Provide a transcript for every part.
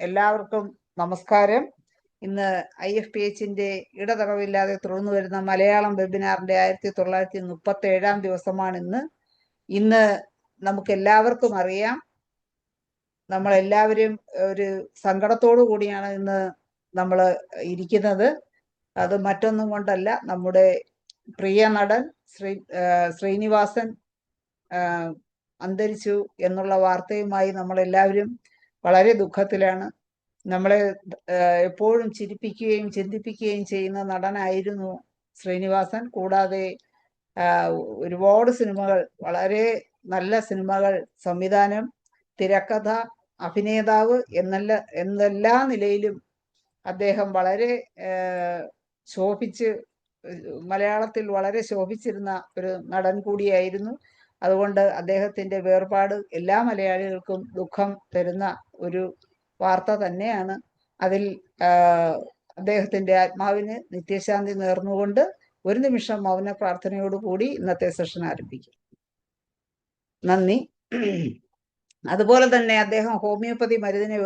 എല്ലാവർക്കും നമസ്കാരം. ഇന്ന് IFPHന്റെ ഇടതടവില്ലാതെ തുടർന്നു വരുന്ന മലയാളം വെബിനാറിന്റെ 1937 ദിവസമാണ് ഇന്ന് നമുക്ക് എല്ലാവർക്കും അറിയാം, നമ്മളെല്ലാവരും ഒരു സങ്കടത്തോടു കൂടിയാണ് ഇന്ന് നമ്മൾ ഇരിക്കുന്നത്. അത് മറ്റൊന്നും കൊണ്ടല്ല, നമ്മുടെ പ്രിയ നടൻ ശ്രീനിവാസൻ അന്തരിച്ചു എന്നുള്ള വാർത്തയുമായി നമ്മളെല്ലാവരും വളരെ ദുഃഖത്തിലാണ്. നമ്മളെ എപ്പോഴും ചിരിപ്പിക്കുകയും ചിന്തിപ്പിക്കുകയും ചെയ്യുന്ന നടനായിരുന്നു ശ്രീനിവാസൻ. കൂടാതെ ഒരുപാട് സിനിമകൾ, വളരെ നല്ല സിനിമകൾ, സംവിധാനം, തിരക്കഥ, അഭിനേതാവ് എന്നെല്ലാ നിലയിലും അദ്ദേഹം വളരെ മലയാളത്തിൽ വളരെ ശോഭിച്ചിരുന്ന ഒരു നടൻ കൂടിയായിരുന്നു. അതുകൊണ്ട് അദ്ദേഹത്തിന്റെ വേർപാട് എല്ലാ മലയാളികൾക്കും ദുഃഖം തരുന്ന ഒരു വാർത്ത തന്നെയാണ്. അതിൽ അദ്ദേഹത്തിന്റെ ആത്മാവിന് നിത്യശാന്തി നേർന്നുകൊണ്ട് ഒരു നിമിഷം മൗന പ്രാർത്ഥനയോടുകൂടി ഇന്നത്തെ സെഷൻ ആരംഭിക്കും. നന്ദി. അതുപോലെ തന്നെ അദ്ദേഹം ഹോമിയോപ്പതി മരുന്നിനെ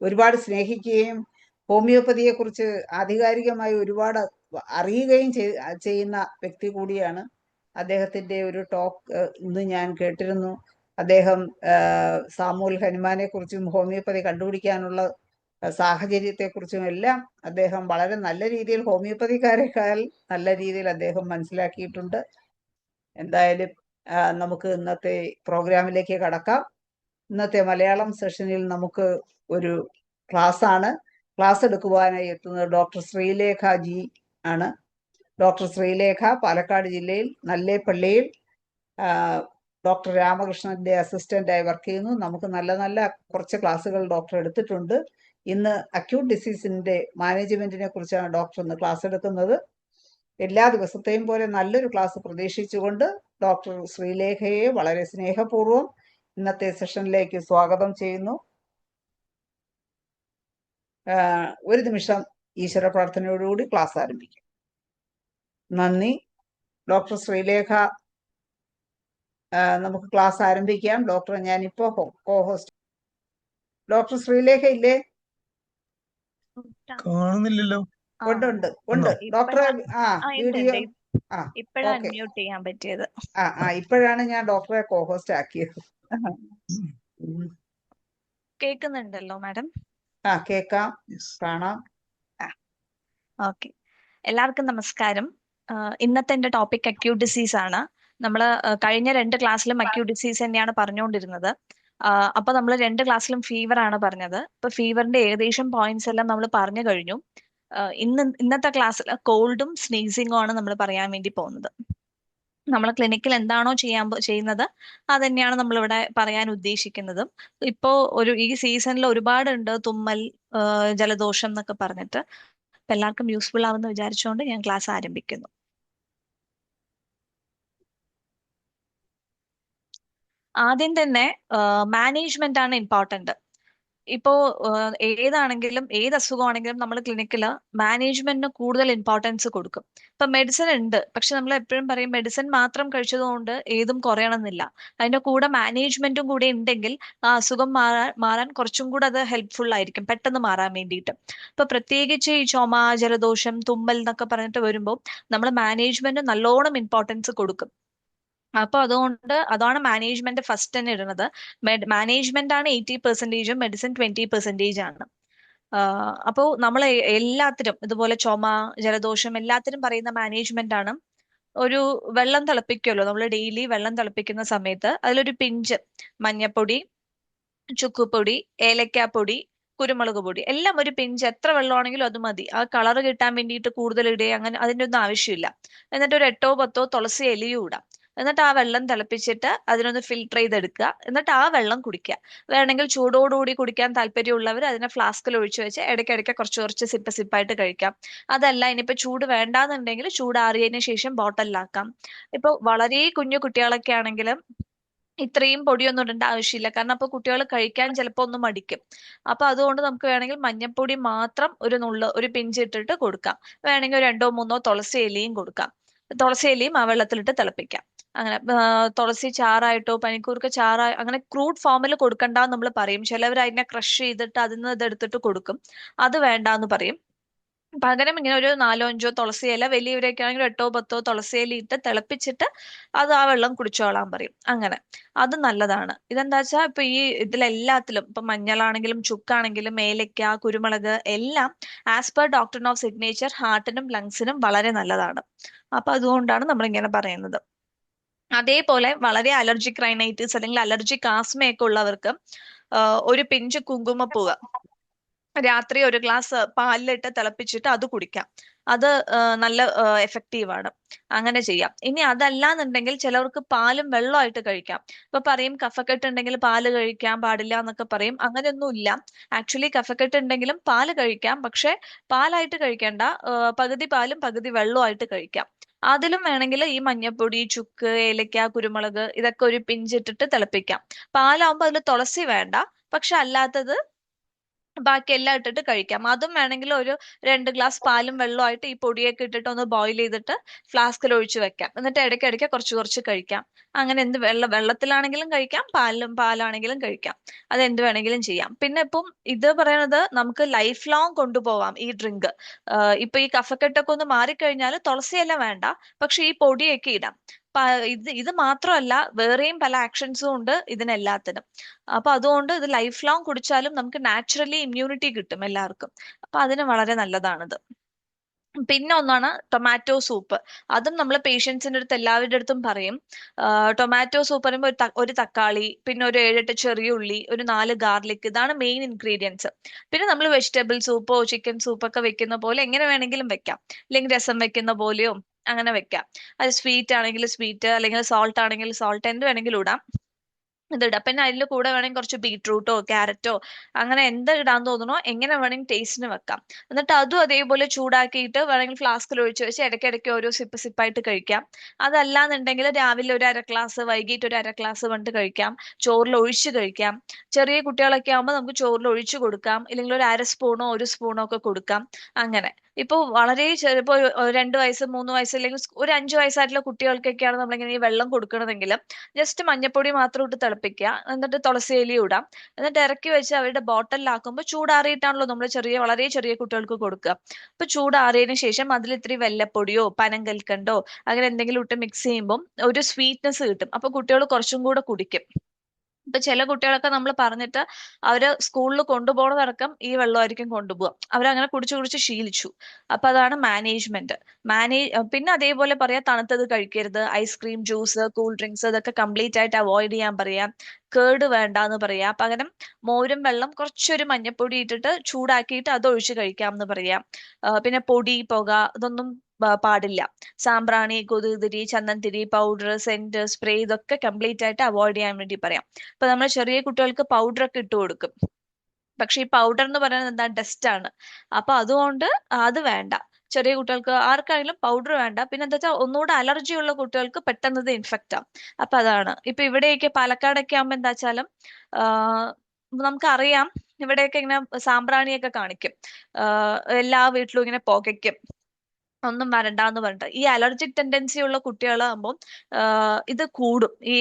ഒരുപാട് സ്നേഹിക്കുകയും ഹോമിയോപ്പതിയെ കുറിച്ച് ആധികാരികമായി ഒരുപാട് അറിയുകയും ചെയ്യുന്ന വ്യക്തി കൂടിയാണ്. അദ്ദേഹത്തിന്റെ ഒരു ടോക്ക് ഇന്ന് ഞാൻ കേട്ടിരുന്നു. അദ്ദേഹം സാമൂൽ ഹനുമാനെ കുറിച്ചും ഹോമിയോപ്പതി കണ്ടുപിടിക്കാനുള്ള സാഹചര്യത്തെക്കുറിച്ചും എല്ലാം അദ്ദേഹം വളരെ നല്ല രീതിയിൽ, ഹോമിയോപ്പതിക്കാരെക്കാൾ നല്ല രീതിയിൽ അദ്ദേഹം മനസ്സിലാക്കിയിട്ടുണ്ട്. എന്തായാലും നമുക്ക് ഇന്നത്തെ പ്രോഗ്രാമിലേക്ക് കടക്കാം. ഇന്നത്തെ മലയാളം സെഷനിൽ നമുക്ക് ഒരു ക്ലാസ് എടുക്കുവാനായി എത്തുന്നത് ഡോക്ടർ ശ്രീലേഖ ജി ആണ്. ഡോക്ടർ ശ്രീലേഖ പാലക്കാട് ജില്ലയിൽ നല്ലേപ്പള്ളിയിൽ ഡോക്ടർ രാമകൃഷ്ണന്റെ അസിസ്റ്റന്റായി വർക്ക് ചെയ്യുന്നു. നമുക്ക് നല്ല കുറച്ച് ക്ലാസ്സുകൾ ഡോക്ടർ എടുത്തിട്ടുണ്ട്. ഇന്ന് അക്യൂട്ട് ഡിസീസിന്റെ മാനേജ്മെന്റിനെ കുറിച്ചാണ് ഡോക്ടർ ഇന്ന് ക്ലാസ് എടുക്കുന്നത്. എല്ലാ ദിവസത്തെയും പോലെ നല്ലൊരു ക്ലാസ് പ്രതീക്ഷിച്ചുകൊണ്ട് ഡോക്ടർ ശ്രീലേഖയെ വളരെ സ്നേഹപൂർവ്വം ഇന്നത്തെ സെഷനിലേക്ക് സ്വാഗതം ചെയ്യുന്നു. ഒരു നിമിഷം ഈശ്വര പ്രാർത്ഥനയോടുകൂടി ക്ലാസ് ആരംഭിക്കും. നന്ദി. ഡോക്ടർ ശ്രീലേഖ, നമുക്ക് ക്ലാസ് ആരംഭിക്കാം. ഡോക്ടർ, ഞാനിപ്പോ കോഹോസ്റ്റ്. ഡോക്ടർ ശ്രീലേഖ ഇല്ലേ? കാണുന്നില്ലല്ലോ. ഉണ്ട്. ഡോക്ടറെ വീഡിയോ മ്യൂട്ട് ചെയ്യാൻ പറ്റിയത്. ഇപ്പോഴാണ് ഞാൻ ഡോക്ടറെ കോഹോസ്റ്റ് ആക്കിയത്. കേൾക്കുന്നുണ്ടല്ലോ മാഡം? കേക്കാം, കാണാം. ഓക്കെ, എല്ലാവർക്കും നമസ്കാരം. ഇന്നത്തെ എന്റെ ടോപ്പിക് അക്യൂട്ട് ഡിസീസ് ആണ്. നമ്മൾ കഴിഞ്ഞ 2 ക്ലാസ്സിലും അക്യൂട്ട് ഡിസീസ് തന്നെയാണ് പറഞ്ഞുകൊണ്ടിരുന്നത്. അപ്പൊ നമ്മൾ 2 ക്ലാസ്സിലും ഫീവർ ആണ് പറഞ്ഞത്. ഇപ്പൊ ഫീവറിന്റെ ഏകദേശം പോയിന്റ്സ് എല്ലാം നമ്മൾ പറഞ്ഞു കഴിഞ്ഞു. ഇന്നത്തെ ക്ലാസ്സിൽ കോൾഡും സ്നീസിങ്ങും ആണ് നമ്മൾ പറയാൻ വേണ്ടി പോകുന്നത്. നമ്മൾ ക്ലിനിക്കിൽ എന്താണോ ചെയ്യുന്നത് അത് തന്നെയാണ് നമ്മളിവിടെ പറയാൻ ഉദ്ദേശിക്കുന്നതും. ഇപ്പോ ഈ സീസണിൽ ഒരുപാടുണ്ട് തുമ്മൽ, ജലദോഷം എന്നൊക്കെ പറഞ്ഞിട്ട്. അപ്പൊ എല്ലാവർക്കും യൂസ്ഫുൾ ആവുമെന്ന് വിചാരിച്ചുകൊണ്ട് ഞാൻ ക്ലാസ് ആരംഭിക്കുന്നു. ആദ്യം തന്നെ മാനേജ്മെന്റ് ആണ് ഇമ്പോർട്ടന്റ്. ഇപ്പോ ഏതാണെങ്കിലും ഏത് അസുഖമാണെങ്കിലും നമ്മൾ ക്ലിനിക്കിൽ മാനേജ്മെന്റിന് കൂടുതൽ ഇമ്പോർട്ടൻസ് കൊടുക്കും. ഇപ്പൊ മെഡിസിൻ ഉണ്ട്, പക്ഷെ നമ്മൾ എപ്പോഴും പറയും മെഡിസിൻ മാത്രം കഴിച്ചതുകൊണ്ട് ഏതും കുറയണമെന്നില്ല. അതിന്റെ കൂടെ മാനേജ്മെന്റും കൂടെ ഉണ്ടെങ്കിൽ ആ അസുഖം മാറാൻ കുറച്ചും കൂടെ അത് ഹെൽപ്ഫുൾ ആയിരിക്കും, പെട്ടെന്ന് മാറാൻ വേണ്ടിയിട്ട്. ഇപ്പൊ പ്രത്യേകിച്ച് ഈ ചുമ, ജലദോഷം, തുമ്മൽ എന്നൊക്കെ പറഞ്ഞിട്ട് വരുമ്പോൾ നമ്മൾ മാനേജ്മെന്റ് നല്ലോണം ഇമ്പോർട്ടൻസ് കൊടുക്കും. അപ്പൊ അതാണ് മാനേജ്മെന്റ് ഫസ്റ്റ് തന്നെ ഇടുന്നത്. മാനേജ്മെന്റ് ആണ് 80%, മെഡിസിൻ 20% ആണ്. അപ്പോൾ നമ്മൾ എല്ലാത്തിനും ഇതുപോലെ ചുമ, ജലദോഷം എല്ലാത്തിനും പറയുന്ന മാനേജ്മെന്റ് ആണ്. ഒരു വെള്ളം തിളപ്പിക്കുമല്ലോ നമ്മൾ ഡെയിലി, വെള്ളം തിളപ്പിക്കുന്ന സമയത്ത് അതിലൊരു പിഞ്ച് മഞ്ഞപ്പൊടി, ചുക്കുപൊടി, ഏലക്കാപ്പൊടി, കുരുമുളക് പൊടി എല്ലാം ഒരു പിഞ്ച്, എത്ര വെള്ളമാണെങ്കിലും അത് മതി. ആ കളർ കിട്ടാൻ വേണ്ടിയിട്ട് കൂടുതൽ ഇടുക, അങ്ങനെ അതിൻ്റെ ഒന്നും ആവശ്യമില്ല. എന്നിട്ട് ഒരു 8 or 10 തുളസി ഇലയും ഇടാം. എന്നിട്ട് ആ വെള്ളം തിളപ്പിച്ചിട്ട് അതിനൊന്ന് ഫിൽട്ടർ ചെയ്തെടുക്കുക. എന്നിട്ട് ആ വെള്ളം കുടിക്കുക. വേണമെങ്കിൽ ചൂടോടുകൂടി കുടിക്കാൻ താല്പര്യമുള്ളവർ അതിനെ ഫ്ലാസ്കിൽ ഒഴിച്ചു വെച്ച് ഇടയ്ക്കിടയ്ക്ക് കുറച്ച് സിപ്പായിട്ട് കഴിക്കാം. അതല്ല, ഇനിയിപ്പോ ചൂട് വേണ്ടാന്നുണ്ടെങ്കിൽ ചൂടാറിയതിന് ശേഷം ബോട്ടലിലാക്കാം. ഇപ്പൊ വളരെ കുഞ്ഞു കുട്ടികളൊക്കെ ആണെങ്കിലും ഇത്രയും പൊടിയൊന്നും ഇടേണ്ട ആവശ്യമില്ല. കാരണം അപ്പൊ കുട്ടികൾ കഴിക്കാൻ ചിലപ്പോൾ ഒന്ന് മടിക്കും. അപ്പൊ അതുകൊണ്ട് നമുക്ക് വേണമെങ്കിൽ മഞ്ഞപ്പൊടി മാത്രം ഒരു പിഞ്ച് ഇട്ടിട്ട് കൊടുക്കാം. വേണമെങ്കിൽ 2 or 3 തുളസി ഇലയും കൊടുക്കാം. തുളസി ഇലയും ആ വെള്ളത്തിലിട്ട് തിളപ്പിക്കാം. അങ്ങനെ തുളസി ചാറായിട്ടോ പനിക്കൂർക്ക ചാറായി അങ്ങനെ ക്രൂഡ് ഫോമിൽ കൊടുക്കണ്ടെന്ന് നമ്മൾ പറയും. ചിലവർ അതിനെ ക്രഷ് ചെയ്തിട്ട് അതിൽ നിന്ന് ഇതെടുത്തിട്ട് കൊടുക്കും. അത് വേണ്ടാന്ന് പറയും. പകരം ഇങ്ങനെ ഒരു 4-5 തുളസി ഇല, വലിയവരൊക്കെ ആണെങ്കിൽ 8-10 തുളസി ഇല ഇട്ട് തിളപ്പിച്ചിട്ട് അത് ആ വെള്ളം കുടിച്ചോളാൻ പറയും. അങ്ങനെ അത് നല്ലതാണ്. ഇതെന്താ വെച്ചാൽ ഇപ്പൊ ഈ ഇതിലെല്ലാത്തിലും ഇപ്പൊ മഞ്ഞളാണെങ്കിലും ചുക്കാണെങ്കിലും ഏലക്ക, കുരുമുളക് എല്ലാം as per doctor of signature ഹാർട്ടിനും ലങ്സിനും വളരെ നല്ലതാണ്. അപ്പൊ അതുകൊണ്ടാണ് നമ്മൾ ഇങ്ങനെ പറയുന്നത്. അതേപോലെ വളരെ അലർജിക് റൈനൈറ്റിസ് അല്ലെങ്കിൽ അലർജിക് ആസ്മയൊക്കെ ഉള്ളവർക്ക് ഒരു പിഞ്ച് കുങ്കുമപ്പൂവ് രാത്രി ഒരു ഗ്ലാസ് പാലിലിട്ട് തിളപ്പിച്ചിട്ട് അത് കുടിക്കാം. അത് നല്ല എഫക്റ്റീവ് ആണ്. അങ്ങനെ ചെയ്യാം. ഇനി അതല്ലാന്നുണ്ടെങ്കിൽ ചിലവർക്ക് പാലും വെള്ളമായിട്ട് കഴിക്കാം. ഇപ്പൊ പറയും കഫക്കെട്ട് ഉണ്ടെങ്കിൽ പാല് കഴിക്കാൻ പാടില്ല എന്നൊക്കെ പറയും. അങ്ങനെയൊന്നും ഇല്ല. ആക്ച്വലി കഫക്കെട്ട് ഉണ്ടെങ്കിലും പാല് കഴിക്കാം. പക്ഷെ പാലായിട്ട് കഴിക്കേണ്ട, പകുതി പാലും പകുതി വെള്ളമായിട്ട് കഴിക്കാം. അതിലും വേണമെങ്കിൽ ഈ മഞ്ഞപ്പൊടി, ചുക്ക്, ഏലക്ക, കുരുമുളക് ഇതൊക്കെ ഒരു പിഞ്ചിട്ടിട്ട് തിളപ്പിക്കാം. പാലാവുമ്പോ അതിൽ തുളസി വേണ്ട. പക്ഷെ അല്ലാത്തത് ബാക്കി എല്ലാം ഇട്ടിട്ട് കഴിക്കാം. അതും വേണമെങ്കിൽ ഒരു 2 ഗ്ലാസ് പാലും വെള്ളമായിട്ട് ഈ പൊടിയൊക്കെ ഇട്ടിട്ട് ഒന്ന് ബോയിൽ ചെയ്തിട്ട് ഫ്ലാസ്കിൽ ഒഴിച്ച് വെക്കാം. എന്നിട്ട് ഇടയ്ക്കിടയ്ക്ക് കുറച്ച് കുറച്ച് കഴിക്കാം. അങ്ങനെ എന്ത് വെള്ളത്തിലാണെങ്കിലും കഴിക്കാം, പാലാണെങ്കിലും കഴിക്കാം. അത് എന്ത് വേണമെങ്കിലും ചെയ്യാം. പിന്നെ ഇപ്പം ഇത് പറയുന്നത് നമുക്ക് ലൈഫ് ലോങ് കൊണ്ടുപോവാം ഈ ഡ്രിങ്ക്. ഇപ്പൊ ഈ കഫക്കെട്ടൊക്കെ ഒന്ന് മാറിക്കഴിഞ്ഞാൽ തുളസിയില വേണ്ട, പക്ഷെ ഈ പൊടിയൊക്കെ ഇടാം. ഇത് മാത്രമല്ല, വേറെയും പല ആക്ഷൻസും ഉണ്ട് ഇതിനെല്ലാത്തിനും. അപ്പൊ അതുകൊണ്ട് ഇത് ലൈഫ് ലോങ് കുടിച്ചാലും നമുക്ക് നാച്ചുറലി ഇമ്മ്യൂണിറ്റി കിട്ടും എല്ലാവർക്കും. അപ്പൊ അതിന് വളരെ നല്ലതാണിത്. പിന്നെ ഒന്നാണ് ടൊമാറ്റോ സൂപ്പ്. അതും നമ്മൾ പേഷ്യൻസിന്റെ അടുത്ത് എല്ലാവരുടെ അടുത്തും പറയും. ടൊമാറ്റോ സൂപ്പ് പറയുമ്പോൾ ഒരു തക്കാളി, പിന്നെ ഒരു 7-8 ചെറിയ ഉള്ളി, ഒരു 4 ഗാർലിക്, ഇതാണ് മെയിൻ ഇൻഗ്രീഡിയൻസ്. പിന്നെ നമ്മൾ വെജിറ്റബിൾ സൂപ്പോ ചിക്കൻ സൂപ്പൊക്കെ വെക്കുന്ന പോലെ എങ്ങനെ വേണമെങ്കിലും വെക്കാം. അല്ലെങ്കിൽ രസം വെക്കുന്ന പോലെയോ അങ്ങനെ വെക്കാം. അത് സ്വീറ്റ് ആണെങ്കിൽ സ്വീറ്റ്, അല്ലെങ്കിൽ സോൾട്ട് ആണെങ്കിൽ സോൾട്ട്, എന്ത് വേണമെങ്കിലും ഇടാം. ഇതിടാം. പിന്നെ അതിന്റെ കൂടെ വേണമെങ്കിൽ കുറച്ച് ബീട്രൂട്ടോ ക്യാരറ്റോ അങ്ങനെ എന്ത് ഇടാൻ തോന്നണോ എങ്ങനെ വേണമെങ്കിൽ ടേസ്റ്റിന് വെക്കാം. എന്നിട്ട് അതും അതേപോലെ ചൂടാക്കിയിട്ട് വേണമെങ്കിൽ ഫ്ലാസ്കിൽ ഒഴിച്ച് വെച്ച് ഇടയ്ക്കിടയ്ക്ക് ഓരോ സിപ്പായിട്ട് കഴിക്കാം. അതല്ലാന്നുണ്ടെങ്കിൽ രാവിലെ ഒരു 1/2 ഗ്ലാസ്, വൈകിട്ട് ഒരു 1/2 ഗ്ലാസ് പറഞ്ഞിട്ട് കഴിക്കാം. ചോറിൽ ഒഴിച്ച് കഴിക്കാം. ചെറിയ കുട്ടികളൊക്കെ ആകുമ്പോൾ നമുക്ക് ചോറിൽ ഒഴിച്ച് കൊടുക്കാം. ഇല്ലെങ്കിൽ ഒരു 1/2 സ്പൂണോ 1 സ്പൂണോ ഒക്കെ കൊടുക്കാം. അങ്ങനെ ഇപ്പൊ വളരെ ചെറുപ്പോ 2 വയസ്സ് 3 വയസ്സ് അല്ലെങ്കിൽ ഒരു 5 വയസ്സായിട്ടുള്ള കുട്ടികൾക്കൊക്കെയാണ് നമ്മളിങ്ങനെ ഈ വെള്ളം കൊടുക്കണതെങ്കിൽ ജസ്റ്റ് മഞ്ഞപ്പൊടി മാത്രം ഇട്ട് തിളപ്പിക്കുക. എന്നിട്ട് തുളസി ഇലയും ഇടാം. എന്നിട്ട് ഇറക്കി വെച്ച് അവരുടെ ബോട്ടലിലാക്കുമ്പോൾ ചൂടാറിയിട്ടാണല്ലോ നമ്മൾ വളരെ ചെറിയ കുട്ടികൾക്ക് കൊടുക്കുക. അപ്പൊ ചൂടാറിയതിനു ശേഷം അതിൽ ഇത്തിരി വെല്ലപ്പൊടിയോ പനങ്കൽക്കണ്ടോ അങ്ങനെ എന്തെങ്കിലും ഇട്ട് മിക്സ് ചെയ്യുമ്പോൾ ഒരു സ്വീറ്റ്നെസ് കിട്ടും. അപ്പൊ കുട്ടികൾ കുറച്ചും കൂടെ കുടിക്കും. ഇപ്പൊ ചില കുട്ടികളൊക്കെ നമ്മൾ പറഞ്ഞിട്ട് അവര് സ്കൂളിൽ കൊണ്ടുപോകണതടക്കം ഈ വെള്ളമായിരിക്കും കൊണ്ടുപോവുക. അവരങ്ങനെ കുടിച്ചു കുടിച്ച് ശീലിച്ചു. അപ്പൊ അതാണ് മാനേജ്മെന്റ്. പിന്നെ അതേപോലെ പറയാം, തണുത്തത് കഴിക്കരുത്. ഐസ്ക്രീം, ജ്യൂസ്, കൂൾ ഡ്രിങ്ക്സ് ഇതൊക്കെ കംപ്ലീറ്റ് ആയിട്ട് അവോയ്ഡ് ചെയ്യാൻ പറയാം. കേട് വേണ്ട എന്ന് പറയാം. പകരം മോരും വെള്ളം കുറച്ചൊരു മഞ്ഞപ്പൊടി ഇട്ടിട്ട് ചൂടാക്കിയിട്ട് അത് ഒഴിച്ച് കഴിക്കാം എന്ന് പറയാം. പിന്നെ പൊടി, പുക ഇതൊന്നും പാടില്ല. സാമ്പ്രാണി, കൊതുകുതിരി, ചന്ദനത്തിരി, പൗഡർ, സെന്റ്, സ്പ്രേ ഇതൊക്കെ കംപ്ലീറ്റ് ആയിട്ട് അവോയ്ഡ് ചെയ്യാൻ വേണ്ടി പറയാം. ഇപ്പൊ നമ്മൾ ചെറിയ കുട്ടികൾക്ക് പൗഡർ ഒക്കെ ഇട്ട് കൊടുക്കും. പക്ഷെ ഈ പൗഡർ എന്ന് പറയുന്നത് എന്താ, ഡസ്റ്റ് ആണ്. അപ്പൊ അതുകൊണ്ട് അത് വേണ്ട. ചെറിയ കുട്ടികൾക്ക് ആർക്കാണെങ്കിലും പൗഡർ വേണ്ട. പിന്നെ എന്താ വെച്ചാൽ ഒന്നുകൂടെ അലർജി ഉള്ള കുട്ടികൾക്ക് പെട്ടെന്ന് ഇത് ഇൻഫെക്റ്റ് ആവും. അപ്പൊ അതാണ്. ഇപ്പൊ ഇവിടെയൊക്കെ പാലക്കാടൊക്കെ ആകുമ്പോ എന്താ വെച്ചാലും നമുക്കറിയാം, ഇവിടെയൊക്കെ ഇങ്ങനെ സാമ്പ്രാണിയൊക്കെ കാണിക്കും. എല്ലാ വീട്ടിലും ഇങ്ങനെ പുകയ്ക്കും. ഒന്നും വരണ്ടാന്ന് പറഞ്ഞിട്ട് ഈ അലർജിക് ടെൻഡൻസി ഉള്ള കുട്ടികളാകുമ്പോൾ ഇത് കൂടും. ഈ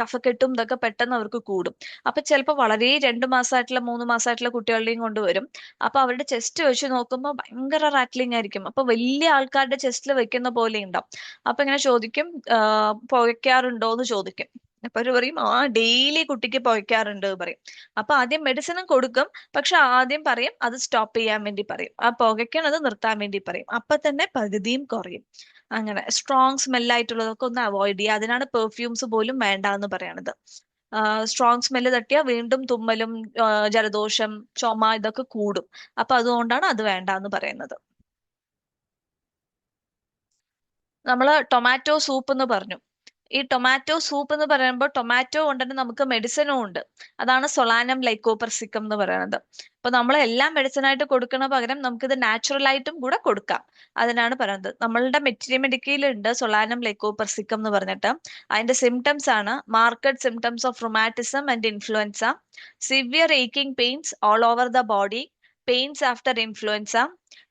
കഫക്കെട്ടും ഇതൊക്കെ പെട്ടെന്ന് അവർക്ക് കൂടും. അപ്പൊ ചിലപ്പോൾ വളരെ 2 മാസമായിട്ടുള്ള 3 മാസമായിട്ടുള്ള കുട്ടികളുടെയും കൊണ്ടുവരും. അപ്പൊ അവരുടെ ചെസ്റ്റ് വെച്ച് നോക്കുമ്പോൾ ഭയങ്കര റാറ്റ്ലിംഗ് ആയിരിക്കും. അപ്പൊ വലിയ ആൾക്കാരുടെ ചെസ്റ്റിൽ വെക്കുന്ന പോലെ ഉണ്ടാവും. അപ്പൊ ഇങ്ങനെ ചോദിക്കും, പുകയ്ക്കാറുണ്ടോ എന്ന് ചോദിക്കും. അപ്പൊ അവര് പറയും ഡെയിലി കുട്ടിക്ക് പുകയ്ക്കാറുണ്ട് പറയും. അപ്പൊ ആദ്യം മെഡിസിനും കൊടുക്കും. പക്ഷെ ആദ്യം പറയും അത് സ്റ്റോപ്പ് ചെയ്യാൻ വേണ്ടി പറയും. ആ പുകയ്ക്കണത് നിർത്താൻ വേണ്ടി പറയും. അപ്പൊ തന്നെ പകുതിയും കുറയും. അങ്ങനെ സ്ട്രോങ് സ്മെല്ലായിട്ടുള്ളതൊക്കെ ഒന്ന് അവോയ്ഡ് ചെയ്യുക. അതിനാണ് പെർഫ്യൂംസ് പോലും വേണ്ട എന്ന് പറയണത്. സ്ട്രോങ് സ്മെല്ല് തട്ടിയാൽ വീണ്ടും തുമ്മലും ജലദോഷം, ചുമ ഇതൊക്കെ കൂടും. അപ്പൊ അതുകൊണ്ടാണ് അത് വേണ്ട എന്ന് പറയുന്നത്. നമ്മള് ടൊമാറ്റോ സൂപ്പ് എന്ന് പറഞ്ഞു. ഈ ടൊമാറ്റോ സൂപ്പ് എന്ന് പറയുമ്പോൾ ടൊമാറ്റോ കൊണ്ട് തന്നെ നമുക്ക് മെഡിസിനും ഉണ്ട്. അതാണ് സൊളാനം ലൈക്കോപെർസിക്കം എന്ന് പറയുന്നത്. അപ്പൊ നമ്മൾ എല്ലാം മെഡിസിൻ ആയിട്ട് കൊടുക്കണ പകരം നമുക്കിത് നാച്ചുറൽ ആയിട്ടും കൂടെ കൊടുക്കാം. അതിനാണ് പറയുന്നത്. നമ്മളുടെ മെഡിക്കയിലുണ്ട് സൊളാനം ലൈക്കോപെർസിക്കം എന്ന് പറഞ്ഞിട്ട്. അതിന്റെ സിംറ്റംസ് ആണ് marked symptoms of rheumatism and influenza, severe aching pains all over the body, pains after influenza,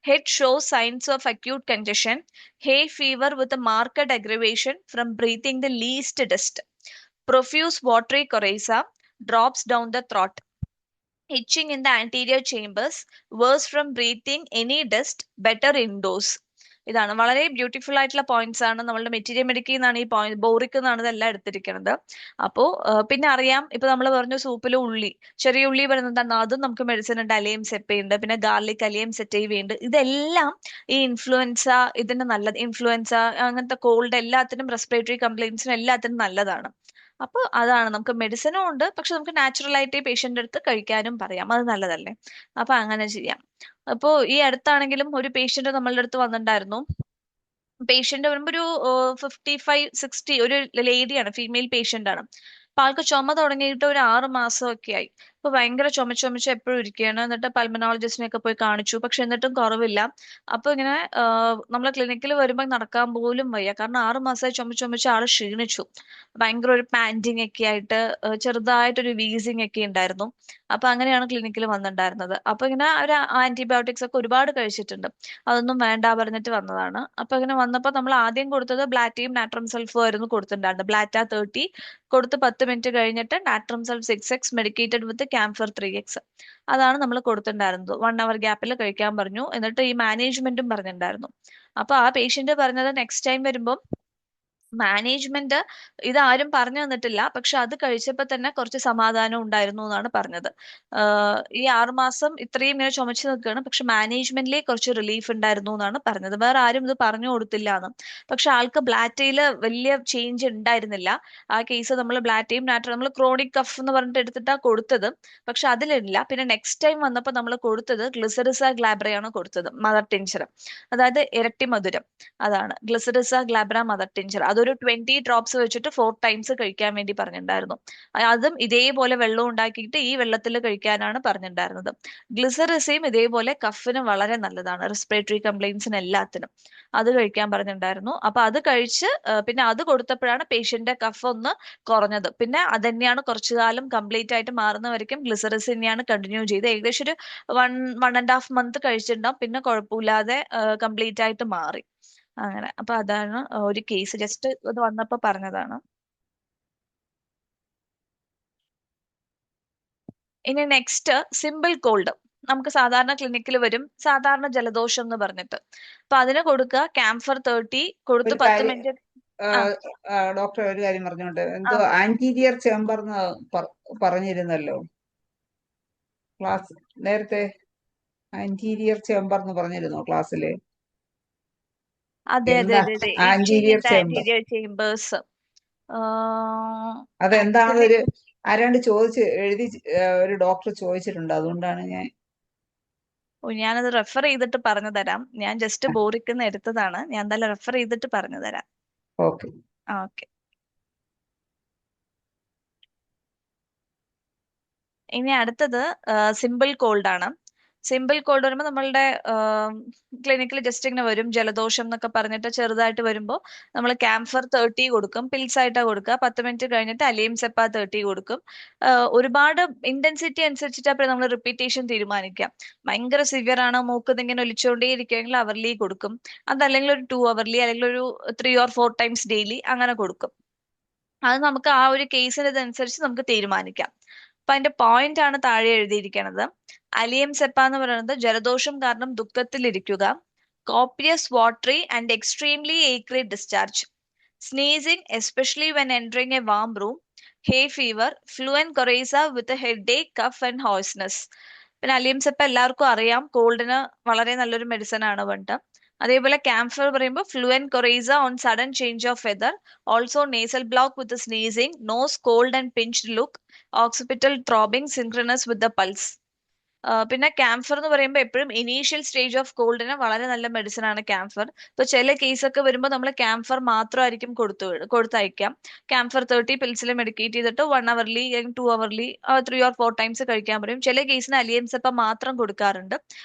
head shows signs of acute congestion, hay fever with a marked aggravation from breathing the least dust, profuse watery coryza, drops down the throat, itching in the anterior chambers, worse from breathing any dust, better indoors. ഇതാണ് വളരെ beautiful ആയിട്ടുള്ള points ആണ്. നമ്മളുടെ material medical നിന്നാണ് ഈ point, boric നിന്നാണ് ഇതെല്ലാം എടുത്തിരിക്കുന്നത്. അപ്പോ പിന്നെ അറിയാം, ഇപ്പൊ നമ്മൾ പറഞ്ഞു സൂപ്പിൽ ഉള്ളി, ചെറിയ ഉള്ളി വരുന്നതാണ്, അതും നമുക്ക് മെഡിസിൻ ഉണ്ട്. അലയും സെപ്പയുണ്ട്, പിന്നെ ഗാർലിക് അലയും സെറ്റൈവ ഉണ്ട്. ഇതെല്ലാം ഈ ഇൻഫ്ലുവൻസ, ഇതിന് നല്ലത്, ഇൻഫ്ലുവൻസ അങ്ങനത്തെ കോൾഡ് എല്ലാത്തിനും, റെസ്പിറേറ്ററി കംപ്ലൈന്റ്സിനും എല്ലാത്തിനും നല്ലതാണ്. അപ്പൊ അതാണ്, നമുക്ക് മെഡിസിനും ഉണ്ട്, പക്ഷെ നമുക്ക് നാച്ചുറൽ ആയിട്ട് ഈ പേഷ്യന്റ് അടുത്ത് കഴിക്കാനും പറയാം, അത് നല്ലതല്ലേ. അപ്പൊ അങ്ങനെ ചെയ്യാം. അപ്പോ ഈ അടുത്താണെങ്കിലും ഒരു പേഷ്യന്റ് നമ്മളുടെ അടുത്ത് വന്നിട്ടുണ്ടായിരുന്നു. പേഷ്യന്റ് വരുമ്പോ ഒരു 55-60, ഒരു ലേഡിയാണ്, ഫീമെയിൽ പേഷ്യന്റ് ആണ്. അപ്പൊ ആൾക്ക് ചുമ തുടങ്ങിയിട്ട് ഒരു 6 മാസമൊക്കെ ആയി. ഇപ്പൊ ഭയങ്കര ചുമച്ച് എപ്പോഴും ഇരിക്കുകയാണ്. എന്നിട്ട് പൾമനോളജിസ്റ്റിനെ ഒക്കെ പോയി കാണിച്ചു, പക്ഷെ എന്നിട്ടും കുറവില്ല. അപ്പൊ ഇങ്ങനെ നമ്മളെ ക്ലിനിക്കിൽ വരുമ്പോൾ നടക്കാൻ പോലും വയ്യ, കാരണം 6 മാസമായി ചുമച്ച് ആള് ക്ഷീണിച്ചു. ഭയങ്കര ഒരു പാൻറ്റിങ് ഒക്കെ ആയിട്ട്, ചെറുതായിട്ടൊരു വീസിങ് ഒക്കെ ഉണ്ടായിരുന്നു. അപ്പൊ അങ്ങനെയാണ് ക്ലിനിക്കിൽ വന്നിട്ടുണ്ടായിരുന്നത്. അപ്പൊ ഇങ്ങനെ ഒരു ആന്റിബയോട്ടിക്സ് ഒക്കെ ഒരുപാട് കഴിച്ചിട്ടുണ്ട്, അതൊന്നും വേണ്ട പറഞ്ഞിട്ട് വന്നതാണ്. അപ്പൊ ഇങ്ങനെ വന്നപ്പോ നമ്മൾ ആദ്യം കൊടുത്തത് ബ്ലാറ്റയും നാട്രം സൾഫും ആയിരുന്നു കൊടുത്തിട്ടുണ്ടായിരുന്നത്. ബ്ലാറ്റ 30 കൊടുത്ത് 10 മിനിറ്റ് കഴിഞ്ഞിട്ട് നാട്രം സൾഫ് 6x medicated with camphor 3x, അതാണ് നമ്മൾ കൊടുത്തിട്ടുണ്ടായിരുന്നത്. 1 അവർ ഗ്യാപ്പിൽ കഴിക്കാൻ പറഞ്ഞു. എന്നിട്ട് ഈ മാനേജ്മെന്റും പറഞ്ഞിട്ടുണ്ടായിരുന്നു. അപ്പൊ ആ പേഷ്യന്റ് പറഞ്ഞത് നെക്സ്റ്റ് ടൈം വരുമ്പോൾ മാനേജ്മെന്റ് ഇതാരും പറഞ്ഞു തന്നിട്ടില്ല, പക്ഷെ അത് കഴിച്ചപ്പോ തന്നെ കുറച്ച് സമാധാനം ഉണ്ടായിരുന്നു എന്നാണ് പറഞ്ഞത്. ഈ 6 മാസം ഇത്രയും ഇങ്ങനെ ചുമച്ചു നിൽക്കുകയാണ്, പക്ഷെ മാനേജ്മെന്റിലെ കുറച്ച് റിലീഫ് ഉണ്ടായിരുന്നു എന്നാണ് പറഞ്ഞത്. വേറെ ആരും ഇത് പറഞ്ഞു കൊടുത്തില്ല എന്ന്. പക്ഷെ ആൾക്ക് ബ്ലാറ്റയില് വലിയ ചേഞ്ച് ഉണ്ടായിരുന്നില്ല. ആ കേസ് നമ്മൾ ബ്ലാറ്റയും നാട്രം, നമ്മൾ ക്രോണിക് കഫ് എന്ന് പറഞ്ഞിട്ട് എടുത്തിട്ടാ കൊടുത്തത്, പക്ഷെ അതിലില്ല. പിന്നെ നെക്സ്റ്റ് ടൈം വന്നപ്പോൾ നമ്മൾ കൊടുത്തത് ഗ്ലിസറിസ ഗ്ലാബ്രയാണ് കൊടുത്തത്, മദർ ടിഞ്ചർ, അതായത് ഇരട്ടി മധുരം. അതാണ് ഗ്ലിസറിസ ഗ്ലാബ്ര മദർ ടിഞ്ചർ. അതൊരു 20 ഡ്രോപ്സ് വെച്ചിട്ട് 4 ടൈംസ് കഴിക്കാൻ വേണ്ടി പറഞ്ഞിട്ടുണ്ടായിരുന്നു. അതും ഇതേപോലെ വെള്ളം ഉണ്ടാക്കിയിട്ട് ഈ വെള്ളത്തിൽ കഴിക്കാനാണ് പറഞ്ഞിട്ടുണ്ടായിരുന്നത്. ഗ്ലിസറിസയും ഇതേപോലെ കഫിന് വളരെ നല്ലതാണ്, റെസ്പിറേറ്ററി കംപ്ലൈന്റ്സിന് എല്ലാത്തിനും. അത് കഴിക്കാൻ പറഞ്ഞിട്ടുണ്ടായിരുന്നു. അപ്പൊ അത് കഴിച്ച് പിന്നെ അത് കൊടുത്തപ്പോഴാണ് പേഷ്യന്റിന്റെ കഫ് ഒന്ന് കുറഞ്ഞത്. പിന്നെ അത് തന്നെയാണ് കുറച്ചു കാലം കംപ്ലീറ്റ് ആയിട്ട് മാറുന്നവരേക്കും ഗ്ലിസറിസ് തന്നെയാണ് കണ്ടിന്യൂ ചെയ്ത് ഏകദേശം ഒരു 1.5 മന്ത് കഴിച്ചിട്ടുണ്ടാവും. പിന്നെ കുഴപ്പമില്ലാതെ കംപ്ലീറ്റ് ആയിട്ട് മാറി. അങ്ങനെ. അപ്പൊ അതാണ് ഒരു കേസ്, ജസ്റ്റ് ഇത് വന്നപ്പോ പറഞ്ഞതാണ്. ഇനി നെക്സ്റ്റ് സിമ്പിൾ കോൾഡ്. നമുക്ക് സാധാരണ ക്ലിനിക്കിൽ വരും, സാധാരണ ജലദോഷം എന്ന് പറഞ്ഞിട്ട്. അപ്പൊ അതിന് കൊടുക്കുക ക്യാംഫർ 30 കൊടുത്ത് ഒരു 10 കാര്യം, മിനിറ്റ്. ആ ഡോക്ടർ ഒരു കാര്യം പറഞ്ഞോണ്ട്, ആ എന്തോ ആന്റീരിയർ ചേംബർ പറഞ്ഞിരുന്നല്ലോ ക്ലാസ് നേരത്തെ. ആന്റീരിയർ ചേംബർ എന്ന് പറഞ്ഞിരുന്നോ ക്ലാസ്സില്? അതെ അതെ എന്താ അതെ അതെ, itching anterior in the chamber? Anterior chambers. അതെന്താണെന്ന് ആക്ച്വലി ആരാണ്ട് എഴുതി, ഒരു ഡോക്ടർ ചോദിച്ചിട്ടുണ്ട്, അതുകൊണ്ടാണ് ഞാൻ. ഞാനത് റെഫർ ചെയ്തിട്ട് പറഞ്ഞു തരാം. ഞാൻ ജസ്റ്റ് ബോറിക്കുന്ന എടുത്തതാണ്, ഞാൻ എന്തായാലും റെഫർ ചെയ്തിട്ട് പറഞ്ഞു തരാം. ഓക്കെ. ഓക്കെ. ഇനി അടുത്തത് സിമ്പിൾ കോൾഡ് ആണ്. സിമ്പിൾ കോൾഡ് വരുമ്പോൾ നമ്മളുടെ ക്ലിനിക്കിൽ ജസ്റ്റ് ഇങ്ങനെ വരും, ജലദോഷം എന്നൊക്കെ പറഞ്ഞിട്ട് ചെറുതായിട്ട് വരുമ്പോൾ നമ്മൾ ക്യാംഫർ 30 കൊടുക്കും, പിൽസ് ആയിട്ടാണ് കൊടുക്കുക. 10 മിനിറ്റ് കഴിഞ്ഞിട്ട് അലിയം സെപ്പ 30 കൊടുക്കും. ഒരുപാട് ഇന്റൻസിറ്റി അനുസരിച്ചിട്ട് നമ്മൾ റിപ്പീറ്റേഷൻ തീരുമാനിക്കാം. ഭയങ്കര സിവിയർ ആണ്, മൂക്ക് ഇങ്ങനെ ഒലിച്ചുകൊണ്ടേ ഇരിക്കുകയാണെങ്കിൽ അവർലി കൊടുക്കും. അതല്ലെങ്കിൽ ഒരു 2 അവർലി, അല്ലെങ്കിൽ ഒരു 3 or 4 ടൈംസ് ഡെയിലി അങ്ങനെ കൊടുക്കും. അത് നമുക്ക് ആ ഒരു കേസിന് ഇതനുസരിച്ച് നമുക്ക് തീരുമാനിക്കാം. അപ്പൊ അതിന്റെ പോയിന്റ് ആണ് താഴെ എഴുതിയിരിക്കുന്നത്. അലിയം സെപ്പ എന്ന് പറയുന്നത് ജലദോഷം കാരണം ദുഃഖത്തിലിരിക്കുക, copious watery and extremely acrid discharge, sneezing especially when entering a warm room, hay fever, fluent coryza with headache, cough and hoarseness. പിന്നെ അലിയം സെപ്പ എല്ലാവർക്കും അറിയാം, കോൾഡിന് വളരെ നല്ലൊരു മെഡിസിൻ ആണ് പറഞ്ഞിട്ട്. അതേപോലെ ക്യാംഫർ പറയുമ്പോൾ fluent coryza on sudden change of weather, also nasal block with sneezing, nose cold and pinched look, occipital throbbing synchronous with the pulse. പിന്നെ ക്യാംഫർ എന്ന് പറയുമ്പോൾ എപ്പോഴും ഇനീഷ്യൽ സ്റ്റേജ് ഓഫ് കോൾഡിന് വളരെ നല്ല മെഡിസിൻ ആണ് ക്യാംഫർ. ഇപ്പൊ ചില കേസൊക്കെ വരുമ്പോൾ നമ്മൾ ക്യാംഫർ മാത്രമായിരിക്കും കൊടുത്തയക്കാം. ക്യാംഫർ 30 പിൽസിൽ മെഡിക്കേറ്റ് ചെയ്തിട്ട് 1 അവർലി അല്ലെങ്കിൽ 2 അവർലി 3 or 4 ടൈംസ് കഴിക്കാൻ പറയും. ചില കേസിന് അലിയം സെപ്പ മാത്രം കൊടുക്കാറുണ്ട്.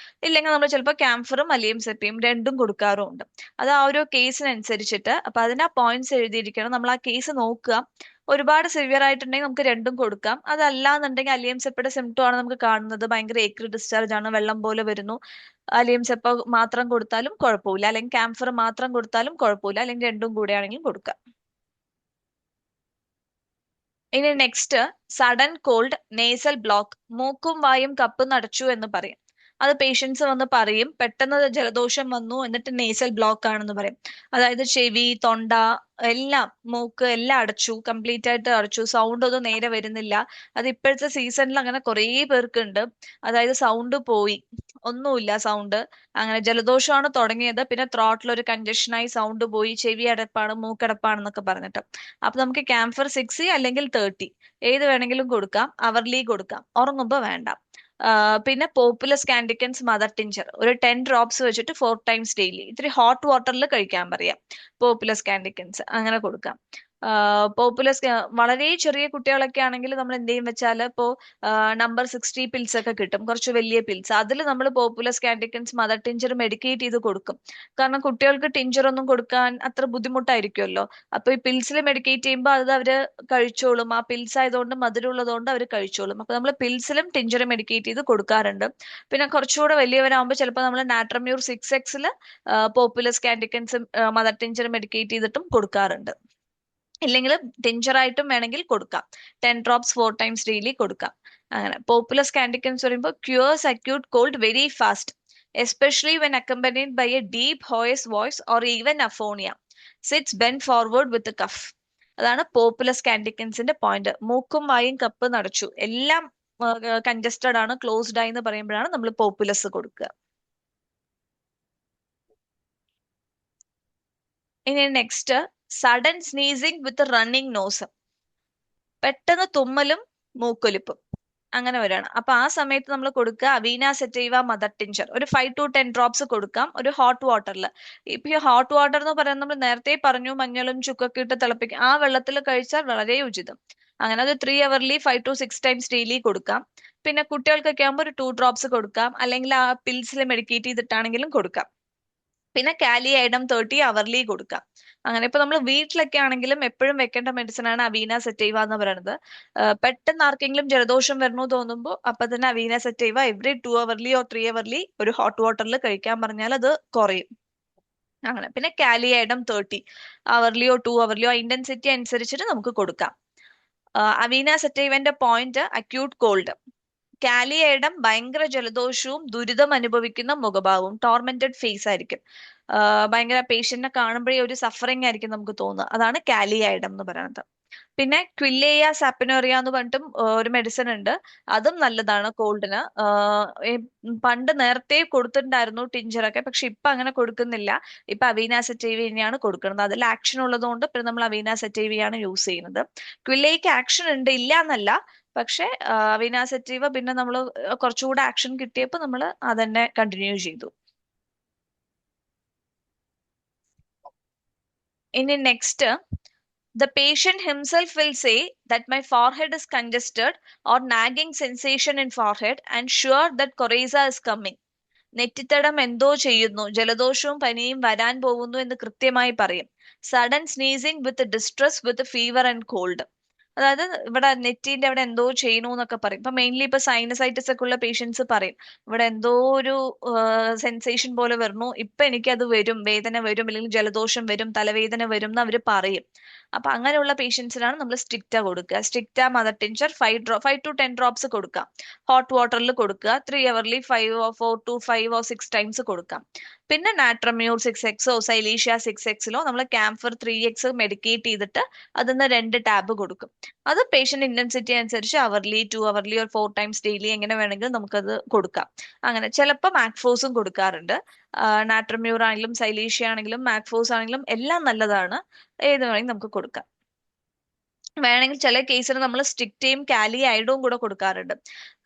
ഇല്ലെങ്കിൽ നമ്മൾ ചിലപ്പോൾ ക്യാംഫറും അലിയം സെപ്പയും രണ്ടും കൊടുക്കാറുമുണ്ട്. അത് ആ ഒരു കേസിനനുസരിച്ചിട്ട്. അപ്പൊ അതിന് ആ പോയിന്റ്സ് എഴുതിയിരിക്കണം, നമ്മൾ ആ കേസ് നോക്കുക. ഒരുപാട് സിവിയർ ആയിട്ടുണ്ടെങ്കിൽ നമുക്ക് രണ്ടും കൊടുക്കാം. അതല്ലാന്നുണ്ടെങ്കിൽ അലിയം സെപ്പയുടെ സിംറ്റം ആണ് നമുക്ക് കാണുന്നത്, ഭയങ്കര ഏക്രി ഡിസ്ചാർജ് ആണ്, വെള്ളം പോലെ വരുന്നു, അലിയം സെപ്പ മാത്രം കൊടുത്താലും കുഴപ്പമില്ല, അല്ലെങ്കിൽ ക്യാംഫർ മാത്രം കൊടുത്താലും കുഴപ്പമില്ല, അല്ലെങ്കിൽ രണ്ടും കൂടെ ആണെങ്കിലും കൊടുക്കാം. ഇനി next sudden cold nasal block, മൂക്കും വായും കപ്പ് നടച്ചു എന്ന് പറയും. അത് പേഷ്യൻസ് വന്ന് പറയും പെട്ടെന്ന് ജലദോഷം വന്നു എന്നിട്ട് നേസൽ ബ്ലോക്ക് ആണെന്ന് പറയും. അതായത് ചെവി, തൊണ്ട എല്ലാം, മൂക്ക് എല്ലാം അടച്ചു, കംപ്ലീറ്റ് ആയിട്ട് അടച്ചു, സൗണ്ട് ഒന്നും നേരെ വരുന്നില്ല. അത് ഇപ്പോഴത്തെ സീസണിൽ അങ്ങനെ കുറേ പേർക്കുണ്ട്. അതായത് സൗണ്ട് പോയി, ഒന്നുമില്ല സൗണ്ട്, അങ്ങനെ ജലദോഷമാണ് തുടങ്ങിയത്, പിന്നെ ത്രോട്ടിൽ ഒരു കൺജഷനായി സൗണ്ട് പോയി, ചെവി അടപ്പാണ്, മൂക്കടപ്പാണെന്നൊക്കെ പറഞ്ഞിട്ട്. അപ്പൊ നമുക്ക് ക്യാംഫർ 6 അല്ലെങ്കിൽ 30 ഏത് വേണമെങ്കിലും കൊടുക്കാം, അവർലി കൊടുക്കാം, ഉറങ്ങുമ്പോ വേണ്ട. പിന്നെ പോപ്പുലസ് കാൻഡിക്കൻസ് മദർ ടിഞ്ചർ ഒരു 10 ഡ്രോപ്സ് വെച്ചിട്ട് 4 ടൈംസ് ഡെയിലി, ഇത്തിരി ഹോട്ട് വാട്ടറിൽ കഴിക്കാൻ പറയാം. പോപ്പുലസ് കാൻഡിക്കൻസ് അങ്ങനെ കൊടുക്കാം. പോപ്പുലസ് വളരെ ചെറിയ കുട്ടികളൊക്കെ ആണെങ്കിൽ നമ്മൾ എന്ത് ചെയ്യും വെച്ചാൽ, ഇപ്പോ നമ്പർ 60 പിൽസ് ഒക്കെ കിട്ടും, കുറച്ച് വലിയ പിൽസ്, അതിൽ നമ്മൾ പോപ്പുലസ് കാൻഡിക്കൻസ് മദർ ടിഞ്ചർ മെഡിക്കേറ്റ് ചെയ്ത് കൊടുക്കും. കാരണം കുട്ടികൾക്ക് ടിഞ്ചർ ഒന്നും കൊടുക്കാൻ അത്ര ബുദ്ധിമുട്ടായിരിക്കുമല്ലോ. അപ്പൊ ഈ പിൽസിൽ മെഡിക്കേറ്റ് ചെയ്യുമ്പോൾ അത് അവര് കഴിച്ചോളും, ആ പിൽസ് ആയതുകൊണ്ട് മധുരമുള്ളതുകൊണ്ട് അവർ കഴിച്ചോളും. അപ്പൊ നമ്മൾ പിൽസിലും ടിഞ്ചർ മെഡിക്കേറ്റ് ചെയ്ത് കൊടുക്കാറുണ്ട്. പിന്നെ കുറച്ചുകൂടെ വലിയവരാകുമ്പോൾ ചിലപ്പോൾ നമ്മൾ നാട്രമ്യൂർ 6X പോപ്പുലസ് കാൻഡിക്കൻസും മദർ ടിഞ്ചർ മെഡിക്കേറ്റ് ചെയ്തിട്ടും കൊടുക്കാറുണ്ട്. ഇല്ലെങ്കിൽ ടിഞ്ചറായിട്ടും വേണമെങ്കിൽ കൊടുക്കാം, 10 ഡ്രോപ്സ് 4 ടൈംസ് ഡെയിലി കൊടുക്കാം. അങ്ങനെ പോപ്പുലസ് കാൻഡിക്കൻസ് പറയുമ്പോൾ cures acute cold very fast, especially when accompanied by a deep hoarse voice or even aphonia, sits bend forward with cough. അതാണ് പോപ്പുലസ് കാൻഡിക്കൻസിന്റെ പോയിന്റ്. മൂക്കും വായും കപ്പ് നടച്ചു, എല്ലാം കൺജസ്റ്റഡ് ആണ്, ക്ലോസ്ഡ് ആയി എന്ന് പറയുമ്പോഴാണ് നമ്മൾ പോപ്പുലസ് കൊടുക്കുക. ഇനി നെക്സ്റ്റ് സഡൻ സ്നീസിങ് വിത്ത് റണ്ണിങ് നോസ്, പെട്ടെന്ന് തുമ്മലും മൂക്കൊലിപ്പും അങ്ങനെ വരികയാണ്. അപ്പൊ ആ സമയത്ത് നമ്മൾ കൊടുക്കുക അവീന സെറ്റൈവ മദർ ടിഞ്ചർ, ഒരു 5 to 10 ഡ്രോപ്സ് കൊടുക്കാം, ഒരു ഹോട്ട് വാട്ടറിൽ. ഇപ്പൊ ഈ ഹോട്ട് വാട്ടർ എന്ന് പറയുന്നത് നമ്മൾ നേരത്തെ പറഞ്ഞു മഞ്ഞളും ചുക്കൊക്കെ ഇട്ട് തിളപ്പിക്കും, ആ വെള്ളത്തിൽ കഴിച്ചാൽ വളരെ ഉചിതം. അങ്ങനെ അത് 3 അവർലി 5 to 6 ടൈംസ് ഡെയിലി കൊടുക്കാം. പിന്നെ കുട്ടികൾക്കൊക്കെ ആകുമ്പോൾ ഒരു 2 ഡ്രോപ്സ് കൊടുക്കാം, അല്ലെങ്കിൽ ആ പിൽസിൽ മെഡിക്കേറ്റ് ചെയ്തിട്ടാണെങ്കിലും കൊടുക്കാം. പിന്നെ കാലിഐഡം 30 അവർലി കൊടുക്കാം. അങ്ങനെ ഇപ്പൊ നമ്മൾ വീട്ടിലൊക്കെ ആണെങ്കിലും എപ്പോഴും വെക്കേണ്ട മെഡിസിൻ ആണ് അവീന സെറ്റൈവ എന്ന് പറയുന്നത്. പെട്ടെന്ന് ആർക്കെങ്കിലും ജലദോഷം വരണു തോന്നുമ്പോൾ അപ്പൊ തന്നെ അവീന സെറ്റൈവ എവറി 2 അവർലി ഓർ 3 അവർലി ഒരു ഹോട്ട് വാട്ടറിൽ കഴിക്കാൻ പറഞ്ഞാൽ അത് കുറയും. അങ്ങനെ പിന്നെ കാലിഐഡം 30 അവർലിയോ 2 അവർലിയോ ഇന്റൻസിറ്റി അനുസരിച്ചിട്ട് നമുക്ക് കൊടുക്കാം. അവീന സെറ്റൈവന്റെ പോയിന്റ് അക്യൂട്ട് കോൾഡ്, കാലിയൈഡം ഭയങ്കര ജലദോഷവും ദുരിതം അനുഭവിക്കുന്ന മുഖഭാവവും, ടോർമെന്റഡ് ഫേസ് ആയിരിക്കും. ഭയങ്കര പേഷ്യന്റിനെ കാണുമ്പോഴേ ഒരു സഫറിങ് ആയിരിക്കും നമുക്ക് തോന്നുക, അതാണ് കാലിയൈഡം എന്ന് പറയുന്നത്. പിന്നെ ക്വില്ലേയ സാപ്പിനോറിയ എന്ന് പറഞ്ഞിട്ടും ഒരു മെഡിസിൻ ഉണ്ട്, അതും നല്ലതാണ് കോൾഡിന്. പണ്ട് നേരത്തെ കൊടുത്തിട്ടുണ്ടായിരുന്നു ടിഞ്ചറൊക്കെ, പക്ഷെ ഇപ്പൊ അങ്ങനെ കൊടുക്കുന്നില്ല. ഇപ്പൊ അവീന സെറ്റൈവിയാണ് കൊടുക്കുന്നത്, അതിൽ ആക്ഷൻ ഉള്ളതുകൊണ്ട് പിന്നെ നമ്മൾ അവീന സെറ്റൈവിയാണ് യൂസ് ചെയ്യുന്നത്. ക്വില്ലേക്ക് ആക്ഷൻ ഉണ്ട്, ഇല്ല എന്നല്ല, പക്ഷെ അവീന സെറ്റീവ പിന്നെ നമ്മൾ കുറച്ചുകൂടെ ആക്ഷൻ കിട്ടിയപ്പോൾ നമ്മൾ അതന്നെ കണ്ടിന്യൂ ചെയ്തു. ഇനി next, the patient himself will say that my forehead is congested or nagging sensation in forehead and sure that coryza is coming. നെറ്റിത്തടം എന്തോ ചെയ്യുന്നു, ജലദോഷവും പനിയും വരാൻ പോകുന്നു എന്ന് കൃത്യമായി പറയും. Sudden sneezing with distress with fever and called, അതായത് ഇവിടെ നെറ്റിന്റെ അവിടെ എന്തോ ചെയ്യണു എന്നൊക്കെ പറയും. ഇപ്പൊ മെയിൻലി ഇപ്പൊ സൈനസൈറ്റിസ് ഒക്കെ ഉള്ള പേഷ്യൻസ് പറയും ഇവിടെ എന്തോ ഒരു സെൻസേഷൻ പോലെ വരുന്നു, ഇപ്പൊ എനിക്കത് വരും, വേദന വരും, അല്ലെങ്കിൽ ജലദോഷം വരും, തലവേദന വരും എന്ന് അവര് പറയും. അപ്പൊ അങ്ങനെയുള്ള പേഷ്യൻസിനാണ് നമ്മൾ സ്ട്രിക്റ്റ കൊടുക്കുക. സ്ട്രിക്റ്റ മദർ ടിഞ്ചർ 5 to 10 ഡ്രോപ്സ് കൊടുക്കാം, ഹോട്ട് വാട്ടറിൽ കൊടുക്കുക, 3 അവർലി 4 to 5 or 6 ടൈംസ് കൊടുക്കാം. പിന്നെ നാട്രമ്യൂർ 6X സൈലീഷ്യ 6X നമ്മൾ ക്യാംഫർ 3X മെഡിക്കേറ്റ് ചെയ്തിട്ട് അതിന്ന് 2 ടാബ് കൊടുക്കും. അത് പേഷ്യന്റ് ഇന്റൻസിറ്റി അനുസരിച്ച് അവർലി 2 അവർലി ഒരു 4 ടൈംസ് ഡെയിലി എങ്ങനെ വേണമെങ്കിലും നമുക്കത് കൊടുക്കാം. അങ്ങനെ ചിലപ്പോൾ മാക്ഫോസും കൊടുക്കാറുണ്ട്. നാട്രമ്യൂർ ആണെങ്കിലും സൈലീഷ്യ ആണെങ്കിലും മാക്ഫോസ് ആണെങ്കിലും എല്ലാം നല്ലതാണ്, ഏത് വേണമെങ്കിലും നമുക്ക് കൊടുക്കാം. വേണമെങ്കിൽ ചില കേസിൽ നമ്മൾ സ്ട്രിക്റ്റയും കാലിഐഡും കൂടെ കൊടുക്കാറുണ്ട്.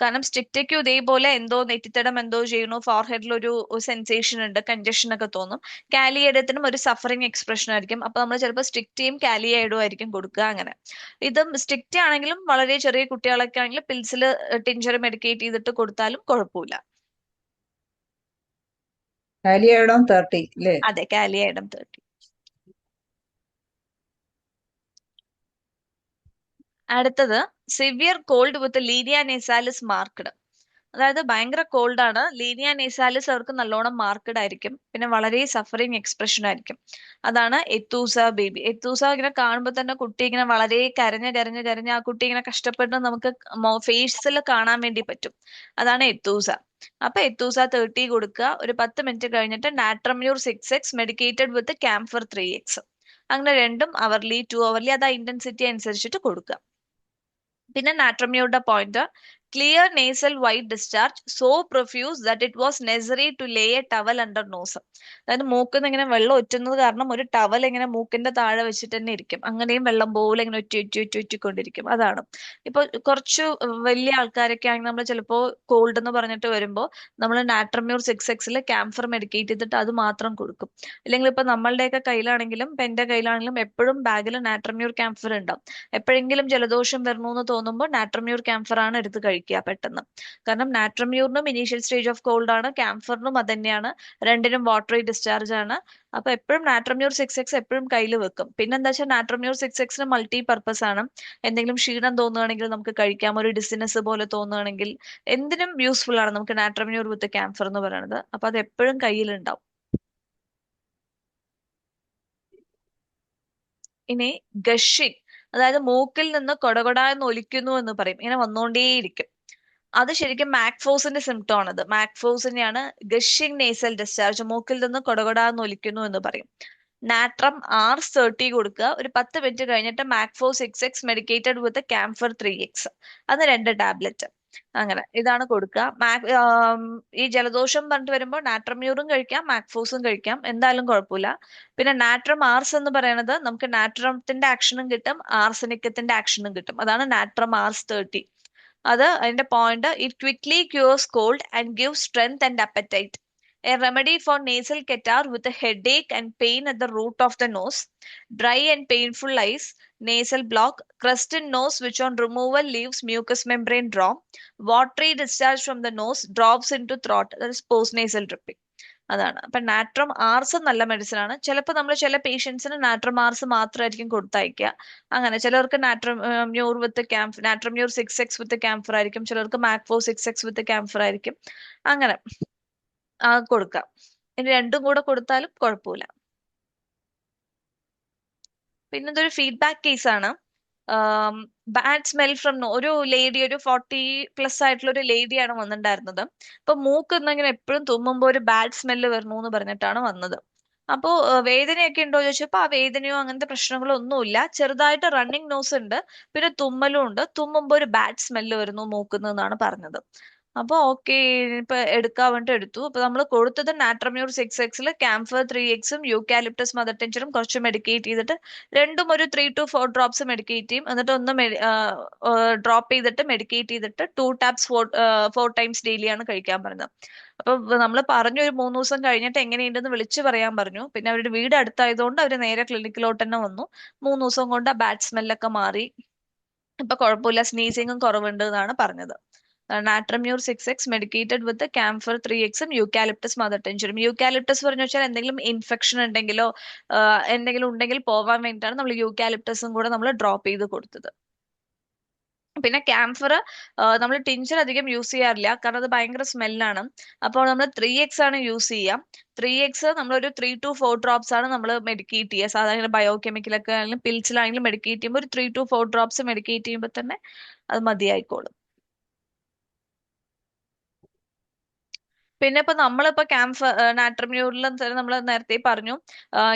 കാരണം സ്ട്രിക്റ്റയ്ക്കും ഇതേപോലെ എന്തോ നെറ്റിത്തടം എന്തോ ചെയ്യണു, ഫോർഹെഡിൽ ഒരു സെൻസേഷൻ ഉണ്ട്, കൺജഷൻ ഒക്കെ തോന്നും. കാലിഐഡത്തിനും ഒരു സഫറിങ് എക്സ്പ്രഷൻ ആയിരിക്കും. അപ്പൊ നമ്മൾ ചിലപ്പോൾ സ്ട്രിക്റ്റയും കാലിഐഡും ആയിരിക്കും കൊടുക്കുക. അങ്ങനെ ഇതും സ്ട്രിക്റ്റ് ആണെങ്കിലും വളരെ ചെറിയ കുട്ടികളൊക്കെ ആണെങ്കിലും പിൽസിൽ ടിഞ്ചർ മെഡിക്കേറ്റ് ചെയ്തിട്ട് കൊടുത്താലും കുഴപ്പമില്ല. കാലിയൈഡം 30 അല്ലേ? അതെ, കാലിഐഡം 30. അടുത്തത് സിവിയർ കോൾഡ് വിത്ത് ലീനിയ നേസാലിസ് മാർക്ക്ഡ്. അതായത് ഭയങ്കര കോൾഡ് ആണ്, ലീനിയ നേസാലിസ് അവർക്ക് നല്ലോണം മാർക്ക്ഡ് ആയിരിക്കും, പിന്നെ വളരെ സഫറിങ് എക്സ്പ്രഷൻ ആയിരിക്കും. അതാണ് എത്തൂസ ബേബി. എത്തൂസ ഇങ്ങനെ കാണുമ്പോൾ തന്നെ കുട്ടി ഇങ്ങനെ വളരെ കരഞ്ഞ് കരഞ്ഞ് കരഞ്ഞ് ആ കുട്ടി ഇങ്ങനെ കഷ്ടപ്പെട്ട് നമുക്ക് ഫേസിൽ കാണാൻ വേണ്ടി പറ്റും. അതാണ് എത്തൂസ. അപ്പൊ എത്തൂസ 30 കൊടുക്കുക. ഒരു 10 മിനിറ്റ് കഴിഞ്ഞിട്ട് നാട്രമ്യൂർ 6x medicated with camphor 3x. അങ്ങനെ രണ്ടും അവർലി 2 അവർലി, അത് ഇന്റൻസിറ്റി അനുസരിച്ചിട്ട് കൊടുക്കുക. പിന്നെ നാട്രമ്യൂറിന്റെ point, clear nasal white discharge so profuse that it was necessary to lay a towel under nose. അതായത് മൂക്കിന്ന് ഇങ്ങനെ വെള്ളം ഒറ്റുന്നത് കാരണം ഒരു ടവൽ ഇങ്ങനെ മൂക്കിന്റെ താഴെ വെച്ചിട്ട് തന്നെ ഇരിക്കും, അങ്ങനെയും വെള്ളം പോലെ ഇങ്ങനെ ഒറ്റിക്കൊണ്ടിരിക്കും. അതാണ്. ഇപ്പൊ കുറച്ച് വലിയ ആൾക്കാരൊക്കെ ആണെങ്കിൽ നമ്മൾ ചിലപ്പോ കോൾഡ് എന്ന് പറഞ്ഞിട്ട് വരുമ്പോൾ നമ്മൾ നാട്രമ്യൂർ 6x ക്യാംഫർ മെഡിക്കേറ്റ് ചെയ്തിട്ട് അത് മാത്രം കൊടുക്കും. അല്ലെങ്കിൽ ഇപ്പൊ നമ്മളുടെയൊക്കെ കയ്യിലാണെങ്കിലും ഇപ്പൊ എന്റെ കയ്യിലാണെങ്കിലും എപ്പോഴും ബാഗിൽ നാട്രമ്യൂർ ക്യാംഫർ ഉണ്ടാവും. എപ്പോഴെങ്കിലും ജലദോഷം വരണു എന്ന് തോന്നുമ്പോൾ നാട്രമ്യൂർ ക്യാംഫർ ആണ് എടുത്ത് കഴിക്കുക പെട്ടെന്ന്. കാരണം നാട്രമ്യൂറിനും ഇനീഷ്യൽ സ്റ്റേജ് ഓഫ് കോൾഡ് ആണ്, ക്യാംഫറിനും അത് തന്നെയാണ്, രണ്ടിനും വാട്ടറി ഡിസ്ചാർജ് ആണ്. അപ്പൊ എപ്പോഴും നാട്രമ്യൂർ 6x എപ്പോഴും കയ്യിൽ വെക്കും. പിന്നെ എന്താ വെച്ചാൽ നാട്രമ്യൂർ 6x മൾട്ടി പർപ്പസ് ആണ്. എന്തെങ്കിലും ക്ഷീണം തോന്നുകയാണെങ്കിൽ നമുക്ക് കഴിക്കാം, ഒരു ഡിസിനസ് പോലെ തോന്നുകയാണെങ്കിൽ എന്തിനും യൂസ്ഫുൾ ആണ് നമുക്ക് നാട്രമ്യൂർ വിത്ത് ക്യാംഫർ എന്ന് പറയുന്നത്. അപ്പൊ അത് എപ്പോഴും കയ്യിലുണ്ടാവും. ഇനി ഗഷിങ്, അതായത് മൂക്കിൽ നിന്ന് കൊടകൊട എന്ന് ഒലിക്കുന്നു എന്ന് പറയും, ഇങ്ങനെ വന്നുകൊണ്ടേയിരിക്കും. അത് ശരിക്കും മാക്ഫോസിന്റെ സിംറ്റം ആണത്. മാക്ഫോസിനെയാണ് ഗഷിങ് നേസൽ ഡിസ്ചാർജ്, മൂക്കിൽ നിന്ന് കൊടകൊട എന്ന് ഒലിക്കുന്നു എന്ന് പറയും. നാട്രം R30 കൊടുക്കുക. ഒരു 10 മിനിറ്റ് കഴിഞ്ഞിട്ട് മാക്ഫോ 6x medicated with camphor 3x. അത് 2 ടാബ്ലറ്റ്. അങ്ങനെ ഇതാണ് കൊടുക്കുക. ഈ ജലദോഷം പറഞ്ഞിട്ട് വരുമ്പോൾ നാട്രമ്യൂറും കഴിക്കാം മാക്ഫോസും കഴിക്കാം, എന്തായാലും കുഴപ്പമില്ല. പിന്നെ നാട്രം ആർസ് എന്ന് പറയുന്നത് നമുക്ക് നാട്രത്തിന്റെ ആക്ഷനും കിട്ടും ആർസനിക്കത്തിന്റെ ആക്ഷനും കിട്ടും. അതാണ് നാട്രം R30. അത് അതിന്റെ point, it quickly cures cold and give strength and appetite. A remedy for nasal catarrh with a headache and pain at the root of the nose, dry and painful eyes, nasal block, crust in nose which on removal leaves mucous membrane draw, watery discharge from the nose, drops into throat, that is postnasal dripping. അതാണ്. അപ്പൊ നാട്രം ആർസ് നല്ല medicine ആണ്. ചിലപ്പോൾ നമ്മൾ ചില പേഷ്യൻസിന് നാട്രം ആർസ് മാത്രമായിരിക്കും കൊടുത്തയക്കുക. അങ്ങനെ ചിലർക്ക് നാട്രമ്യൂർ വിത്ത് ക്യാംഫർ, നാട്രമ്യൂർ 6x വിത്ത് ക്യാംഫർ ആയിരിക്കും, ചിലർക്ക് മാക്ഫോ 6x വിത്ത് ക്യാംഫർ ആയിരിക്കും. അങ്ങനെ കൊടുക്കാം. ഇനി രണ്ടും കൂടെ കൊടുത്താലും കുഴപ്പമില്ല. പിന്നെ ഇതൊരു ഫീഡ്ബാക്ക് കേസാണ്. ബാഡ് സ്മെൽ ഫ്രം ഒരു ലേഡി, ഒരു 40+ ആയിട്ടുള്ള ഒരു ലേഡിയാണ് വന്നിട്ടുണ്ടായിരുന്നത്. അപ്പൊ മൂക്ക് ഇങ്ങനെ എപ്പോഴും തുമ്മുമ്പോ ഒരു ബാഡ് സ്മെല്ല് വരണു എന്ന് പറഞ്ഞിട്ടാണ് വന്നത്. അപ്പോ വേദനയൊക്കെ ഉണ്ടോ ചോദിച്ചപ്പോ ആ വേദനയോ അങ്ങനത്തെ പ്രശ്നങ്ങളോ ഒന്നുമില്ല, ചെറുതായിട്ട് റണ്ണിങ് നോസ് ഉണ്ട്, പിന്നെ തുമ്മലും ഉണ്ട്, തുമ്മുമ്പോ ഒരു ബാഡ് സ്മെല്ല് വരുന്നു മൂക്കുന്നെന്നാണ് പറഞ്ഞത്. അപ്പൊ ഓക്കെ, ഇപ്പൊ എടുക്കാൻ വേണ്ടി എടുത്തു. അപ്പൊ നമ്മൾ കൊടുത്തത് natrum mur 6x camphor 3x eucalyptus mother ടിഞ്ചറും കുറച്ച് മെഡിക്കേറ്റ് ചെയ്തിട്ട്, രണ്ടും ഒരു 3 to 4 ഡ്രോപ്സ് മെഡിക്കേറ്റ് ചെയ്യും, എന്നിട്ട് ഒന്ന് ഡ്രോപ്പ് ചെയ്തിട്ട് മെഡിക്കേറ്റ് ചെയ്തിട്ട് 2 ടാബ്സ് 4 ടൈംസ് ഡെയിലി ആണ് കഴിക്കാൻ പറഞ്ഞത്. അപ്പൊ നമ്മൾ പറഞ്ഞു ഒരു 3 ദിവസം കഴിഞ്ഞിട്ട് എങ്ങനെയുണ്ടെന്ന് വിളിച്ചു പറയാൻ പറഞ്ഞു. പിന്നെ അവരുടെ വീട് അടുത്തായതുകൊണ്ട് അവര് നേരെ ക്ലിനിക്കിലോട്ട് തന്നെ വന്നു. 3 ദിവസം കൊണ്ട് ആ ബാഡ് സ്മെല്ലൊക്കെ മാറി, ഇപ്പൊ കുഴപ്പമില്ല, സ്നീസിങ്ങും കുറവുണ്ട് എന്നാണ് പറഞ്ഞത്. Natrum mur 6x medicated with camphor 3x eucalyptus mother ടിഞ്ചറും. യൂക്കാലിപ്റ്റസ് പറഞ്ഞു വെച്ചാൽ എന്തെങ്കിലും ഇൻഫെക്ഷൻ ഉണ്ടെങ്കിലോ എന്തെങ്കിലും ഉണ്ടെങ്കിൽ പോവാൻ വേണ്ടിയിട്ടാണ് നമ്മൾ യൂക്കാലിപ്റ്റസും കൂടെ നമ്മൾ ഡ്രോപ്പ് ചെയ്ത് കൊടുത്തത്. പിന്നെ ക്യാംഫർ നമ്മൾ ടിഞ്ചർ അധികം യൂസ് ചെയ്യാറില്ല, കാരണം അത് ഭയങ്കര സ്മെല്ലാണ്. അപ്പോൾ നമ്മൾ 3x ആണ് യൂസ് ചെയ്യാം. 3x നമ്മൾ ഒരു 3 to 4 ഡ്രോപ്സ് ആണ് നമ്മൾ മെഡിക്കേറ്റ് ചെയ്യുക. സാധാരണ ബയോകെമിക്കലൊക്കെ ആണെങ്കിലും പിൽസിലാണെങ്കിലും മെഡിക്കേറ്റ് ചെയ്യുമ്പോൾ ഒരു 3 to 4 ഡ്രോപ്സ് മെഡിക്കേറ്റ് ചെയ്യുമ്പോൾ തന്നെ അത് മതിയായിക്കോളും. പിന്നെ ഇപ്പൊ നമ്മളിപ്പോ നാട്രമ്യൂറിലും നമ്മൾ നേരത്തെ പറഞ്ഞു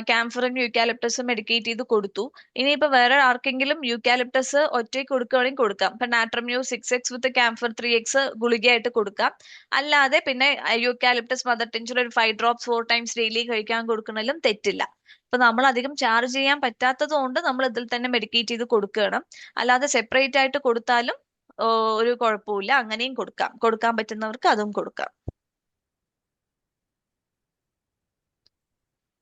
ക്യാംഫറും യൂക്കാലിപ്റ്റസും മെഡിക്കേറ്റ് ചെയ്ത് കൊടുത്തു. ഇനിയിപ്പോ വേറെ ആർക്കെങ്കിലും യൂക്കാലിപ്റ്റസ് ഒറ്റയ്ക്ക് കൊടുക്കുകയാണെങ്കിൽ കൊടുക്കാം. ഇപ്പൊ നാട്രമ്യൂർ 6x വിത്ത് ക്യാംഫർ 3x ഗുളികയായിട്ട് കൊടുക്കാം. അല്ലാതെ പിന്നെ യൂക്കാലിപ്റ്റസ് മദർ ടിഞ്ചർ ഒരു 5 ഡ്രോപ്സ് 4 ടൈംസ് ഡെയിലി കഴിക്കാൻ കൊടുക്കണതിലും തെറ്റില്ല. ഇപ്പൊ നമ്മൾ അധികം ചാർജ് ചെയ്യാൻ പറ്റാത്തത് കൊണ്ട് നമ്മൾ ഇതിൽ തന്നെ മെഡിക്കേറ്റ് ചെയ്ത് കൊടുക്കുകയാണ്. അല്ലാതെ സെപ്പറേറ്റ് ആയിട്ട് കൊടുത്താലും ഒരു കുഴപ്പമില്ല, അങ്ങനെയും കൊടുക്കാൻ പറ്റുന്നവർക്ക് അതും കൊടുക്കാം.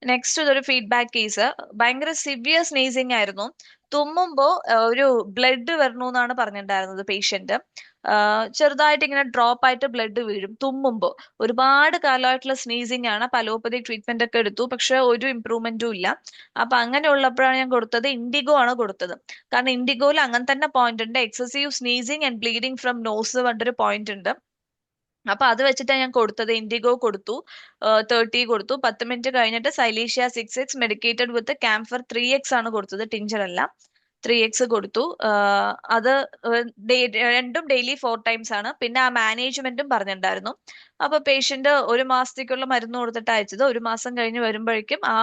നെക്സ്റ്റ് ഇതൊരു ഫീഡ്ബാക്ക് കേസ്. ഭയങ്കര സിവിയർ സ്നീസിങ് ആയിരുന്നു. തുമ്മുമ്പോ ഒരു ബ്ലഡ് വരണു എന്നാണ് പറഞ്ഞിട്ടുണ്ടായിരുന്നത് പേഷ്യന്റ്. ചെറുതായിട്ട് ഇങ്ങനെ ഡ്രോപ്പ് ആയിട്ട് ബ്ലഡ് വീഴും തുമ്മുമ്പോ. ഒരുപാട് കാലമായിട്ടുള്ള സ്നീസിങ് ആണ്. അപ്പൊ അലോപ്പതി ട്രീറ്റ്മെന്റ് ഒക്കെ എടുത്തു, പക്ഷെ ഒരു ഇമ്പ്രൂവ്മെന്റും ഇല്ല. അപ്പൊ അങ്ങനെ ഉള്ളപ്പോഴാണ് ഞാൻ കൊടുത്തത് ഇൻഡിഗോ ആണ് കൊടുത്തത്. കാരണം ഇൻഡിഗോയിൽ അങ്ങനെ തന്നെ പോയിന്റ് ഉണ്ട്, excessive sneezing and bleeding from nose പറഞ്ഞൊരു പോയിന്റ് ഉണ്ട്. അപ്പൊ അത് വെച്ചിട്ടാണ് ഞാൻ കൊടുത്തത്. ഇൻഡിഗോ കൊടുത്തു, 30 കൊടുത്തു. 10 മിനിറ്റ് കഴിഞ്ഞിട്ട് സൈലീഷ്യ 6x medicated with camphor 3x ആണ് കൊടുത്തത്, ടിഞ്ചർ അല്ല. 3x കൊടുത്തു. അത് രണ്ടും ഡെയിലി 4 ടൈംസ് ആണ്. പിന്നെ ആ മാനേജ്മെന്റും പറഞ്ഞിട്ടുണ്ടായിരുന്നു. അപ്പൊ പേഷ്യന്റ് 1 മാസത്തേക്കുള്ള മരുന്ന് കൊടുത്തിട്ട് അയച്ചത്. 1 മാസം കഴിഞ്ഞ് വരുമ്പോഴേക്കും ആ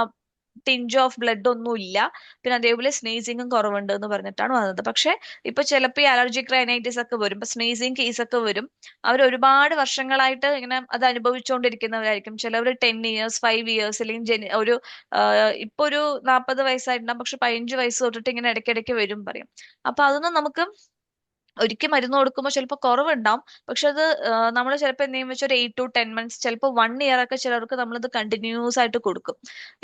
ടിഞ്ച് ഓഫ് ബ്ലഡ് ഒന്നും ഇല്ല. പിന്നെ അതേപോലെ സ്നീസിങ്ങും കുറവുണ്ട് എന്ന് പറഞ്ഞിട്ടാണ് വന്നത്. പക്ഷെ ഇപ്പൊ ചിലപ്പോൾ ഈ അലർജിക് റൈനൈറ്റിസ് ഒക്കെ വരും, ഇപ്പൊ സ്നീസിങ് കേസ് ഒക്കെ വരും. അവർ ഒരുപാട് വർഷങ്ങളായിട്ട് ഇങ്ങനെ അത് അനുഭവിച്ചുകൊണ്ടിരിക്കുന്നവരായിരിക്കും. ചിലവർ 10 ഇയേഴ്സ് 5 ഇയേഴ്സ്, അല്ലെങ്കിൽ ഇപ്പൊ ഒരു 40 വയസ്സായിട്ടുണ്ടാകും, പക്ഷെ 15 വയസ്സ് തൊട്ടിട്ട് ഇങ്ങനെ ഇടയ്ക്കിടയ്ക്ക് വരും പറയും. അപ്പൊ അതൊന്നും നമുക്ക് ഒരിക്കൽ മരുന്ന് കൊടുക്കുമ്പോൾ ചിലപ്പോൾ കുറവുണ്ടാവും. പക്ഷെ അത് നമ്മൾ ചിലപ്പോൾ എന്തെങ്കിലും വെച്ചാൽ ഒരു 8 to 10 months, ചിലപ്പോൾ 1 year ഒക്കെ ചിലർക്ക് നമ്മളത് കണ്ടിന്യൂസ് ആയിട്ട് കൊടുക്കും.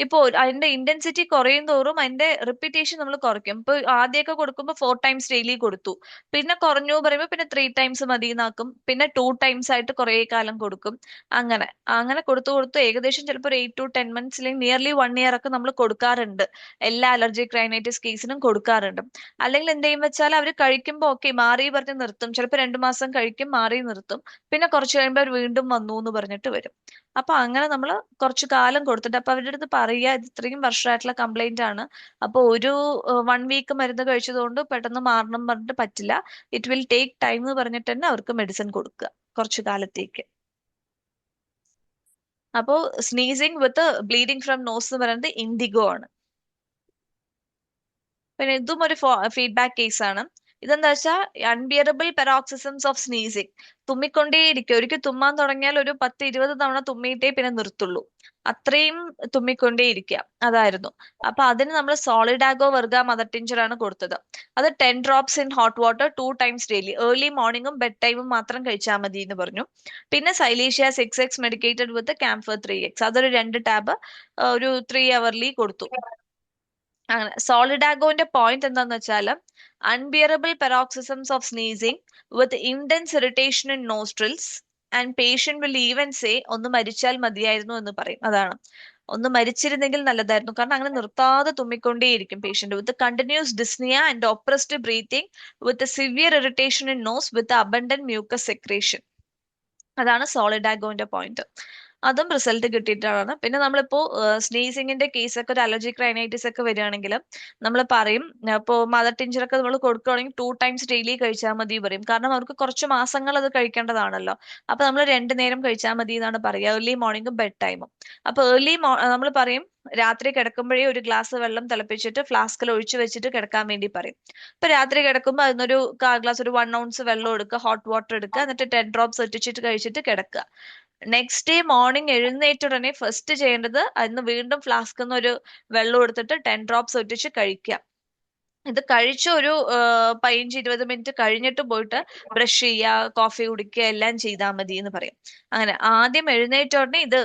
ഇപ്പോൾ അതിന്റെ ഇന്റൻസിറ്റി കുറയും തോറും അതിന്റെ റിപ്പീറ്റേഷൻ നമ്മൾ കുറയ്ക്കും. ഇപ്പൊ ആദ്യമൊക്കെ കൊടുക്കുമ്പോൾ 4 ടൈംസ് ഡെയിലി കൊടുത്തു, പിന്നെ കുറഞ്ഞു പറയുമ്പോൾ പിന്നെ 3 ടൈംസ് മതി എന്നാക്കും, പിന്നെ 2 ടൈംസ് ആയിട്ട് കുറെ കാലം കൊടുക്കും. അങ്ങനെ അങ്ങനെ കൊടുത്തു കൊടുത്തു ഏകദേശം ചിലപ്പോൾ ഒരു 8 to 10 months അല്ലെങ്കിൽ നിയർലി 1 year ഒക്കെ നമ്മൾ കൊടുക്കാറുണ്ട്. എല്ലാ അലർജിക് റൈനൈറ്റിസ് കേസിനും കൊടുക്കാറുണ്ട്. അല്ലെങ്കിൽ എന്ത് ചെയ്യും വെച്ചാൽ അവർ കഴിക്കുമ്പോൾ ഓക്കെ മാറി പറഞ്ഞ് നിർത്തും. ചിലപ്പോൾ 2 മാസം കഴിക്കും, മാറി നിർത്തും. പിന്നെ കുറച്ച് കഴിയുമ്പോൾ അവർ വീണ്ടും വന്നു എന്ന് പറഞ്ഞിട്ട് വരും. അപ്പൊ അങ്ങനെ നമ്മൾ കുറച്ചു കാലം കൊടുത്തിട്ട് അപ്പൊ അവരുടെ അടുത്ത് പറയുക ഇത് ഇത്രയും വർഷമായിട്ടുള്ള കംപ്ലൈന്റ് ആണ്. അപ്പൊ ഒരു 1 വീക്ക് മരുന്ന് കഴിച്ചതുകൊണ്ട് പെട്ടെന്ന് മാറണം പറഞ്ഞിട്ട് പറ്റില്ല. ഇറ്റ് വിൽ ടേക്ക് ടൈം എന്ന് പറഞ്ഞിട്ട് തന്നെ അവർക്ക് മെഡിസിൻ കൊടുക്കുക കുറച്ചു കാലത്തേക്ക്. അപ്പോ sneezing with bleeding from nose എന്ന് പറയുന്നത് ഇൻഡിഗോ ആണ്. പിന്നെ ഇതും ഒരു ഫീഡ്ബാക്ക് കേസ് ആണ്. ഇതെന്താ വെച്ചാൽ അൺബിയറബിൾ പെറോക്സിസംസ് ഓഫ് സ്നീസിങ്. തുമ്മിക്കൊണ്ടേയിരിക്കും. ഒരിക്കൽ തുമ്മാൻ തുടങ്ങിയാൽ ഒരു 10-20 തവണ തുമ്മിയിട്ടേ പിന്നെ നിർത്തുള്ളൂ. അത്രയും തുമ്മിക്കൊണ്ടേയിരിക്കുക അതായിരുന്നു. അപ്പൊ അതിന് നമ്മൾ സോളിഡാഗോ വെർഗ മദർ ടിഞ്ചർ ആണ് കൊടുത്തത്. അത് 10 drops in hot water 2 times daily, early മോർണിംഗും ബെഡ് ടൈമും മാത്രം കഴിച്ചാൽ മതി എന്ന് പറഞ്ഞു. പിന്നെ സൈലീഷ്യ 6x medicated with camphor 3x, അതൊരു 2 ടാബ് ഒരു 3 hourly കൊടുത്തു. അങ്ങനെ സോളിഡാഗോന്റെ പോയിന്റ് എന്താന്ന് വെച്ചാൽ unbearable paroxysms of sneezing with intense irritation in nostrils and patient will even say ഒന്ന് മരിച്ചാൽ മതിയായിരുന്നു എന്ന് പറയും. അതാണ്, ഒന്ന് മരിച്ചിരുന്നെങ്കിൽ നല്ലതായിരുന്നു. കാരണം അങ്ങനെ നിർത്താതെ തുമ്മിക്കൊണ്ടേയിരിക്കും patient with continuous dyspnoea and oppressed breathing with severe irritation in nose with abundant mucus secretion. അതാണ് സോളിഡാഗോന്റെ പോയിന്റ്. അതും റിസൾട്ട് കിട്ടിയിട്ടാണ്. പിന്നെ നമ്മളിപ്പോ സ്നീസിങ്ങിന്റെ കേസൊക്കെ ഒരു അലർജിക് റൈനൈറ്റിസ് ഒക്കെ വരികയാണെങ്കിൽ നമ്മൾ പറയും ഇപ്പോൾ മദർ ടിഞ്ചർ ഒക്കെ നമ്മൾ കൊടുക്കുകയാണെങ്കിൽ 2 ടൈംസ് ഡെയിലി കഴിച്ചാൽ മതി പറയും. കാരണം അവർക്ക് കുറച്ച് മാസങ്ങൾ അത് കഴിക്കേണ്ടതാണല്ലോ. അപ്പൊ നമ്മൾ 2 നേരം കഴിച്ചാൽ മതി എന്നാണ് പറയുക, ഏർലി മോർണിംഗും ബെഡ് ടൈമും. അപ്പൊ നമ്മൾ പറയും രാത്രി കിടക്കുമ്പോഴേ ഒരു ഗ്ലാസ് വെള്ളം തിളപ്പിച്ചിട്ട് ഫ്ലാസ്കിൽ ഒഴിച്ചു വെച്ചിട്ട് കിടക്കാൻ വേണ്ടി പറയും. ഇപ്പൊ രാത്രി കിടക്കുമ്പോൾ അതിനൊരു 1/4 ഗ്ലാസ് ഒരു 1 ounce വെള്ളം എടുക്കുക, ഹോട്ട് വാട്ടർ എടുക്കുക, എന്നിട്ട് 10 ഡ്രോപ്സ് ഒറ്റിച്ചിട്ട് കഴിച്ചിട്ട് കിടക്കുക. നെക്സ്റ്റ് ഡേ മോർണിംഗ് എഴുന്നേറ്റ ഉടനെ ഫസ്റ്റ് ചെയ്യേണ്ടത് അന്ന് വീണ്ടും ഫ്ലാസ്കിൽ നിന്ന് ഒരു വെള്ളം എടുത്തിട്ട് 10 ഡ്രോപ്സ് ഒറ്റിച്ച് കഴിക്കുക. ഇത് കഴിച്ച ഒരു 15-20 മിനിറ്റ് കഴിഞ്ഞിട്ട് പോയിട്ട് ബ്രഷ് ചെയ്യുക, കോഫി കുടിക്കുക എല്ലാം ചെയ്താൽ മതി എന്ന് പറയും. അങ്ങനെ ആദ്യം എഴുന്നേറ്റ ഉടനെ ഇത്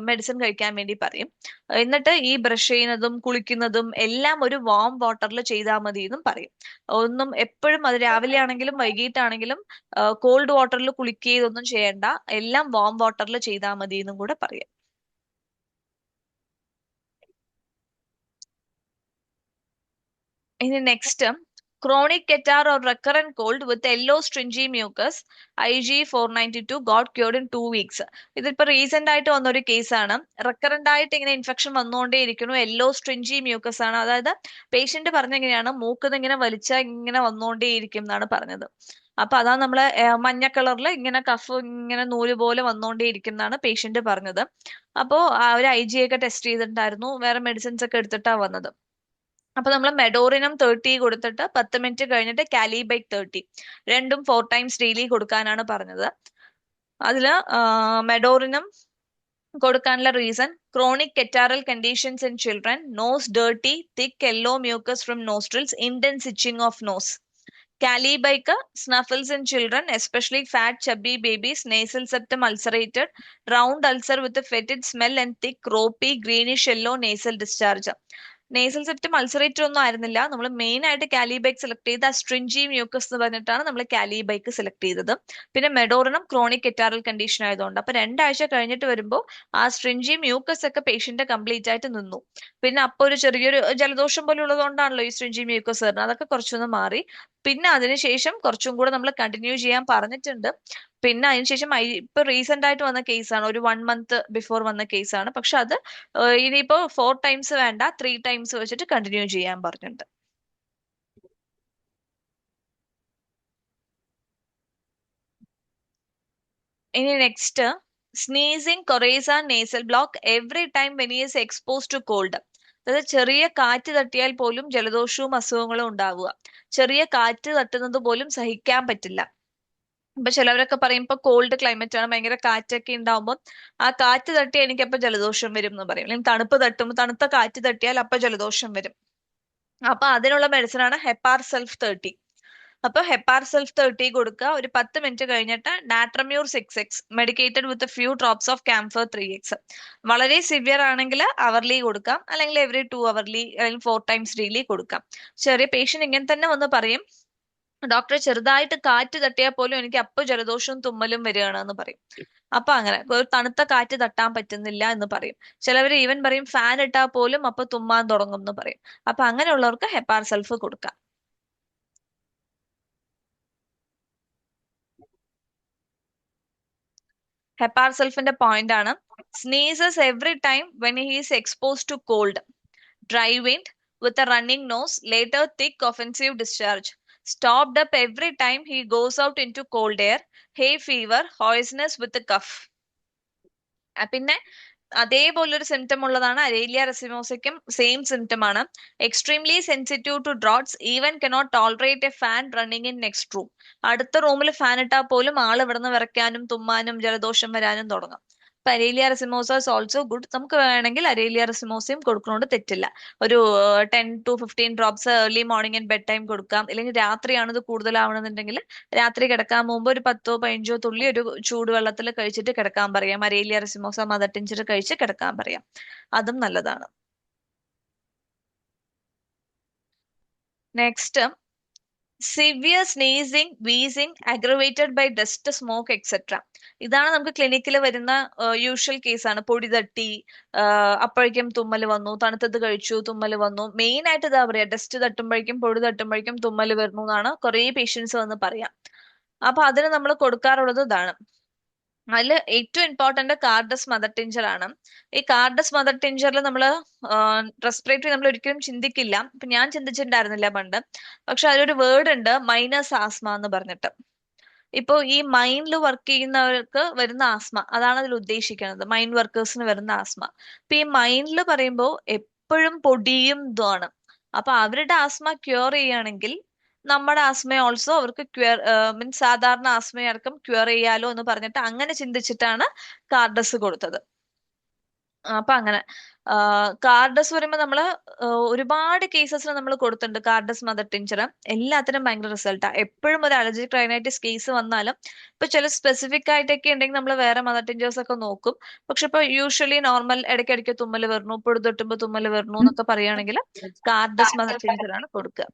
മെഡിസിൻ കഴിക്കാൻ വേണ്ടി പറയും. എന്നിട്ട് ഈ ബ്രഷ് ചെയ്യുന്നതും കുളിക്കുന്നതും എല്ലാം ഒരു വാം വാട്ടറിൽ ചെയ്താൽ മതി എന്നും പറയും. ഒന്നും എപ്പോഴും അത് രാവിലെ ആണെങ്കിലും വൈകിട്ടാണെങ്കിലും കോൾഡ് വാട്ടറിൽ കുളിക്കുകയൊന്നും ചെയ്യേണ്ട, എല്ലാം വാം വാട്ടറിൽ ചെയ്താൽ മതി എന്നും കൂടെ പറയും. ഇനി next chronic catarrh or recurrent cold with yellow stringy mucus IG-492 got cured in 2 weeks. ഇതിപ്പോ റീസെന്റ് ആയിട്ട് വന്നൊരു കേസാണ്. റെക്കറന്റ് ആയിട്ട് ഇങ്ങനെ ഇൻഫെക്ഷൻ വന്നുകൊണ്ടേയിരിക്കുന്നു, യെല്ലോ സ്ട്രിഞ്ചി മ്യൂക്കസ് ആണ്. അതായത് പേഷ്യന്റ് പറഞ്ഞെങ്ങനെയാണ് മൂക്കിന്ന് ഇങ്ങനെ വലിച്ചാൽ ഇങ്ങനെ വന്നുകൊണ്ടേയിരിക്കും എന്നാണ് പറഞ്ഞത്. അപ്പൊ അതാ നമ്മള് മഞ്ഞ കളറിൽ ഇങ്ങനെ കഫ് ഇങ്ങനെ നൂല് പോലെ വന്നുകൊണ്ടേയിരിക്കും എന്നാണ് പേഷ്യന്റ് പറഞ്ഞത്. അപ്പോ ഒരു IG ഒക്കെ ടെസ്റ്റ് ചെയ്തിട്ടുണ്ടായിരുന്നു, വേറെ മെഡിസിൻസ് ഒക്കെ എടുത്തിട്ടാ വന്നത്. അപ്പൊ നമ്മൾ മെഡോറിനം 30 കൊടുത്തിട്ട് 10 മിനിറ്റ് കഴിഞ്ഞിട്ട് കാലിബൈറ്റ് 30, രണ്ടും 4 ടൈംസ് ഡെയിലി കൊടുക്കാനാണ് പറഞ്ഞത്. അതില് മെഡോറിനം കൊടുക്കാനുള്ള reason chronic catarrhal conditions in children, nose dirty, thick yellow mucus from nostrils, intense itching of nose. Calibyke, snuffles in children, especially fat, chubby babies, nasal septum ulcerated, round ulcer with a fetid smell and thick, ropey, greenish yellow nasal discharge. Nasal septum ulcerated ഒന്നും ആയിരുന്നില്ല. നമ്മൾ main ആയിട്ട് കാലിബൈക്ക് select ചെയ്ത് സ്ട്രിഞ്ചി mucus എന്ന് പറഞ്ഞിട്ടാണ് നമ്മൾ കാലിബൈക്ക് select ചെയ്തത്. പിന്നെ മെഡോറിനം ക്രോണിക് എറ്റാറൽ കണ്ടീഷൻ ആയതുകൊണ്ട് അപ്പൊ 2 ആഴ്ച കഴിഞ്ഞിട്ട് വരുമ്പോൾ ആ സ്ട്രിഞ്ചി മ്യൂക്കസ് ഒക്കെ പേഷ്യന്റ് കംപ്ലീറ്റ് ആയിട്ട് നിന്നു. പിന്നെ അപ്പൊ ഒരു ചെറിയൊരു ജലദോഷം പോലെ ഉള്ളതുകൊണ്ടാണല്ലോ ഈ സ്ട്രിഞ്ചി മ്യൂക്കസ് വരുന്നത്, അതൊക്കെ കുറച്ചൊന്ന് മാറി. പിന്നെ അതിനുശേഷം കുറച്ചും കൂടെ നമ്മൾ കണ്ടിന്യൂ ചെയ്യാൻ പറഞ്ഞിട്ടുണ്ട്. പിന്നെ അതിനുശേഷം ഇപ്പൊ റീസെന്റ് ആയിട്ട് വന്ന കേസാണ്, ഒരു 1 മന്ത് ബിഫോർ വന്ന കേസാണ്. പക്ഷെ അത് ഇനിയിപ്പോ 4 ടൈംസ് വേണ്ട, 3 ടൈംസ് വെച്ചിട്ട് കണ്ടിന്യൂ ചെയ്യാൻ പറഞ്ഞിട്ടുണ്ട്. ഇനി next, sneezing, coryza, nasal block every time when he is expose to cold. അതായത് ചെറിയ കാറ്റ് തട്ടിയാൽ പോലും ജലദോഷവും അസുഖങ്ങളും ഉണ്ടാവുക. ചെറിയ കാറ്റ് തട്ടുന്നത് പോലും സഹിക്കാൻ പറ്റില്ല. ഇപ്പൊ ചിലവരൊക്കെ പറയും ഇപ്പൊ കോൾഡ് ക്ലൈമറ്റ് ആണ്, ഭയങ്കര കാറ്റൊക്കെ ഉണ്ടാവുമ്പോൾ ആ കാറ്റ് തട്ടി എനിക്കപ്പൊ ജലദോഷം വരും എന്ന് പറയും. അല്ലെങ്കിൽ തണുപ്പ് തട്ടുമ്പോൾ തണുത്ത കാറ്റ് തട്ടിയാൽ അപ്പൊ ജലദോഷം വരും. അപ്പൊ അതിനുള്ള മെഡിസിൻ ആണ് ഹെപ്പാർ സെൽഫ് 30. അപ്പൊ ഹെപ്പാർ സെൽഫ് 30 കൊടുക്കുക. ഒരു 10 മിനിറ്റ് കഴിഞ്ഞിട്ട് നാട്രമ്യൂർ 6x medicated with few drops of camphor 3x. വളരെ സിവിയർ ആണെങ്കിൽ അവർലി കൊടുക്കാം, അല്ലെങ്കിൽ എവറി 2 അവർലി അല്ലെങ്കിൽ 4 ടൈംസ് ഡെയിലി കൊടുക്കാം. ചെറിയ പേഷ്യന്റ് ഇങ്ങനെ തന്നെ വന്ന് പറയും, ഡോക്ടറെ ചെറുതായിട്ട് കാറ്റ് തട്ടിയാൽ പോലും എനിക്ക് അപ്പൊ ജലദോഷവും തുമ്മലും വരികയാണ് എന്ന് പറയും. അപ്പൊ അങ്ങനെ ഒരു തണുത്ത കാറ്റ് തട്ടാൻ പറ്റുന്നില്ല എന്ന് പറയും. ചിലവർ ഈവൻ പറയും ഫാൻ ഇട്ടാൽ പോലും അപ്പൊ തുമ്മാൻ തുടങ്ങും എന്ന് പറയും. അപ്പൊ അങ്ങനെയുള്ളവർക്ക് ഹെപ്പാർ സെൽഫ് കൊടുക്കാം. ഹെപ്പാർ സെൽഫിന്റെ പോയിന്റ് ആണ്, sneezes every time when he is expose to cold, dry wind with a running nose, later thick offensive discharge. Stopped up every time he goes out into cold air, hay fever, hoarseness with a cough. പിന്നെ അതേപോലൊരു symptom ഉള്ളതാണ് aralia റെസിമോസയ്ക്കും same symptom ആണ്. Extremely sensitive to draughts, even cannot tolerate a fan running in next room. അടുത്ത റൂമിൽ fan ഇട്ടാൽ പോലും ആൾ ഇവിടുന്ന് വിറയ്ക്കാനും തുമ്മാനും ജലദോഷം വരാനും തുടങ്ങും. അപ്പൊ അരേലിയ റെസിമോസ ഇസ് ഓൾസോ ഗുഡ്. നമുക്ക് വേണമെങ്കിൽ അരേലിയ റെസിമോസയും കൊടുക്കുന്നതുകൊണ്ട് തെറ്റില്ല. ഒരു 10 to 15 drops early morning and bed time കൊടുക്കാം. അല്ലെങ്കിൽ രാത്രിയാണ് ഇത് കൂടുതലാവണമെന്നുണ്ടെങ്കിൽ രാത്രി കിടക്കാൻ മുമ്പ് ഒരു 10-15 തുള്ളി ഒരു ചൂടുവെള്ളത്തിൽ കഴിച്ചിട്ട് കിടക്കാൻ പറയാം. അരേലിയ റെസിമോസ മദർ ടിഞ്ചർ കഴിച്ച് കിടക്കാൻ പറയാം, അതും നല്ലതാണ്. Next, severe sneezing, wheezing aggravated by dust, smoke etcetera. ഇതാണ് നമുക്ക് ക്ലിനിക്കിൽ വരുന്ന യൂഷ്വൽ കേസാണ്. പൊടി തട്ടി അപ്പോഴേക്കും തുമ്മൽ വന്നു, തണുത്തത് കഴിച്ചു തുമ്മൽ വന്നു. മെയിൻ ആയിട്ട് ഇതാ പറയാ, ഡസ്റ്റ് തട്ടുമ്പോഴേക്കും പൊടി തട്ടുമ്പോഴേക്കും തുമ്മൽ വരുന്നു എന്നാണ് കുറെ പേഷ്യൻസ് വന്ന് പറയാം. അപ്പൊ അതിന് നമ്മൾ കൊടുക്കാറുള്ളത് ഇതാണ്. അതിൽ ഏറ്റവും ഇമ്പോർട്ടന്റ് കാർഡസ് മദർ ടിഞ്ചർ ആണ്. ഈ കാർഡസ് മദർ ടിഞ്ചറിൽ നമ്മൾ റെസ്പിറേറ്ററി നമ്മൾ ഒരിക്കലും ചിന്തിക്കില്ല. ഇപ്പൊ ഞാൻ ചിന്തിച്ചിട്ടുണ്ടായിരുന്നില്ല പണ്ട്. പക്ഷെ അതിലൊരു വേർഡ് ഉണ്ട്, മൈനസ് ആസ്മ എന്ന് പറഞ്ഞിട്ട്. ഇപ്പോ ഈ മൈൻഡിൽ വർക്ക് ചെയ്യുന്നവർക്ക് വരുന്ന ആസ്മ, അതാണ് അതിൽ ഉദ്ദേശിക്കുന്നത്, മൈൻഡ് വർക്കേഴ്സിന് വരുന്ന ആസ്മ. ഇപ്പൊ ഈ മൈൻഡിൽ പറയുമ്പോൾ എപ്പോഴും പൊടിയും ഇതുമാണ്. അപ്പൊ അവരുടെ ആസ്മ ക്യൂർ ചെയ്യുകയാണെങ്കിൽ നമ്മുടെ ആസ്മ ഓൾസോ അവർക്ക് ക്യൂർ, മീൻസ് സാധാരണ ആസ്മയാർക്കും ക്യൂർ ചെയ്യാലോ എന്ന് പറഞ്ഞിട്ട് അങ്ങനെ ചിന്തിച്ചിട്ടാണ് കാർഡസ് കൊടുത്തത്. അപ്പൊ അങ്ങനെ കാർഡസ് വരുമ്പോ നമ്മള് ഒരുപാട് കേസസിൽ നമ്മൾ കൊടുത്തിട്ടുണ്ട് കാർഡസ് മദർ ടിഞ്ചർ. എല്ലാത്തിനും ഭയങ്കര റിസൾട്ടാ. എപ്പോഴും ഒരു അലർജിക് റൈനൈറ്റിസ് കേസ് വന്നാലും ഇപ്പൊ ചില സ്പെസിഫിക് ആയിട്ടൊക്കെ ഉണ്ടെങ്കിൽ നമ്മൾ വേറെ മദർ ടിഞ്ചേഴ്സ് ഒക്കെ നോക്കും. പക്ഷെ ഇപ്പൊ യൂഷ്വലി നോർമൽ ഇടയ്ക്കിടയ്ക്ക് തുമ്മൽ വരുന്നു, പൊടി തട്ടുമ്പോ തുമ്മൽ വരുന്നു എന്നൊക്കെ പറയുകയാണെങ്കിൽ കാർഡസ് മദർ ടിഞ്ചർ ആണ് കൊടുക്കുക.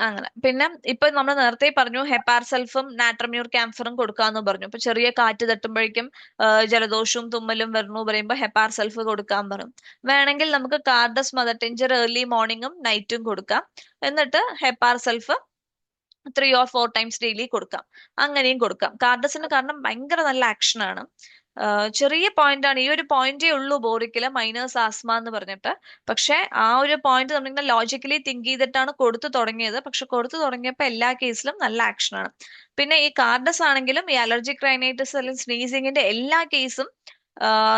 അങ്ങനെ പിന്നെ ഇപ്പൊ നമ്മൾ നേരത്തെ പറഞ്ഞു ഹെപ്പാർ സെൽഫും നാട്രമ്യൂർ ക്യാംഫറും കൊടുക്കാന്ന് പറഞ്ഞു. ഇപ്പൊ ചെറിയ കാറ്റ് തട്ടുമ്പോഴേക്കും ജലദോഷവും തുമ്മലും വരുന്നു പറയുമ്പോൾ ഹെപ്പാർ സെൽഫ് കൊടുക്കാൻ പറയും. വേണമെങ്കിൽ നമുക്ക് കാർഡസ് മദർ ടിഞ്ചർ ഏർലി മോർണിംഗും നൈറ്റും കൊടുക്കാം. എന്നിട്ട് hepar self 3 or 4 times daily കൊടുക്കാം. അങ്ങനെയും കൊടുക്കാം. കാർഡസിന് കാരണം ഭയങ്കര നല്ല ആക്ഷൻ ആണ്. ചെറിയ പോയിന്റ് ആണ്, ഈ ഒരു പോയിന്റേ ഉള്ളൂ ബോറിക്കില് മൈനസ് ആസ്മ എന്ന് പറഞ്ഞിട്ട്. പക്ഷെ ആ ഒരു പോയിന്റ് നമ്മളിങ്ങനെ ലോജിക്കലി തിങ്ക് ചെയ്തിട്ടാണ് കൊടുത്തു തുടങ്ങിയത്. പക്ഷെ കൊടുത്തു തുടങ്ങിയപ്പോൾ എല്ലാ കേസിലും നല്ല ആക്ഷൻ ആണ്. പിന്നെ ഈ കാർഡസ് ആണെങ്കിലും ഈ അലർജിക് റൈനൈറ്റിസ് അല്ലെങ്കിൽ സ്നീസിങ്ങിന്റെ എല്ലാ കേസും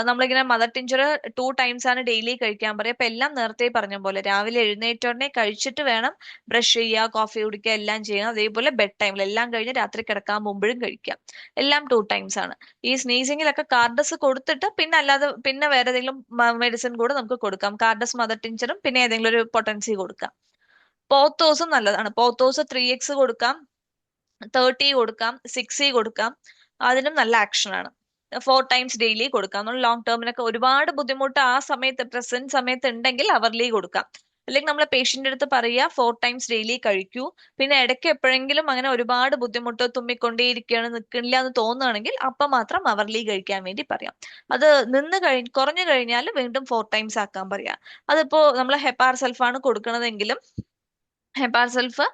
നമ്മളിങ്ങനെ മദർ ടിഞ്ചർ 2 ടൈംസ് ആണ് ഡെയിലി കഴിക്കാൻ പറയുക. അപ്പൊ എല്ലാം നേരത്തെ പറഞ്ഞ പോലെ രാവിലെ എഴുന്നേറ്റോടനെ കഴിച്ചിട്ട് വേണം ബ്രഷ് ചെയ്യുക, കോഫി കുടിക്കുക, എല്ലാം ചെയ്യണം. അതേപോലെ ബെഡ് ടൈമിൽ എല്ലാം കഴിഞ്ഞ് രാത്രി കിടക്കാൻ മുമ്പഴും കഴിക്കാം. എല്ലാം 2 ടൈംസ് ആണ്. ഈ സ്നീസിങ്ങിലൊക്കെ കാർഡസ് കൊടുത്തിട്ട് പിന്നെ അല്ലാതെ പിന്നെ വേറെ ഏതെങ്കിലും മെഡിസിൻ കൂടെ നമുക്ക് കൊടുക്കാം. കാർഡസ് മദർ ടിഞ്ചറും പിന്നെ ഏതെങ്കിലും ഒരു പൊട്ടൻസി കൊടുക്കാം. പോത്തോസും നല്ലതാണ്. പോത്തോസ് 3x കൊടുക്കാം, 30 കൊടുക്കാം, 6 കൊടുക്കാം. അതിനും നല്ല ആക്ഷൻ ആണ്. 4 ടൈംസ് ഡെയിലി കൊടുക്കാം. നമ്മൾ ലോങ് ടേമിനൊക്കെ ഒരുപാട് ബുദ്ധിമുട്ട് ആ സമയത്ത് പ്രസന്റ് സമയത്ത് ഉണ്ടെങ്കിൽ അവർലി കൊടുക്കാം. അല്ലെങ്കിൽ നമ്മളെ പേഷ്യന്റെ അടുത്ത് പറയുക 4 ടൈംസ് ഡെയിലി കഴിക്കൂ. പിന്നെ ഇടയ്ക്ക് എപ്പോഴെങ്കിലും അങ്ങനെ ഒരുപാട് ബുദ്ധിമുട്ട് തുമ്മിക്കൊണ്ടേയിരിക്കുകയാണ്, നിൽക്കില്ല എന്ന് തോന്നുകയാണെങ്കിൽ അപ്പം മാത്രം അവർലി കഴിക്കാൻ വേണ്ടി പറയാം. അത് കുറഞ്ഞു കഴിഞ്ഞാൽ വീണ്ടും 4 ടൈംസ് ആക്കാൻ പറയാം. അതിപ്പോ നമ്മൾ ഹെപ്പാർ സൾഫാണ് കൊടുക്കണതെങ്കിലും ഹെപ്പാർ സൾഫ്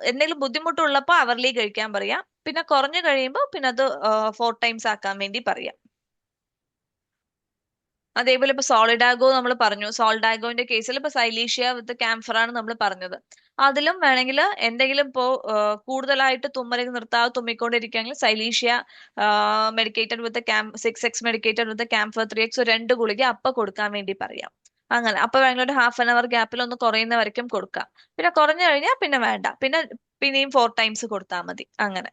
എന്തെങ്കിലും ബുദ്ധിമുട്ടുള്ളപ്പോൾ അവർലി കഴിക്കാൻ പറയാം. പിന്നെ കുറഞ്ഞു കഴിയുമ്പോൾ പിന്നെ അത് 4 ടൈംസ് ആക്കാൻ വേണ്ടി പറയാം. അതേപോലെ ഇപ്പൊ സോളിഡാഗോ നമ്മൾ പറഞ്ഞു. സോളിഡാഗോന്റെ കേസിൽ ഇപ്പൊ സൈലീഷ്യ വിത്ത് ക്യാംഫർ ആണ് നമ്മൾ പറഞ്ഞത്. അതിലും വേണമെങ്കിൽ എന്തെങ്കിലും ഇപ്പോ കൂടുതലായിട്ട് തുമ്മൽ നിർത്താതെ തുമ്മിക്കൊണ്ടിരിക്കുകയാണെങ്കിൽ സൈലീഷ്യ medicated with 6x medicated with camphor 3x 2 ഗുളിക അപ്പൊ കൊടുക്കാൻ വേണ്ടി പറയാം. അങ്ങനെ അപ്പൊ വേണമെങ്കിൽ ഒരു ഹാഫ് ആൻ അവർ ഗ്യാപ്പിൽ ഒന്ന് കുറയുന്ന വരയ്ക്കും കൊടുക്കാം. പിന്നെ കുറഞ്ഞു കഴിഞ്ഞാൽ പിന്നെ വേണ്ട, പിന്നെയും 4 ടൈംസ് കൊടുത്താൽ മതി. അങ്ങനെ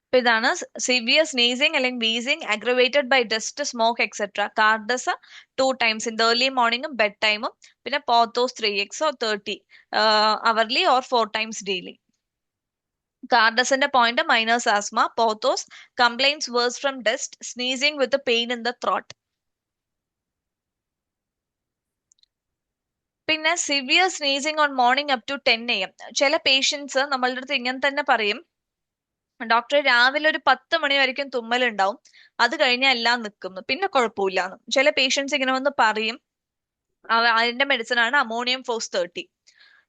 അപ്പൊ ഇതാണ് സിവിയർ സ്നീസിങ് അല്ലെങ്കിൽ wheezing aggravated by dust, smoke etcetera. Carduus 2 times in the early മോർണിംഗും ബെഡ് ടൈമും. പിന്നെ pothos 3x or 30 hourly or 4 times daily. കാർഡസിന്റെ point minus asthma, pothos complaints worse from dust, sneezing with pain in the throat. പിന്നെ severe sneezing on morning up to 10 AM. ചില patients നമ്മളുടെ അടുത്ത് ഇങ്ങനെ തന്നെ പറയും, ഡോക്ടറെ രാവിലെ ഒരു 10 മണി വரைക്കും തുമ്മലുണ്ടാവും, അത് കഴിഞ്ഞാൽ എല്ലാം നിൽക്കുന്നു, പിന്നെ കുഴപ്പമില്ലാന്ന്. ചില പേഷ്യൻസ് ഇങ്ങനെ വന്ന് പറയും. അതിന്റെ മെഡിസിൻ ആണ് ammonium phos 30.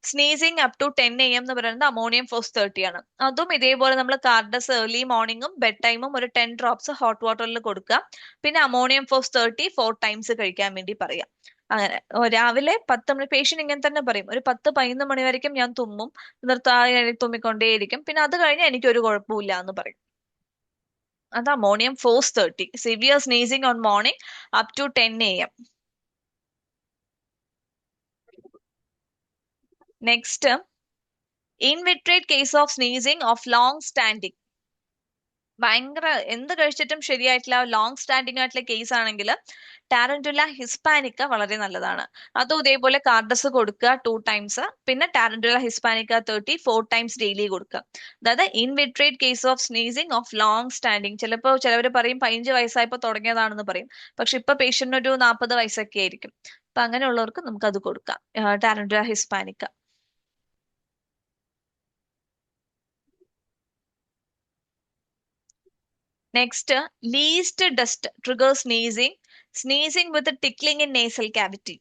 Sneezing up to 10 AM എന്ന് പറയുന്നത് അമോണിയം ഫോസ് 30 ആണ്. അതും ഇതേപോലെ നമ്മൾ കാർഡസ് ഏർലി മോർണിംഗും ബെഡ് ടൈമും ഒരു 10 ഡ്രോപ്സ് ഹോട്ട് വാട്ടറിൽ കൊടുക്കുക. പിന്നെ അമോണിയം ഫോസ് 30 4 ടൈംസ് കഴിക്കാൻ വേണ്ടി പറയാം. അങ്ങനെ രാവിലെ 10 മണി പേഷ്യന്റ് ഇങ്ങനെ തന്നെ പറയും, ഒരു 10-11 മണി വரைക്കും ഞാൻ തുമ്മും, നിർത്താതെ തുമ്മിക്കൊണ്ടേയിരിക്കും, പിന്നെ അത് കഴിഞ്ഞാൽ എനിക്ക് ഒരു കുഴപ്പമില്ല എന്ന് പറയും. അത് ammonium phos 30. Severe sneezing on morning up to 10 AM. Next, inveterate case of sneezing of long standing. ഭയങ്കര എന്ത് കഴിച്ചിട്ടും ശരിയായിട്ടില്ല, ലോങ് സ്റ്റാൻഡിങ് ആയിട്ടുള്ള കേസ് ആണെങ്കിൽ ടാരന്റുല ഹിസ്പാനിക്ക വളരെ നല്ലതാണ്. അതും ഇതേപോലെ കാർഡസ് കൊടുക്കുക 2 ടൈംസ്. പിന്നെ ടാരന്റുല ഹിസ്പാനിക്ക 30 4 ടൈംസ് ഡെയിലി കൊടുക്കുക. അതായത് inveterate case of sneezing of long standing. ചിലപ്പോൾ ചിലവർ പറയും 15 വയസ്സായപ്പോൾ തുടങ്ങിയതാണെന്ന് പറയും, പക്ഷെ ഇപ്പൊ പേഷ്യന്റിന് ഒരു 40 വയസ്സൊക്കെ ആയിരിക്കും. അപ്പൊ അങ്ങനെയുള്ളവർക്ക് നമുക്ക് അത് കൊടുക്കാം, ടാരന്റുല hispanica. Next, least dust triggers sneezing. Sneezing with a tickling in nasal cavity.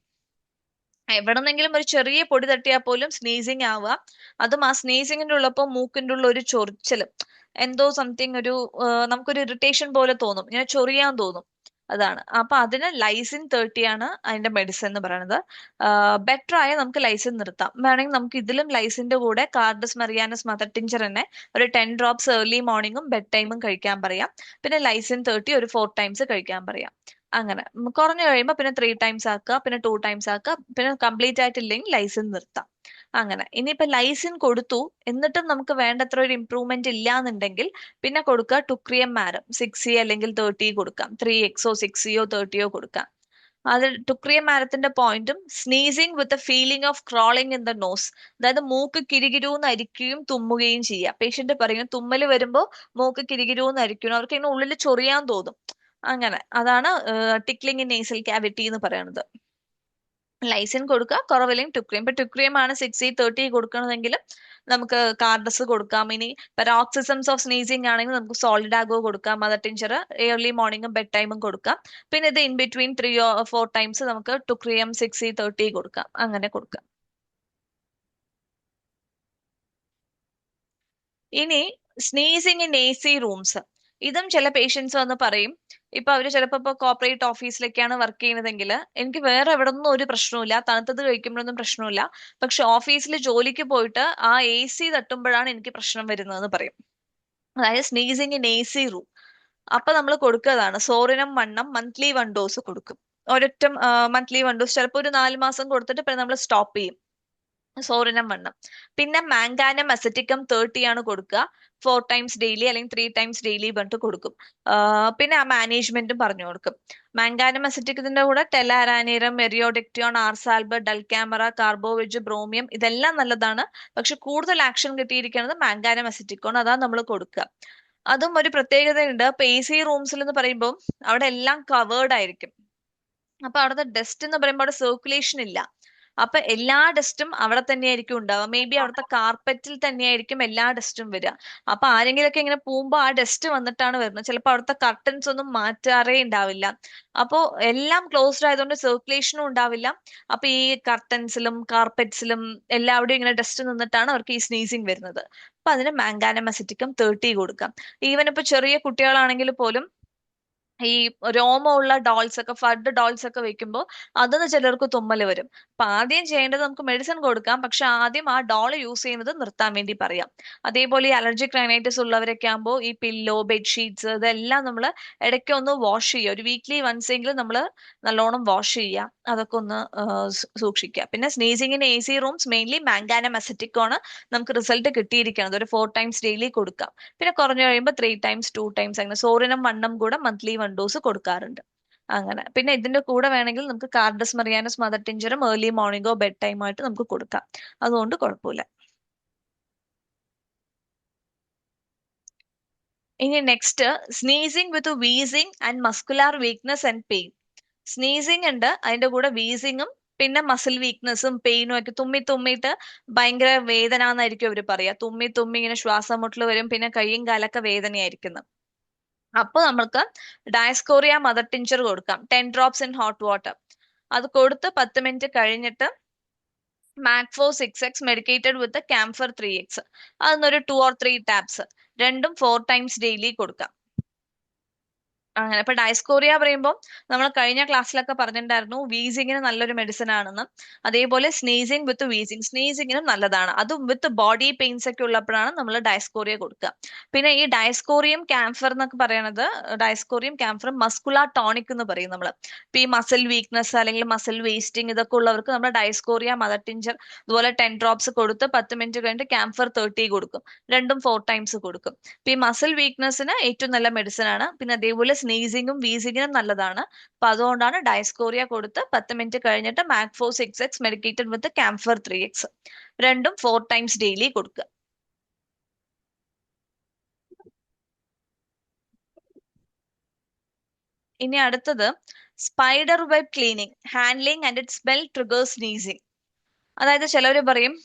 എവിടെന്നെങ്കിലും ഒരു ചെറിയ പൊടി തട്ടിയാൽ പോലും സ്നീസിങ് ആവുക. അതും ആ സ്നീസിങ്ങിന്റെ ഉള്ളപ്പോൾ മൂക്കിന്റെ ഉള്ള ഒരു ചൊറിച്ചല്, എന്തോ സംതിങ് ഒരു നമുക്കൊരു ഇറിറ്റേഷൻ പോലെ തോന്നും, ഇങ്ങനെ ചൊറിയാൻ തോന്നും. അതാണ്. അപ്പൊ അതിന് ലൈസിൻ 30 ആണ് അതിന്റെ മെഡിസിൻ എന്ന് പറയുന്നത്. ബെറ്റർ ആയ നമുക്ക് ലൈസിൻ നിർത്താം. വേണമെങ്കിൽ നമുക്ക് ഇതിലും ലൈസിന്റെ കൂടെ കാർഡസ് മറിയാനസ് മദർ ടിഞ്ചർ തന്നെ ഒരു 10 ഡ്രോപ്സ് ഏർലി മോർണിംഗും ബെഡ് ടൈമും കഴിക്കാൻ പറയാം. പിന്നെ ലൈസിൻ 30 ഒരു 4 ടൈംസ് കഴിക്കാൻ പറയാം. അങ്ങനെ കുറഞ്ഞു കഴിയുമ്പോൾ പിന്നെ 3 ടൈംസ് ആക്കുക, പിന്നെ 2 ടൈംസ് ആക്കുക, പിന്നെ കംപ്ലീറ്റ് ആയിട്ടില്ലെങ്കിൽ ലൈസിൻ നിർത്താം. അങ്ങനെ ഇനിയിപ്പോ ലൈസിൻ കൊടുത്തു എന്നിട്ടും നമുക്ക് വേണ്ടത്ര ഒരു ഇംപ്രൂവ്മെന്റ് ഇല്ല എന്നുണ്ടെങ്കിൽ പിന്നെ കൊടുക്കുക ടുക്രിയം മാരം 6 അല്ലെങ്കിൽ 30 കൊടുക്കാം. 3x 6 30 കൊടുക്കാം. അത് ടുക്രിയം മാരത്തിന്റെ പോയിന്റും sneezing with feeling of crawling in the nose. അതായത് മൂക്ക് കിരികിരൂന്ന് അരിക്കുകയും തുമ്മുകയും ചെയ്യുക. പേഷ്യന്റ് പറയും തുമ്മല് വരുമ്പോ മൂക്ക് കിരികിരൂന്ന് അരിക്കണം, അവർക്ക് ഇങ്ങനെ ഉള്ളിൽ ചൊറിയാൻ തോന്നും. അങ്ങനെ അതാണ് ടിക്ലിംഗ് ഇൻ നേസൽ ക്യാവിറ്റി എന്ന് പറയുന്നത്. ലൈസിൻ കൊടുക്കുക, കുറവില്ലെങ്കിൽ ടുക്രിയം. ഇപ്പൊ ടുക്രിയം ആണ് 6 30 കൊടുക്കണമെങ്കിൽ നമുക്ക് കാർഡസ് കൊടുക്കാം. ഇനി പെരോക്സിസംസ് ഓഫ് സ്നീസിങ് ആണെങ്കിൽ നമുക്ക് സോളിഡാഗോ കൊടുക്കാം, മദർ ടിഞ്ചർ ഏർലി മോർണിംഗും ബെഡ് ടൈമും കൊടുക്കാം. പിന്നെ ഇത് ഇൻ ബിറ്റ്വീൻ 3 or 4 ടൈംസ് നമുക്ക് ടുക്രിയം 6 30 കൊടുക്കാം. അങ്ങനെ കൊടുക്കാം. ഇനി സ്നീസിങ് ഇൻ AC റൂംസ്. ഇതും ചില പേഷ്യൻസ് വന്ന് പറയും, ഇപ്പൊ അവര് ചിലപ്പോ ഇപ്പൊ കോർപ്പറേറ്റ് ഓഫീസിലൊക്കെയാണ് വർക്ക് ചെയ്യുന്നതെങ്കിൽ എനിക്ക് വേറെ എവിടെ ഒന്നും ഒരു പ്രശ്നമില്ല, തണുത്തത് കഴിക്കുമ്പോഴൊന്നും പ്രശ്നമില്ല, പക്ഷെ ഓഫീസിൽ ജോലിക്ക് പോയിട്ട് ആ AC തട്ടുമ്പോഴാണ് എനിക്ക് പ്രശ്നം വരുന്നതെന്ന് പറയും. അതായത് സ്നീസിങ് ഇൻ AC റൂം. അപ്പൊ നമ്മൾ കൊടുക്കുന്നതാണ് സോറിനം വണ്ണം മന്ത്ലി 1 ഡോസ് കൊടുക്കും. ഒരൊറ്റ മന്ത്ലി 1 ഡോസ് ചിലപ്പോൾ ഒരു 4 മാസം കൊടുത്തിട്ട് പിന്നെ നമ്മൾ സ്റ്റോപ്പ് ചെയ്യും. സോറിനം വണ്ണം. പിന്നെ മാങ്കാനം അസറ്റിക്കം 30 ആണ് കൊടുക്കുക. 4 ടൈംസ് ഡെയിലി അല്ലെങ്കിൽ 3 ടൈംസ് ഡെയിലി പറഞ്ഞിട്ട് കൊടുക്കും. പിന്നെ ആ മാനേജ്മെന്റും പറഞ്ഞു കൊടുക്കും. മാങ്കാനം അസറ്റിക്കത്തിന്റെ കൂടെ ടെലാരാനീരം, മെറിയോഡെക്റ്റിയോൺ, ആർസാൽബ്, ഡൽക്യാമറ, കാർബോവെജ്, ബ്രോമിയം ഇതെല്ലാം നല്ലതാണ്. പക്ഷെ കൂടുതൽ ആക്ഷൻ കിട്ടിയിരിക്കുന്നത് മാങ്കാനം അസറ്റിക്കോൺ, അതാണ് നമ്മൾ കൊടുക്കുക. അതും ഒരു പ്രത്യേകതയുണ്ട്. ഇപ്പൊ AC റൂംസിൽ എന്ന് പറയുമ്പോൾ അവിടെ എല്ലാം കവേർഡ് ആയിരിക്കും. അപ്പൊ അവിടുത്തെ ഡസ്റ്റ് എന്ന് പറയുമ്പോൾ അവിടെ സർക്കുലേഷൻ ഇല്ല. അപ്പൊ എല്ലാ ഡസ്റ്റും അവിടെ തന്നെയായിരിക്കും ഉണ്ടാവുക. മേ ബി അവിടുത്തെ കാർപ്പറ്റിൽ തന്നെയായിരിക്കും എല്ലാ ഡസ്റ്റും വരിക. അപ്പൊ ആരെങ്കിലൊക്കെ ഇങ്ങനെ പോകുമ്പോൾ ആ ഡസ്റ്റ് വന്നിട്ടാണ് വരുന്നത്. ചിലപ്പോൾ അവിടുത്തെ കർട്ടൻസ് ഒന്നും മാറ്റാറേ ഉണ്ടാവില്ല. അപ്പോ എല്ലാം ക്ലോസ്ഡ് ആയതുകൊണ്ട് സർക്കുലേഷനും ഉണ്ടാവില്ല. അപ്പൊ ഈ കർട്ടൻസിലും കാർപ്പറ്റ്സിലും എല്ലാവിടെയും ഇങ്ങനെ ഡസ്റ്റ് നിന്നിട്ടാണ് അവർക്ക് ഈ സ്നീസിങ് വരുന്നത്. അപ്പൊ അതിന് മാങ്കാനം അസിറ്റിക്കം 30 കൊടുക്കാം. ഈവൻ ഇപ്പൊ ചെറിയ കുട്ടികളാണെങ്കിൽ പോലും ഈ രോമമുള്ള ഡോൾസ് ഒക്കെ, ഫഡ് ഡോൾസ് ഒക്കെ വെക്കുമ്പോൾ അതിന് ചിലർക്ക് തുമ്മല് വരും. അപ്പൊ ആദ്യം ചെയ്യേണ്ടത് നമുക്ക് മെഡിസിൻ കൊടുക്കാം, പക്ഷെ ആദ്യം ആ ഡോൾ യൂസ് ചെയ്യുന്നത് നിർത്താൻ വേണ്ടി പറയാം. അതേപോലെ ഈ അലർജിക് റൈനൈറ്റിസ് ഉള്ളവരൊക്കെ ആകുമ്പോൾ ഈ പില്ലോ, ബെഡ്ഷീറ്റ്സ് ഇതെല്ലാം നമ്മൾ ഇടയ്ക്ക് ഒന്ന് വാഷ് ചെയ്യുക. ഒരു വീക്ക്ലി വൺസ് എങ്കിലും നമ്മൾ നല്ലോണം വാഷ് ചെയ്യുക. അതൊക്കെ ഒന്ന് സൂക്ഷിക്കുക. പിന്നെ സ്നീസിങ്ങിന് AC റൂംസ് മെയിൻലി മാങ്കാനം അസറ്റിക് ആണ് നമുക്ക് റിസൾട്ട് കിട്ടിയിരിക്കുന്നത്. ഒരു 4 ടൈംസ് ഡെയിലി കൊടുക്കാം. പിന്നെ കുറഞ്ഞു കഴിയുമ്പോൾ 3 ടൈംസ്, 2 ടൈംസ്, അങ്ങനെ സോറിനും വണ്ണം കൂടെ മന്ത്ലി 1 ഡോസ് കൊടുക്കാറുണ്ട്. അങ്ങനെ പിന്നെ ഇതിന്റെ കൂടെ വേണമെങ്കിൽ നമുക്ക് കാർഡസ് മറിയാനസ് മദർ ടിഞ്ചറും ഏർലി മോർണിംഗോ ബെഡ് ടൈം ആയിട്ട് നമുക്ക് കൊടുക്കാം. അതുകൊണ്ട് കുഴപ്പമില്ല. ഇനി next, sneezing with wheezing and muscular weakness and pain. Sneezing ഉണ്ട്, അതിന്റെ കൂടെ വീസിങ്ങും പിന്നെ മസിൽ വീക്ക്നെസ്സും പെയിനും ഒക്കെ. തുമ്മി തുമ്മിയിട്ട് ഭയങ്കര വേദന എന്നായിരിക്കും അവര് പറയാ. തുമ്മി തുമ്മി ഇങ്ങനെ ശ്വാസം മുട്ടൽ വരും, പിന്നെ കൈയും കാലൊക്കെ വേദനയായിരിക്കുന്നു. അപ്പൊ നമ്മൾക്ക് ഡയസ്കോറിയ മദർ ടിഞ്ചർ കൊടുക്കാം, 10 ഡ്രോപ്സ് ഇൻ ഹോട്ട് വാട്ടർ. അത് കൊടുത്ത് 10 മിനിറ്റ് കഴിഞ്ഞിട്ട് മാക്ഫോ 6x medicated with camphor 3x, അതൊന്നൊരു 2 or 3 tabs, രണ്ടും 4 ടൈംസ് ഡെയിലി കൊടുക്കാം. അങ്ങനെ ഇപ്പൊ ഡയസ്കോറിയ പറയുമ്പോൾ നമ്മൾ കഴിഞ്ഞ ക്ലാസ്സിലൊക്കെ പറഞ്ഞിട്ടുണ്ടായിരുന്നു വീസിങ്ങിന് നല്ലൊരു മെഡിസിൻ ആണെന്ന്. അതേപോലെ സ്നീസിങ് വിത്ത് വീസിങ്, സ്നീസിങ്ങിനും നല്ലതാണ്. അതും വിത്ത് ബോഡി പെയിൻസ് ഒക്കെ ഉള്ളപ്പോഴാണ് നമ്മൾ ഡയസ്കോറിയ കൊടുക്കുക. പിന്നെ ഈ ഡയസ്കോറിയം ക്യാംഫർ എന്നൊക്കെ പറയണത്, ഡയസ്കോറിയം ക്യാംഫർ മസ്കുലാർ ടോണിക് എന്ന് പറയും നമ്മൾ. ഇപ്പൊ ഈ മസിൽ വീക്ക്നെസ് അല്ലെങ്കിൽ മസിൽ വേസ്റ്റിംഗ് ഇതൊക്കെ ഉള്ളവർക്ക് നമ്മൾ ഡയസ്കോറിയ മദർ ടിഞ്ചർ ഇതുപോലെ 10 ഡ്രോപ്സ് കൊടുത്ത് 10 മിനിറ്റ് കഴിഞ്ഞിട്ട് ക്യാംഫർ 30 കൊടുക്കും. രണ്ടും 4 ടൈംസ് കൊടുക്കും. ഇപ്പൊ ഈ മസിൽ വീക്ക്നെസ്സിന് ഏറ്റവും നല്ല മെഡിസിൻ ആണ്. പിന്നെ അതേപോലെ സ്നീസിങ്ങും വീസിങ്ങിനും നല്ലതാണ്. അപ്പൊ അതുകൊണ്ടാണ് ഡയസ്കോറിയ കൊടുത്ത് 10 മിനിറ്റ് കഴിഞ്ഞിട്ട് മാക്ഫോ 6x medicated with camphor 3x, രണ്ടും 4 ടൈംസ് ഡെയിലി കൊടുക്കുക. ഇനി അടുത്തത് spider web cleaning, handling and it smell triggers sneezing. അതായത് ചിലവര് പറയും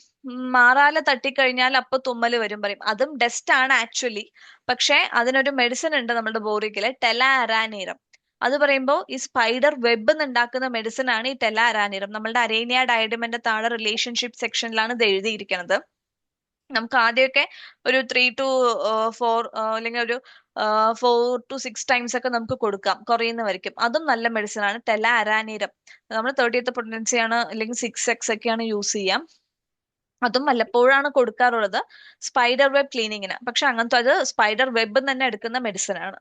മാറാല തട്ടിക്കഴിഞ്ഞാൽ അപ്പൊ തുമ്മല് വരും പറയും. അതും ഡസ്റ്റ് ആണ് ആക്ച്വലി. പക്ഷെ അതിനൊരു മെഡിസിൻ ഉണ്ട് നമ്മുടെ ബോറിക്കില്, ടെലാരാനീരം. അത് പറയുമ്പോൾ ഈ സ്പൈഡർ വെബ് ഉണ്ടാക്കുന്ന മെഡിസിൻ ആണ് ഈ ടെലാരാനീരം. നമ്മളുടെ അരേനിയ ഡയഡമിന്റെ താഴെ റിലേഷൻഷിപ്പ് സെക്ഷനിലാണ് ഇത് എഴുതിയിരിക്കുന്നത്. നമുക്ക് ആദ്യമൊക്കെ ഒരു 3 to 4 അല്ലെങ്കിൽ ഒരു 4 to 6 ടൈംസ് ഒക്കെ നമുക്ക് കൊടുക്കാം കുറയുന്നവരിക്കും. അതും നല്ല മെഡിസിൻ ആണ് ടെലാരാനീരം. നമ്മൾ 30th പ്രഗ്നൻസി ആണ് അല്ലെങ്കിൽ 6x ഒക്കെയാണ് യൂസ് ചെയ്യാം. അതും വല്ലപ്പോഴാണ് കൊടുക്കാറുള്ളത് സ്പൈഡർ വെബ് ക്ലീനിങ്ങിന്. പക്ഷെ അങ്ങനത്തെ അത് സ്പൈഡർ വെബ് തന്നെ എടുക്കുന്ന മെഡിസിൻ ആണ്.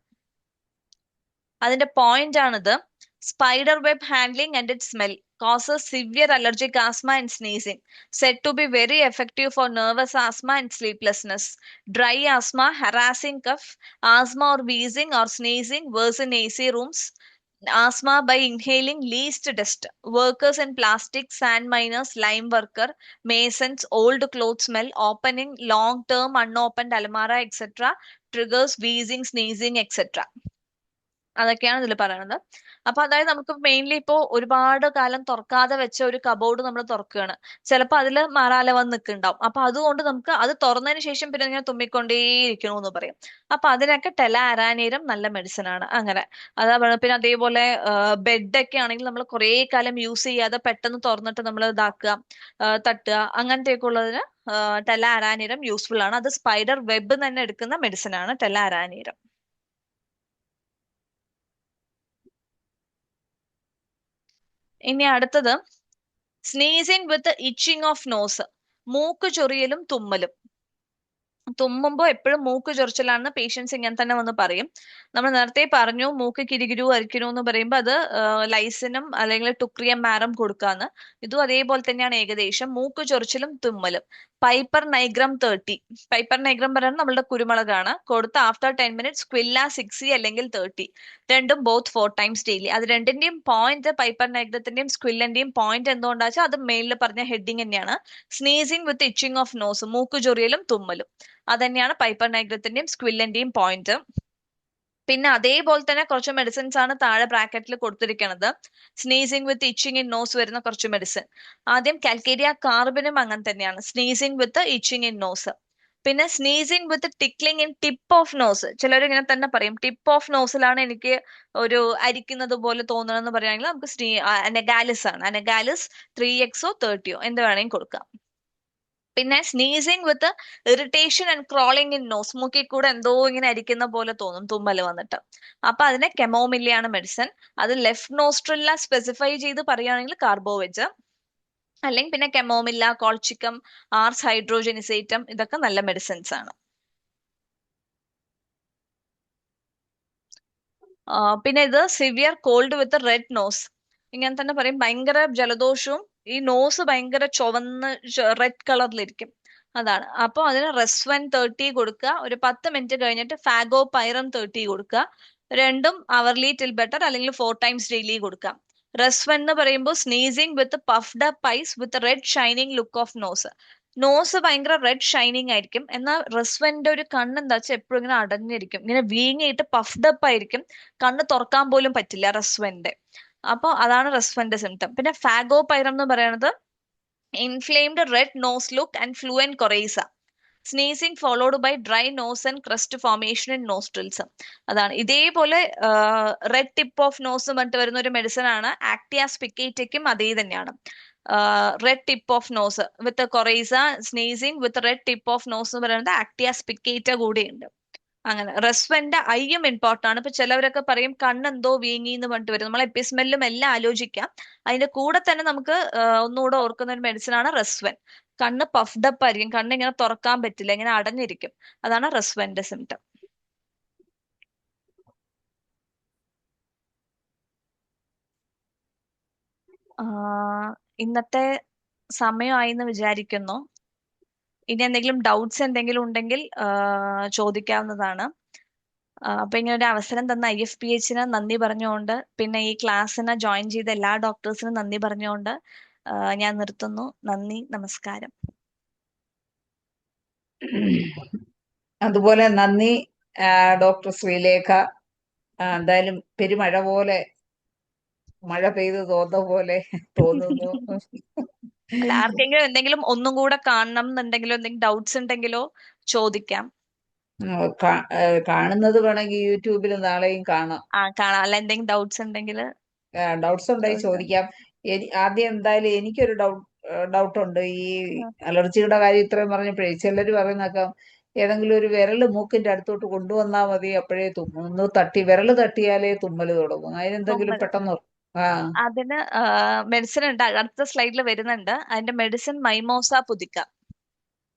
അതിന്റെ പോയിന്റ് ആണിത്. Spider web handling and it smell causes severe allergic asthma and sneezing, said to be very effective for nervous asthma and sleeplessness, dry asthma, harassing cough, asthma or wheezing or sneezing worse in AC rooms, asthma by inhaling least dust, workers in plastic, sand miners, lime worker, masons, old clothes smell, opening long term unopened almara etc triggers wheezing, sneezing etc. അതൊക്കെയാണ് ഇതിൽ പറയുന്നത്. അപ്പൊ അതായത് നമുക്ക് mainly ഇപ്പോ ഒരുപാട് കാലം തുറക്കാതെ വെച്ച ഒരു കബോർഡ് നമ്മൾ തുറക്കുകയാണ്. ചിലപ്പോൾ അതിൽ മാറാല വന്ന് നിൽക്കുന്നുണ്ടാവും. അപ്പൊ അതുകൊണ്ട് നമുക്ക് അത് തുറന്നതിന് ശേഷം പിന്നെ ഇങ്ങനെ തുമ്മിക്കൊണ്ടേയിരിക്കണു എന്ന് പറയും. അപ്പൊ അതിനൊക്കെ ടെലാരാനീരം നല്ല മെഡിസിൻ ആണ്. അങ്ങനെ അതാ പറയുന്നത്. പിന്നെ അതേപോലെ ബെഡൊക്കെ ആണെങ്കിൽ നമ്മൾ കുറെ കാലം യൂസ് ചെയ്യാതെ പെട്ടെന്ന് തുറന്നിട്ട് നമ്മൾ ഇതാക്കുക, തട്ടുക, അങ്ങനത്തെയൊക്കെ ഉള്ളതിന് ടെലാരാനീരം യൂസ്ഫുൾ ആണ്. അത് സ്പൈഡർ വെബ് തന്നെ എടുക്കുന്ന മെഡിസിൻ ആണ് ടെലാരാനീരം. ഇനി അടുത്തത് sneezing with itching of nose, മൂക്ക് ചൊറിയലും തുമ്മലും. തുമ്മുമ്പോൾ എപ്പോഴും മൂക്ക് ചൊറിച്ചിലാണെന്ന് പേഷ്യൻസ് ഇങ്ങനെ തന്നെ വന്ന് പറയും. നമ്മൾ നേരത്തെ പറഞ്ഞു മൂക്ക് കിരികിരു അരിക്കണു എന്ന് പറയുമ്പോൾ അത് ലൈസിനും അല്ലെങ്കിൽ ടുക്രിയം മാറും കൊടുക്കാന്ന്. ഇതും അതേപോലെ തന്നെയാണ് ഏകദേശം. മൂക്ക് ചൊറിച്ചിലും തുമ്മലും. Piper nigrum 30. പൈപ്പർ നൈഗ്രം പറയുന്നത് നമ്മളുടെ കുരുമുളകാണ്. കൊടുത്ത് ആഫ്റ്റർ 10 minutes സ്ക്വില്ല 60 അല്ലെങ്കിൽ 30. രണ്ടും ബോത്ത് 4 times ഡെയിലി. അത് രണ്ടിന്റെയും പോയിന്റ്, പൈപ്പർ നൈഗ്രത്തിന്റെയും സ്ക്വില്ലന്റെയും പോയിന്റ് എന്തുകൊണ്ടാ വെച്ചാൽ അത് മെയിലിൽ പറഞ്ഞ ഹെഡിങ് തന്നെയാണ്. Sneezing with itching of nose, മൂക്ക് ചൊറിയലും തുമ്മലും. അതന്നെയാണ് പൈപ്പർ നൈഗ്രത്തിന്റെയും സ്ക്വില്ലന്റെയും പോയിന്റ്. പിന്നെ അതേപോലെ തന്നെ കുറച്ച് മെഡിസിൻസ് ആണ് താഴെ ബ്രാക്കറ്റിൽ കൊടുത്തിരിക്കുന്നത്. Sneezing with itching in nose വരുന്ന കുറച്ച് മെഡിസിൻ. ആദ്യം കാൽക്കേരിയ കാർബിനും അങ്ങനെ തന്നെയാണ്, sneezing with itching in nose. പിന്നെ sneezing with tickling in tip of nose. ചിലർ ഇങ്ങനെ തന്നെ പറയും, ടിപ്പ് ഓഫ് നോസിലാണ് എനിക്ക് ഒരു അരിക്കുന്നത് പോലെ തോന്നണമെന്ന് പറയുകയാണെങ്കിൽ നമുക്ക് അനഗാലിസ് ആണ്. അനഗാലിസ് 3x 30 എന്ത് വേണമെങ്കിൽ കൊടുക്കാം. പിന്നെ sneezing with irritation and crawling in nose, മൂക്കിൽ കൂടെ എന്തോ ഇങ്ങനെ അരിക്കുന്ന പോലെ തോന്നും തുമ്മല് വന്നിട്ട്. അപ്പൊ അതിന് കെമോമില്ലയാണ് മെഡിസിൻ. അത് ലെഫ്റ്റ് നോസ്ട്രില്ല സ്പെസിഫൈ ചെയ്ത് പറയുകയാണെങ്കിൽ കാർബോവെജ്, അല്ലെങ്കിൽ പിന്നെ കെമോമില്ല, കോൾച്ചിക്കം, ആർസ് ഹൈഡ്രോജനിസേറ്റം, ഇതൊക്കെ നല്ല മെഡിസിൻസ് ആണ്. പിന്നെ ഇത് severe cold with red nose, ഇങ്ങനെ തന്നെ പറയും. ഭയങ്കര ജലദോഷവും ഈ നോസ് ഭയങ്കര ചുവന്ന് റെഡ് കളറിലിരിക്കും. അതാണ്. അപ്പൊ അതിന് റെസ്വൻ 30 കൊടുക്കുക. ഒരു 10 മിനിറ്റ് കഴിഞ്ഞിട്ട് ഫാഗോ പൈറം 30 കൊടുക്കുക. രണ്ടും അവർലി ടിൽ ബെറ്റർ അല്ലെങ്കിൽ 4 times ഡെയിലി കൊടുക്കാം. റെസ്വൻ എന്ന് പറയുമ്പോൾ sneezing with puffed up eyes with red shining look of nose. Nose ഭയങ്കര റെഡ് ഷൈനിങ് ആയിരിക്കും. എന്നാൽ റെസ്വന്റെ ഒരു കണ്ണ് എന്താ വെച്ചാൽ എപ്പോഴും ഇങ്ങനെ അടഞ്ഞിരിക്കും, ഇങ്ങനെ വീങ്ങിയിട്ട് പഫ്ഡ് അപ്പ് ആയിരിക്കും. കണ്ണ് തുറക്കാൻ പോലും പറ്റില്ല റെസ്വന്റെ. അപ്പൊ അതാണ് റെസ്വന്റെ സിംറ്റം. പിന്നെ ഫാഗോ പൈറം എന്ന് പറയുന്നത് inflamed red nose look and fluent coryza. Sneezing followed by dry nose and crust formation in nostrils. അതാണ്. ഇതേപോലെ റെഡ് ടിപ്പ് ഓഫ് നോസ് പറഞ്ഞിട്ട് വരുന്ന ഒരു മെഡിസിൻ ആണ് ആക്ടിയാസ് പിക്കേറ്റയ്ക്കും അതേ തന്നെയാണ്. Red tip of nose with coryza, sneezing with red tip of nose എന്ന് പറയുന്നത് ആക്ടിയാസ് പിക്കേറ്റ കൂടെയുണ്ട്. അങ്ങനെ റെസ്വന്റെ ഐയും ഇമ്പോർട്ടന്റ് ആണ്. ഇപ്പൊ ചിലവരൊക്കെ പറയും കണ്ണെന്തോ വീങ്ങി എന്ന് പറഞ്ഞിട്ട് വരും. നമ്മൾ എപ്പിസ്മെല്ലും എല്ലാം ആലോചിക്കാം. അതിന്റെ കൂടെ തന്നെ നമുക്ക് ഒന്നുകൂടെ ഓർക്കുന്ന ഒരു മെഡിസിൻ ആണ് റെസ്വൻ. കണ്ണ് പഫ്ഡ് അപ്പ് ആയിരിക്കും, കണ്ണ് ഇങ്ങനെ തുറക്കാൻ പറ്റില്ല, ഇങ്ങനെ അടഞ്ഞിരിക്കും. അതാണ് റെസ്വന്റെ സിംറ്റം. ഇന്നത്തെ സമയമായി എന്ന് വിചാരിക്കുന്നു. ഇനി എന്തെങ്കിലും ഡൗട്ട്സ് എന്തെങ്കിലും ഉണ്ടെങ്കിൽ ചോദിക്കാവുന്നതാണ്. അപ്പൊ ഇങ്ങനെ ഒരു അവസരം തന്ന IFPHന് നന്ദി പറഞ്ഞുകൊണ്ട്, പിന്നെ ഈ ക്ലാസ്സിന് ജോയിൻ ചെയ്ത എല്ലാ ഡോക്ടേഴ്സിനും നന്ദി പറഞ്ഞുകൊണ്ട് ഞാൻ നിർത്തുന്നു. നന്ദി, നമസ്കാരം. അതുപോലെ നന്ദി ഡോക്ടർ ശ്രീലേഖ. എന്തായാലും പെരുമഴ പോലെ മഴ പെയ്ത് തോന്ന പോലെ തോന്നുന്നു. അല്ല, ആർക്കെങ്കിലും എന്തെങ്കിലും ഒന്നും കൂടെ കാണണം എന്നുണ്ടെങ്കിലോ എന്തെങ്കിലും ഡൗട്ട്സ് ഉണ്ടെങ്കിലോ ചോദിക്കാം. കാണുന്നത് വേണമെങ്കിൽ യൂട്യൂബിൽ നാളെയും കാണാം. കാണാം. അല്ല, എന്തെങ്കിലും ഡൗട്ട്സ് ഉണ്ടെങ്കിൽ ഡൗട്ട്സ് ഉണ്ടെങ്കിൽ ചോദിക്കാം. ആദ്യം എന്തായാലും എനിക്കൊരു ഡൗട്ട് ഉണ്ട്. ഈ അലർജിയുടെ കാര്യം ഇത്രയും പറഞ്ഞപ്പോഴേ ചിലർ പറയുന്നേക്കാം ഏതെങ്കിലും ഒരു വിരല് മൂക്കിന്റെ അടുത്തോട്ട് കൊണ്ടുവന്നാൽ മതി, അപ്പോഴേ തുമ്മും. ഒന്ന് വിരല് തട്ടിയാലേ തുമ്മല് തുടങ്ങും. അതിനെന്തെങ്കിലും പെട്ടെന്ന് അതിന് മെഡിസിൻ ഉണ്ട്, അടുത്ത സ്ലൈഡിൽ വരുന്നുണ്ട്. അതിന്റെ മെഡിസിൻ മൈമോസ പുതിക്ക.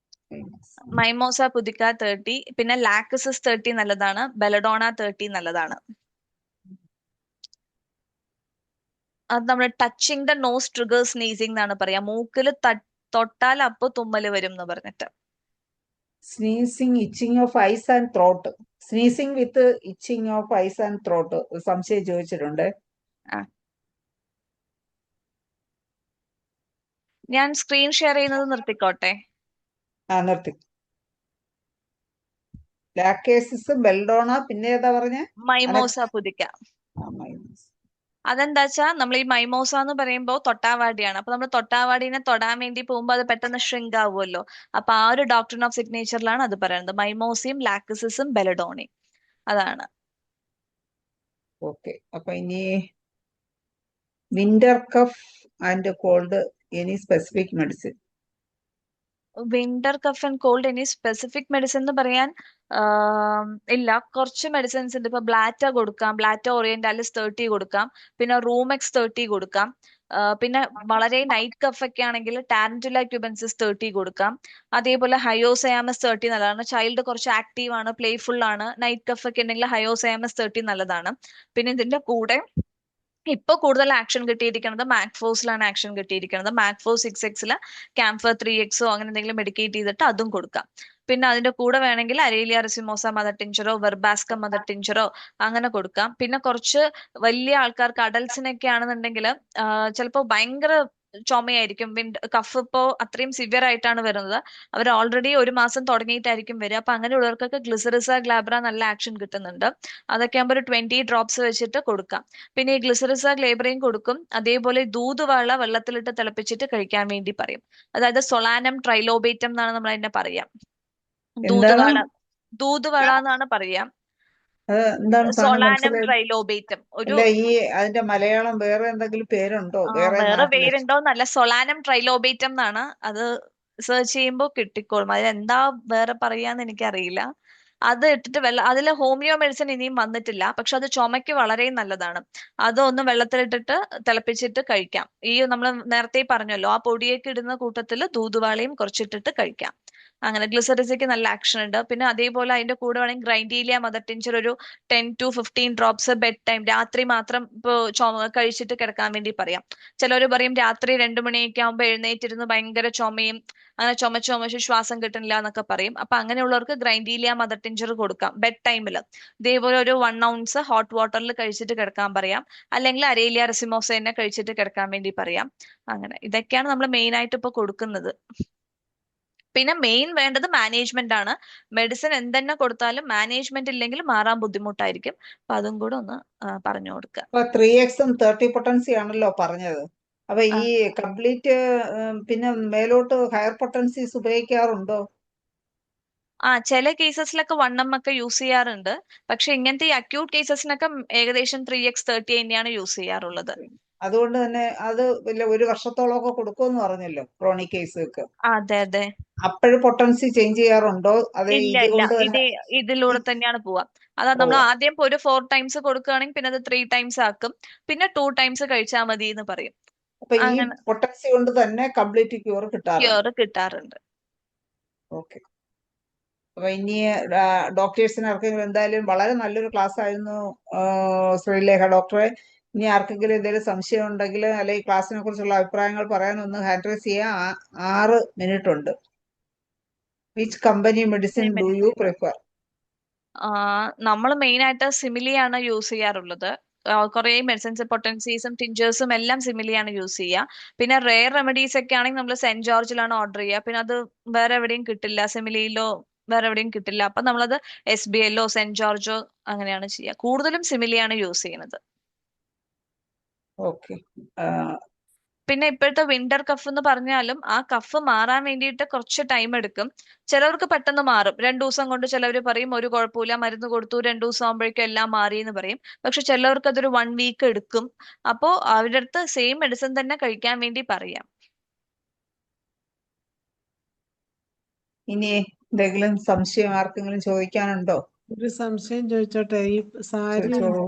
മൈമോസ പുതിക്ക 30. പിന്നെ ലാക്സിസ് 30 നല്ലതാണ്. ബെലഡോണ 30 നല്ലതാണ്. അത് നമ്മൾ touching the nose triggers sneezing എന്നാണ് പറയാ. മൂക്കിൽ തൊട്ടാൽ അപ്പൊ തുമ്മല് വരും എന്ന് പറഞ്ഞിട്ട്. Sneezing itching of eyes and throat. Sneezing with itching of eyes and throat സംശയം ചോദിച്ചിട്ടുണ്ട്. ഞാൻ സ്ക്രീൻ ഷെയർ ചെയ്യുന്നത് നിർത്തിക്കോട്ടെ. നിർത്തി. ലാക്കേസിസ്, ബെൽഡോണ, പിന്നെ ഏതാ പറഞ്ഞ? മൈമോസ പുതിക്ക. അതെന്താ വെച്ചാ നമ്മൾ ഈ മൈമോസ എന്ന് പറയുമ്പോൾ തൊട്ടാവാടിയാണ്. അപ്പൊ നമ്മൾ തൊട്ടാവാടിനെ തൊടാൻ വേണ്ടി പോകുമ്പോൾ അത് പെട്ടെന്ന് ഷ്രിങ്ക് ആവുമല്ലോ. അപ്പൊ ആ ഒരു ഡോക്ടറിൻ ഓഫ് സിഗ്നേച്ചറിലാണ് അത് പറയുന്നത്. മൈമോസിയും ലാക്സിസും ബെലഡോണയും. അതാണ്. ഓക്കെ. അപ്പൊ ഇനി winter cough and cold, any specific medicine? Winter cough and cold ഇനി സ്പെസിഫിക് മെഡിസിൻ എന്ന് പറയാൻ ഇല്ല. കുറച്ച് മെഡിസിൻസ് ഉണ്ട്. ഇപ്പൊ ബ്ലാറ്റ കൊടുക്കാം, ബ്ലാറ്റ ഓറിയന്റാലിസ് 30 കൊടുക്കാം. പിന്നെ റൂമെക്സ് 30 കൊടുക്കാം. പിന്നെ വളരെ നൈറ്റ് കഫ് ഒക്കെ ആണെങ്കിൽ ടാരന്റുല ക്യൂബൻസിസ് 30 കൊടുക്കാം. അതേപോലെ ഹയോസയാമസ് 30 നല്ലതാണ്. ചൈൽഡ് കുറച്ച് ആക്റ്റീവ് ആണ്, പ്ലേഫുൾ ആണ്, നൈറ്റ് കഫ് ഒക്കെ ഉണ്ടെങ്കിൽ ഹയോസയാമസ് 30 നല്ലതാണ്. പിന്നെ ഇതിന്റെ കൂടെ ഇപ്പൊ കൂടുതൽ ആക്ഷൻ കിട്ടിയിരിക്കുന്നത് മാക്ഫോസിലാണ് ആക്ഷൻ കിട്ടിയിരിക്കുന്നത്. മാക്ഫോ 6X ക്യാംഫർ 3Xോ അങ്ങനെ എന്തെങ്കിലും മെഡിക്കേറ്റ് ചെയ്തിട്ട് അതും കൊടുക്കാം. പിന്നെ അതിന്റെ കൂടെ വേണമെങ്കിൽ അരേലിയ റെസിമോസ മദർ ടിഞ്ചറോ വെർബാസ്ക മദർ ടിഞ്ചറോ അങ്ങനെ കൊടുക്കാം. പിന്നെ കുറച്ച് വലിയ ആൾക്കാർക്ക് അഡൽസിനൊക്കെ ആണെന്നുണ്ടെങ്കിൽ ചിലപ്പോൾ ഭയങ്കര ചുമയായിരിക്കും. കഫ് ഇപ്പോ അത്രയും സിവിയർ ആയിട്ടാണ് വരുന്നത്. അവർ ഓൾറെഡി ഒരു മാസം തുടങ്ങിയിട്ടായിരിക്കും വരിക. അപ്പൊ അങ്ങനെയുള്ളവർക്കൊക്കെ ഗ്ലിസറിസ ഗ്ലാബ്ര നല്ല ആക്ഷൻ കിട്ടുന്നുണ്ട്. അതൊക്കെ ആകുമ്പോൾ ഒരു 20 ഡ്രോപ്സ് വെച്ചിട്ട് കൊടുക്കാം. പിന്നെ ഈ ഗ്ലിസറിസ ഗ്ലേബ്രയും കൊടുക്കും. അതേപോലെ ദൂതുവാള വെള്ളത്തിലിട്ട് തിളപ്പിച്ചിട്ട് കഴിക്കാൻ വേണ്ടി പറയും. അതായത് സൊളാനം ട്രൈലോബേറ്റം എന്നാണ് നമ്മൾ അതിനെ പറയാം. എന്താണ് ദൂതുവാള, ദൂതുവള എന്നാണ് പറയാ. എന്താണ് സാധനം സൊളാനം മനസ്സിലായി? ട്രൈലോബേറ്റം ഒരു അല്ല, ഈ അതിന്റെ മലയാളം വേറെ എന്തെങ്കിലും പേരുണ്ടോ വേറെ വേറെ നാട്ടില്? പേരുണ്ടോന്നല്ല, സൊളാനം ട്രൈലോബേറ്റം എന്നാണ്. അത് സെർച്ച് ചെയ്യുമ്പോൾ കിട്ടിക്കോളും. അതിലെന്താ വേറെ പറയാന്ന് എനിക്കറിയില്ല. അത് ഇട്ടിട്ട് അതിൽ ഹോമിയോ മെഡിസിൻ ഇനിയും വന്നിട്ടില്ല, പക്ഷെ അത് ചുമയ്ക്ക് വളരെ നല്ലതാണ്. അതൊന്ന് വെള്ളത്തിലിട്ടിട്ട് തിളപ്പിച്ചിട്ട് കഴിക്കാം. ഈ നമ്മൾ നേരത്തെ പറഞ്ഞല്ലോ, ആ പൊടിയൊക്കെ ഇടുന്ന കൂട്ടത്തിൽ ദൂതുവാളയും കുറച്ചിട്ടിട്ട് കഴിക്കാം. അങ്ങനെ ഗ്ലിസറിസയ്ക്ക് നല്ല ആക്ഷൻ ഉണ്ട്. പിന്നെ അതേപോലെ അതിന്റെ കൂടെ വേണമെങ്കിൽ ഗ്രൈൻഡീലിയ മദർ ടിഞ്ചർ ഒരു 10 to 15 ഡ്രോപ്സ് ബെഡ് ടൈം രാത്രി മാത്രം ഇപ്പോ കഴിച്ചിട്ട് കിടക്കാൻ വേണ്ടി പറയാം. ചിലർ പറയും രാത്രി 2 മണിയൊക്കെ ആകുമ്പോൾ എഴുന്നേറ്റിരുന്ന് ഭയങ്കര ചുമയും, അങ്ങനെ ചുമച്ച് ചുമച്ച് ശ്വാസം കിട്ടുന്നില്ല എന്നൊക്കെ പറയും. അപ്പൊ അങ്ങനെയുള്ളവർക്ക് ഗ്രൈൻഡീലിയ മദർ ടിഞ്ചർ കൊടുക്കാം ബെഡ് ടൈമിൽ. ഇതേപോലെ ഒരു 1 ounce ഹോട്ട് വാട്ടറിൽ കഴിച്ചിട്ട് കിടക്കാൻ പറയാം. അല്ലെങ്കിൽ അരേലിയ റെസിമോസ തന്നെ കഴിച്ചിട്ട് കിടക്കാൻ വേണ്ടി പറയാം. അങ്ങനെ ഇതൊക്കെയാണ് നമ്മൾ മെയിൻ ആയിട്ട് ഇപ്പൊ കൊടുക്കുന്നത്. പിന്നെ മെയിൻ വേണ്ടത് മാനേജ്മെന്റ് ആണ്. മെഡിസിൻ എന്തെന്നെ കൊടുത്താലും മാനേജ്മെന്റ് ഇല്ലെങ്കിൽ മാറാൻ ബുദ്ധിമുട്ടായിരിക്കും. അപ്പൊ അതും കൂടെ ഒന്ന് പറഞ്ഞു കൊടുക്കുക. അപ്പൊ 3X 30 പൊട്ടൻസി ആണല്ലോ പറഞ്ഞത്. അപ്പൊ ആ ഈ കംപ്ലീറ്റ് പിന്നെ മേലോട്ട് ഹയർ പൊട്ടൻസീസ് ഉപയോഗിക്കാറുണ്ടോ? ചില കേസസിലൊക്കെ 1M ഒക്കെ യൂസ് ചെയ്യാറുണ്ട്. പക്ഷെ ഇങ്ങനത്തെ ഈ അക്യൂട്ട് കേസസിനൊക്കെ ഏകദേശം 3X 30 തന്നെയാണ് യൂസ് ചെയ്യാറുള്ളത്. അതുകൊണ്ട് തന്നെ അത് വല്ല 1 വർഷത്തോളമൊക്കെ കൊടുക്കുമെന്ന് പറഞ്ഞല്ലോ ക്രോണിക് കേസുകൾക്ക്. അതെ അതെ. അപ്പോഴും പൊട്ടൻസി ചേഞ്ച് ചെയ്യാറുണ്ടോ? അത് ഇല്ല ഇല്ല, ഇതുകൊണ്ട് ഇത് തന്നെ ഇതിലൂടെ തന്നെയാണ് പോവാ. അതാ നമ്മൾ പോവുക? ആദ്യം ഒരു 4 ടൈംസ് കൊടുക്കുകയാണെങ്കിൽ പിന്നെ അത് 3 ടൈംസ് ആക്കും. പിന്നെ 2 ടൈംസ് കഴിച്ചാൽ മതി എന്ന് പറയും. അപ്പൊ ഈ അങ്ങനെ പൊട്ടൻസി കൊണ്ട് തന്നെ കംപ്ലീറ്റ് ക്യൂർ കിട്ടാറുണ്ട്. ക്യൂർ കിട്ടാറുണ്ട്. ഓക്കെ. അപ്പൊ ഇനി ഡോക്ടേഴ്സിന് ആർക്കെങ്കിലും, എന്തായാലും വളരെ നല്ലൊരു ക്ലാസ് ആയിരുന്നു ശ്രീലേഖ ഡോക്ടറെ. ഇനി ആർക്കെങ്കിലും എന്തെങ്കിലും സംശയം ഉണ്ടെങ്കിൽ അല്ലെങ്കിൽ ക്ലാസ്സിനെ കുറിച്ചുള്ള അഭിപ്രായങ്ങൾ പറയാൻ ഒന്ന് ഹാൻഡ് റൈസ് ചെയ്യാം. 6 മിനിറ്റ് ഉണ്ട്. Which company medicine do you prefer? നമ്മൾ മെയിൻ ആയിട്ട് സിമിലിയാണ് യൂസ് ചെയ്യാറുള്ളത്. കുറെ മെഡിസിൻസ് പൊട്ടൻസീസും ടിഞ്ചേഴ്സും എല്ലാം സിമിലിയാണ് യൂസ് ചെയ്യുക. പിന്നെ റെയർ റെമഡീസ് ഒക്കെ ആണെങ്കിൽ നമ്മൾ സെന്റ് ജോർജിലാണ് ഓർഡർ ചെയ്യുക. പിന്നെ അത് വേറെ എവിടെയും കിട്ടില്ല, സിമിലിയിലോ വേറെ എവിടെയും കിട്ടില്ല. അപ്പൊ നമ്മളത് SBLോ സെന്റ് ജോർജോ അങ്ങനെയാണ് ചെയ്യുക. കൂടുതലും സിമിലിയാണ് യൂസ് ചെയ്യുന്നത്. ഓക്കെ. പിന്നെ ഇപ്പോഴത്തെ വിന്റർ കഫ് എന്ന് പറഞ്ഞാലും ആ കഫ് മാറാൻ വേണ്ടിയിട്ട് കുറച്ച് ടൈം എടുക്കും. ചിലവർക്ക് പെട്ടെന്ന് മാറും, 2 ദിവസം കൊണ്ട്. ചിലവർ പറയും ഒരു കുഴപ്പമില്ല, മരുന്ന് കൊടുത്തു 2 ദിവസം ആകുമ്പോഴേക്കും എല്ലാം മാറി എന്ന് പറയും. പക്ഷെ ചിലവർക്ക് അതൊരു 1 വീക്ക് എടുക്കും. അപ്പോ അവരുടെ അടുത്ത് സെയിം മെഡിസിൻ തന്നെ കഴിക്കാൻ വേണ്ടി പറയാം. ഇനി എന്തെങ്കിലും സംശയം ആർക്കെങ്കിലും ചോദിക്കാനുണ്ടോ? ഒരു സംശയം ചോദിച്ചോട്ടെ? ഈ സാരിയുടെ ചോദിച്ചോളൂ.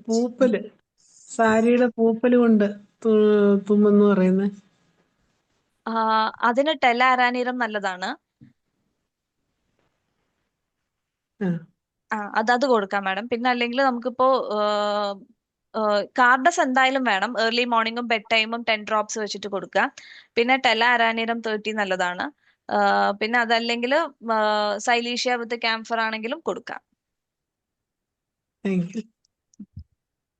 പൂപ്പല് സാരിയുടെ പൂപ്പല് കൊണ്ട് തുമ്മെന്ന് പറയുന്നത്. അതിന് ടെലാരാനിറം നല്ലതാണ്. അത് കൊടുക്കാം മാഡം. പിന്നെ അല്ലെങ്കിൽ നമുക്കിപ്പോ കാർഡസ് എന്തായാലും വേണം. ഏർലി മോർണിംഗും ബെഡ് ടൈമും 10 ഡ്രോപ്സ് വെച്ചിട്ട് കൊടുക്കുക. പിന്നെ ടെലാരാനിറം 30 നല്ലതാണ്. പിന്നെ അതല്ലെങ്കിൽ സൈലീഷ്യ വിത്ത് ക്യാംഫർ ആണെങ്കിലും കൊടുക്കാം. Thank you.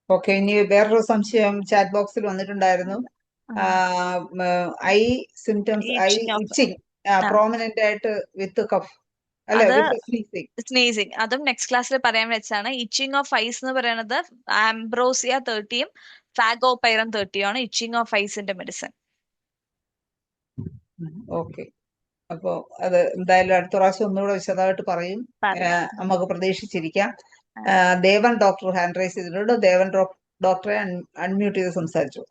ഓക്കെ. ഇനി വേറൊരു സംശയം ചാറ്റ് ബോക്സിൽ വന്നിട്ടുണ്ടായിരുന്നു. Eye symptoms, eye itching prominent ആയിട്ട് വിത്ത് കഫ് അല്ലെ, അത് വിത്ത് സ്നീസിങ്. സ്നീസിങ് അതും നെക്സ്റ്റ് ക്ലാസ്സിൽ പറയാൻ വെച്ചാണ്. ഇച്ചിങ് ഓഫ് ഐസ് എന്ന് പറയുന്നത് ആംബ്രോസിയ 30യും ഫാഗോപൈറം 30യും ആണ് ഇച്ചിങ് ഓഫ് ഐസിന്റെ മെഡിസിൻ. ഓക്കെ. അപ്പോ അത് എന്തായാലും അടുത്ത പ്രാവശ്യം ഒന്നുകൂടെ വിശദമായിട്ട് പറയും. നമുക്ക് പ്രതീക്ഷിച്ചിരിക്കാം. ദേവൻ ഡോക്ടർ ഹാൻഡ് റൈസ് ചെയ്തിട്ടുണ്ട്. ദേവൻ ഡോക്ടറെ അൺമ്യൂട്ട് ചെയ്ത് സംസാരിച്ചു.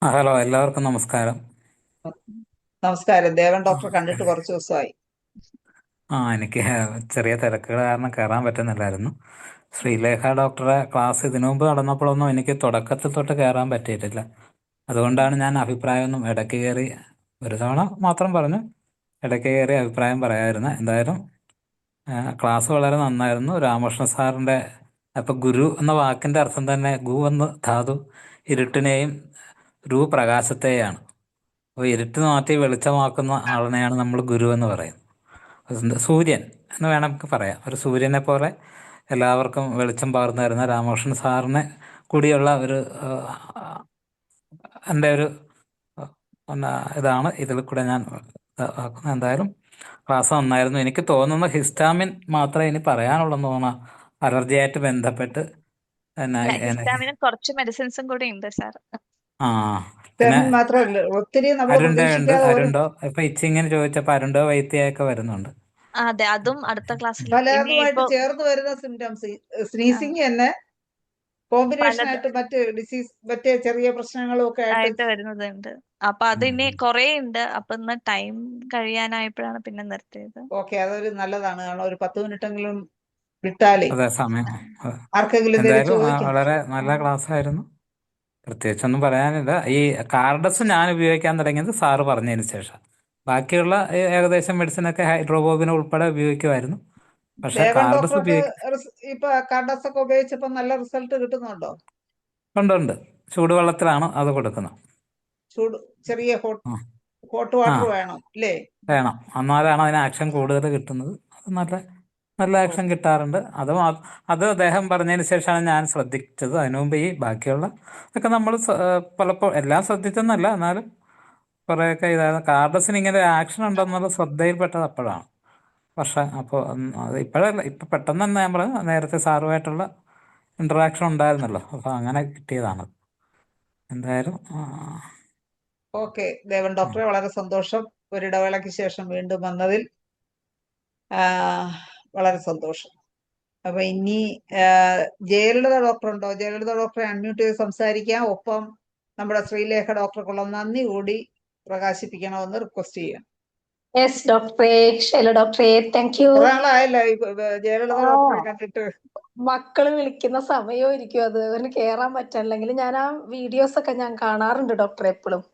ഹലോ, എല്ലാവർക്കും നമസ്കാരം. നമസ്കാരം. ദേവൻ ഡോക്ടർ കണ്ടിട്ട് കുറച്ച് ദിവസമായി. എനിക്ക് ചെറിയ തിരക്കുകൾ കാരണം കയറാൻ പറ്റുന്നില്ലായിരുന്നു. ശ്രീലേഖ ഡോക്ടറെ ക്ലാസ് ഇതിനു മുമ്പ് നടന്നപ്പോഴൊന്നും എനിക്ക് തുടക്കത്തിൽ തൊട്ട് കയറാൻ പറ്റിയിട്ടില്ല. അതുകൊണ്ടാണ് ഞാൻ അഭിപ്രായമൊന്നും ഇടയ്ക്ക് കയറി ഒരു തവണ മാത്രം പറഞ്ഞു, ഇടയ്ക്ക് കയറി അഭിപ്രായം പറയാമായിരുന്നു. എന്തായാലും ക്ലാസ് വളരെ നന്നായിരുന്നു. രാമകൃഷ്ണ സാറിൻ്റെ അപ്പം ഗുരു എന്ന വാക്കിൻ്റെ അർത്ഥം തന്നെ ഗു എന്ന ധാതു ഇരുട്ടിനെയും രു പ്രകാശത്തെയാണ്. അപ്പോൾ ഇരുട്ട് മാറ്റി വെളിച്ചമാക്കുന്ന ആളിനെയാണ് നമ്മൾ ഗുരു എന്ന് പറയുന്നത്. സൂര്യൻ എന്ന് വേണം നമുക്ക് പറയാം. ഒരു സൂര്യനെ പോലെ എല്ലാവർക്കും വെളിച്ചം പകർന്നു തരുന്ന രാമകൃഷ്ണൻ സാറിന് കൂടിയുള്ള ഒരു എൻ്റെ ഒരു പിന്നെ ഇതാണ് ഇതിൽ കൂടെ ഞാൻ ആക്കുന്നത്. എന്തായാലും ക്ലാസ് നന്നായിരുന്നു. എനിക്ക് തോന്നുന്ന ഹിസ്റ്റാമിൻ മാത്രമേ ഇനി പറയാനുള്ളെന്ന് തോന്നുന്ന അലർജിയായിട്ട് ബന്ധപ്പെട്ട് പിന്നെ ഹിസ്റ്റാമിനും കുറച്ച് മെഡിസിൻസും കൂടി ഉണ്ട് സാർ. ആ പിന്നെ മാത്രമല്ല, ഒത്തിരി നമ്മൾ അരുണ്ടോ ഉണ്ട്, പ്രതീക്ഷിക്കാതെ ഓരോ അരുണ്ടോ ഇപ്പൊ ഇച്ചിങ്ങനെ ചോദിച്ചപ്പോൾ അരുണ്ടോ വൈദ്യൊക്കെ വരുന്നുണ്ട്. അതെ, അതും അടുത്ത ക്ലാസ്സിൽ. പലതുമായിട്ട് ചേർന്ന് വരുന്ന സിംറ്റംസ്, സ്നീസിങ് തന്നെ കോമ്പിനേഷൻ പലത് ആയിട്ട് മറ്റ് ഡിസീസ്, മറ്റേ ചെറിയ പ്രശ്നങ്ങളും ഒക്കെ ആയിട്ട് ആയിട്ട് വരുന്നതുണ്ട്. അപ്പൊ അത് ഇനി കുറെ ഉണ്ട്. അപ്പൊ ഇന്ന് ടൈം കഴിയാനായപ്പോഴാണ് പിന്നെ നിർത്തിയത്. ഓക്കെ, അതൊരു നല്ലതാണ്. കാരണം ഒരു 10 മിനിറ്റെങ്കിലും വിട്ടാലേ അതെ, സമയം. ആർക്കെങ്കിലും എന്തെങ്കിലും എന്തായാലും ചോദിക്കാം. വളരെ നല്ല ക്ലാസ് ആയിരുന്നു. പ്രത്യേകിച്ചൊന്നും പറയാനില്ല. ഈ കാർഡസ് ഞാൻ ഉപയോഗിക്കാൻ തുടങ്ങിയത് സാറ് പറഞ്ഞതിന് ശേഷം. ബാക്കിയുള്ള ഏകദേശം മെഡിസിനൊക്കെ ഹൈഡ്രോബോബിനെ ഉൾപ്പെടെ ഉപയോഗിക്കുമായിരുന്നു. പക്ഷെ ദേവൻ കാർഡസ് ഡോക്ടർക്ക് ഇപ്പൊ കാർഡസ് ഒക്കെ ഉപയോഗിച്ചപ്പോ നല്ല റിസൾട്ട് കിട്ടുന്നുണ്ടോ? ഉണ്ട്. ചൂടുവെള്ളത്തിലാണ് അത് കൊടുക്കുന്നത്. ചെറിയ ഹോട്ട് ആ വാട്ടർ വേണം അല്ലേ? വേണം, എന്നാലാണ് അതിന് ആക്ഷൻ കൂടുതൽ കിട്ടുന്നത്. അത് നല്ല ആക്ഷൻ കിട്ടാറുണ്ട്. അത് അദ്ദേഹം പറഞ്ഞതിന് ശേഷമാണ് ഞാൻ ശ്രദ്ധിച്ചത്. അതിനു മുമ്പ് ഈ ബാക്കിയുള്ള ഒക്കെ നമ്മൾ പലപ്പോൾ എല്ലാം ശ്രദ്ധിച്ചെന്നല്ല, എന്നാലും കുറേയൊക്കെ ഇതായിരുന്നു. കാർഡസിന് ഇങ്ങനെ ഒരു ആക്ഷൻ ഉണ്ടെന്നുള്ള ശ്രദ്ധയിൽപ്പെട്ടത് അപ്പോഴാണ്. പക്ഷേ അപ്പോൾ അത് ഇപ്പോഴല്ല, ഇപ്പം പെട്ടെന്ന് തന്നെ നമ്മൾ നേരത്തെ സാറുമായിട്ടുള്ള ഇൻട്രാക്ഷൻ ഉണ്ടായിരുന്നല്ലോ, അപ്പോൾ അങ്ങനെ കിട്ടിയതാണ്. എന്തായാലും ഓക്കെ ദേവൻ ഡോക്ടറെ, വളരെ സന്തോഷം ഒരിടവേളയ്ക്ക് ശേഷം വീണ്ടും വന്നതിൽ. വളരെ സന്തോഷം. അപ്പൊ ഇനി ജയലളിത ഡോക്ടർ ഉണ്ടോ? ജയലളിത ഡോക്ടറെ അൺമ്യൂട്ട് ചെയ്ത് സംസാരിക്കാം. ഒപ്പം നമ്മുടെ ശ്രീലേഖ ഡോക്ടർക്കുള്ള നന്ദി കൂടി പ്രകാശിപ്പിക്കണമെന്ന് റിക്വസ്റ്റ് ചെയ്യാം. യെസ് ഡോക്ടറെ, ശൈല ഡോക്ടറെ, താങ്ക് യു. കുറെ നാളായല്ലോ ജയലളിത ഡോക്ടറെ കണ്ടിട്ട്. മക്കള് വിളിക്കുന്ന സമയവും ഇരിക്കും, അത് അതിന് കേറാൻ പറ്റില്ലെങ്കിൽ ഞാൻ ആ വീഡിയോസ് ഒക്കെ ഞാൻ കാണാറുണ്ട് ഡോക്ടറെ എപ്പോഴും.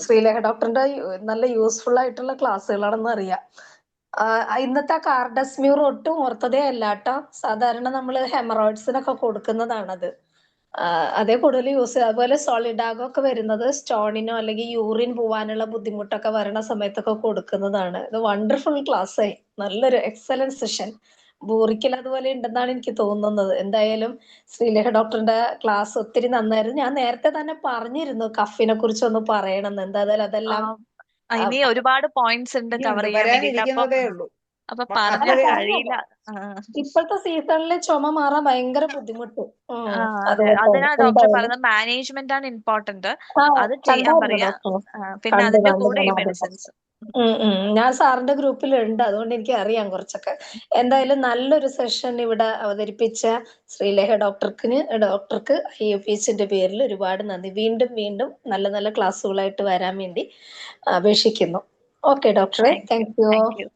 ശ്രീലേഖ ഡോക്ടറിന്റെ നല്ല യൂസ്ഫുൾ ആയിട്ടുള്ള ക്ലാസ്സുകളാണെന്ന് അറിയാം. ഇന്നത്തെ കാർഡസ്മ്യൂർ ഒട്ടും ഓർത്തതേ അല്ല കേട്ടോ. സാധാരണ നമ്മൾ ഹെമറോയിഡ്സിനൊക്കെ കൊടുക്കുന്നതാണത്. അതേ കൂടുതൽ യൂസ് ചെയ്യുക. അതുപോലെ സോളിഡാഗോ ഒക്കെ വരുന്നത് സ്റ്റോണിനോ അല്ലെങ്കിൽ യൂറിൻ പോവാനുള്ള ബുദ്ധിമുട്ടൊക്കെ വരണ സമയത്തൊക്കെ കൊടുക്കുന്നതാണ്. ഇത് വണ്ടർഫുൾ ക്ലാസ് ആയി, നല്ലൊരു എക്സലന്റ് സെഷൻ. ബോറിക്കൽ അതുപോലെ ഉണ്ടെന്നാണ് എനിക്ക് തോന്നുന്നത്. എന്തായാലും ശ്രീലേഖ ഡോക്ടറിന്റെ ക്ലാസ് ഒത്തിരി നന്നായിരുന്നു. ഞാൻ നേരത്തെ തന്നെ പറഞ്ഞിരുന്നു കഫിനെ കുറിച്ച് ഒന്ന് പറയണമെന്ന്. എന്തായാലും അതെല്ലാം ഇനി ഒരുപാട് പോയിന്റ്സ് ഉണ്ട് കവർ ചെയ്യാൻ വേണ്ടിട്ട്. അപ്പൊ പറഞ്ഞാൽ കഴിയില്ല. ഇപ്പോഴത്തെ സീസണില് ചുമ മാറാൻ ഭയങ്കര ബുദ്ധിമുട്ട്. അതിനാ ഡോക്ടർ പറയുന്നത് മാനേജ്മെന്റ് ആണ് ഇമ്പോർട്ടന്റ്. അത് ചെയ്യാൻ പറയാ. പിന്നെ അതിന്റെ കൂടെ ഈ മെഡിസിൻസ്. ഞാൻ സാറിന്റെ ഗ്രൂപ്പിലുണ്ട്, അതുകൊണ്ട് എനിക്ക് അറിയാം കുറച്ചൊക്കെ. എന്തായാലും നല്ലൊരു സെഷൻ ഇവിടെ അവതരിപ്പിച്ച ശ്രീലേഖ ഡോക്ടർക്ക് IFHന്റെ പേരിൽ ഒരുപാട് നന്ദി. വീണ്ടും വീണ്ടും നല്ല നല്ല ക്ലാസ്സുകളായിട്ട് വരാൻ വേണ്ടി അപേക്ഷിക്കുന്നു. ഓക്കെ ഡോക്ടറെ, താങ്ക് യു.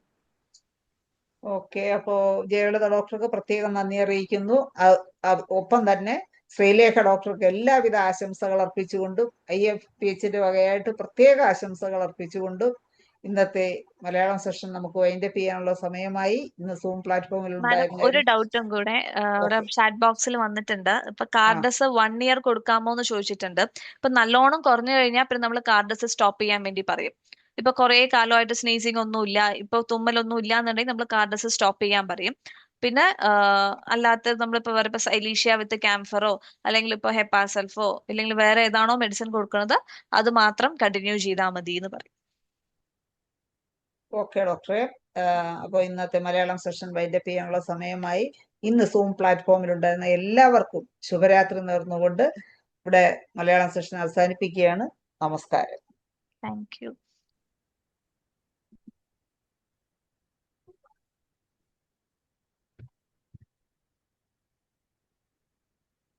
ഓക്കെ, അപ്പോ ജയലളിത ഡോക്ടർക്ക് പ്രത്യേകം നന്ദി അറിയിക്കുന്നു. ഒപ്പം തന്നെ ശ്രീലേഖ ഡോക്ടർക്ക് എല്ലാവിധ ആശംസകൾ അർപ്പിച്ചുകൊണ്ടും IFPHന്റെ വകയായിട്ട് പ്രത്യേക ആശംസകൾ അർപ്പിച്ചുകൊണ്ടും ഇന്നത്തെ മലയാളം സെഷൻ നമുക്ക് വൈൻഡപ്പ് ചെയ്യാനുള്ള സമയമായി. ഇന്ന് സൂം പ്ലാറ്റ്ഫോമിൽ ഒരു ഡൗട്ടും കൂടെ ചാറ്റ് ബോക്സിൽ വന്നിട്ടുണ്ട്. ഇപ്പൊ കാർഡസ് 1 ഇയർ കൊടുക്കാമോ എന്ന് ചോദിച്ചിട്ടുണ്ട്. ഇപ്പൊ നല്ലോണം കുറഞ്ഞു കഴിഞ്ഞാൽ പിന്നെ നമ്മൾ കാർഡസ് സ്റ്റോപ്പ് ചെയ്യാൻ വേണ്ടി പറയും. ഇപ്പൊ കുറെ കാലമായിട്ട് സ്നീസിങ് ഒന്നും ഇല്ല, ഇപ്പൊ തുമ്മലൊന്നും ഇല്ല എന്നുണ്ടെങ്കിൽ നമ്മൾ കാർഡസ് സ്റ്റോപ്പ് ചെയ്യാൻ പറയും. പിന്നെ അല്ലാത്ത നമ്മളിപ്പോ വേറെ സൈലീഷ്യ വിത്ത് ക്യാംഫറോ അല്ലെങ്കിൽ ഇപ്പൊ ഹെപ്പാസൾഫോ ഇല്ലെങ്കിൽ വേറെ ഏതാണോ മെഡിസിൻ കൊടുക്കുന്നത് അത് മാത്രം കണ്ടിന്യൂ ചെയ്താൽ മതി എന്ന് പറയും. ഓക്കെ ഡോക്ടറെ, അപ്പോൾ ഇന്നത്തെ മലയാളം സെഷൻ വൈൻഡപ്പ് ചെയ്യാനുള്ള സമയമായി. ഇന്ന് സൂം പ്ലാറ്റ്ഫോമിലുണ്ടായിരുന്ന എല്ലാവർക്കും ശുഭരാത്രി നേർന്നുകൊണ്ട് ഇവിടെ മലയാളം സെഷൻ അവസാനിപ്പിക്കുകയാണ്. നമസ്കാരം. Thank you.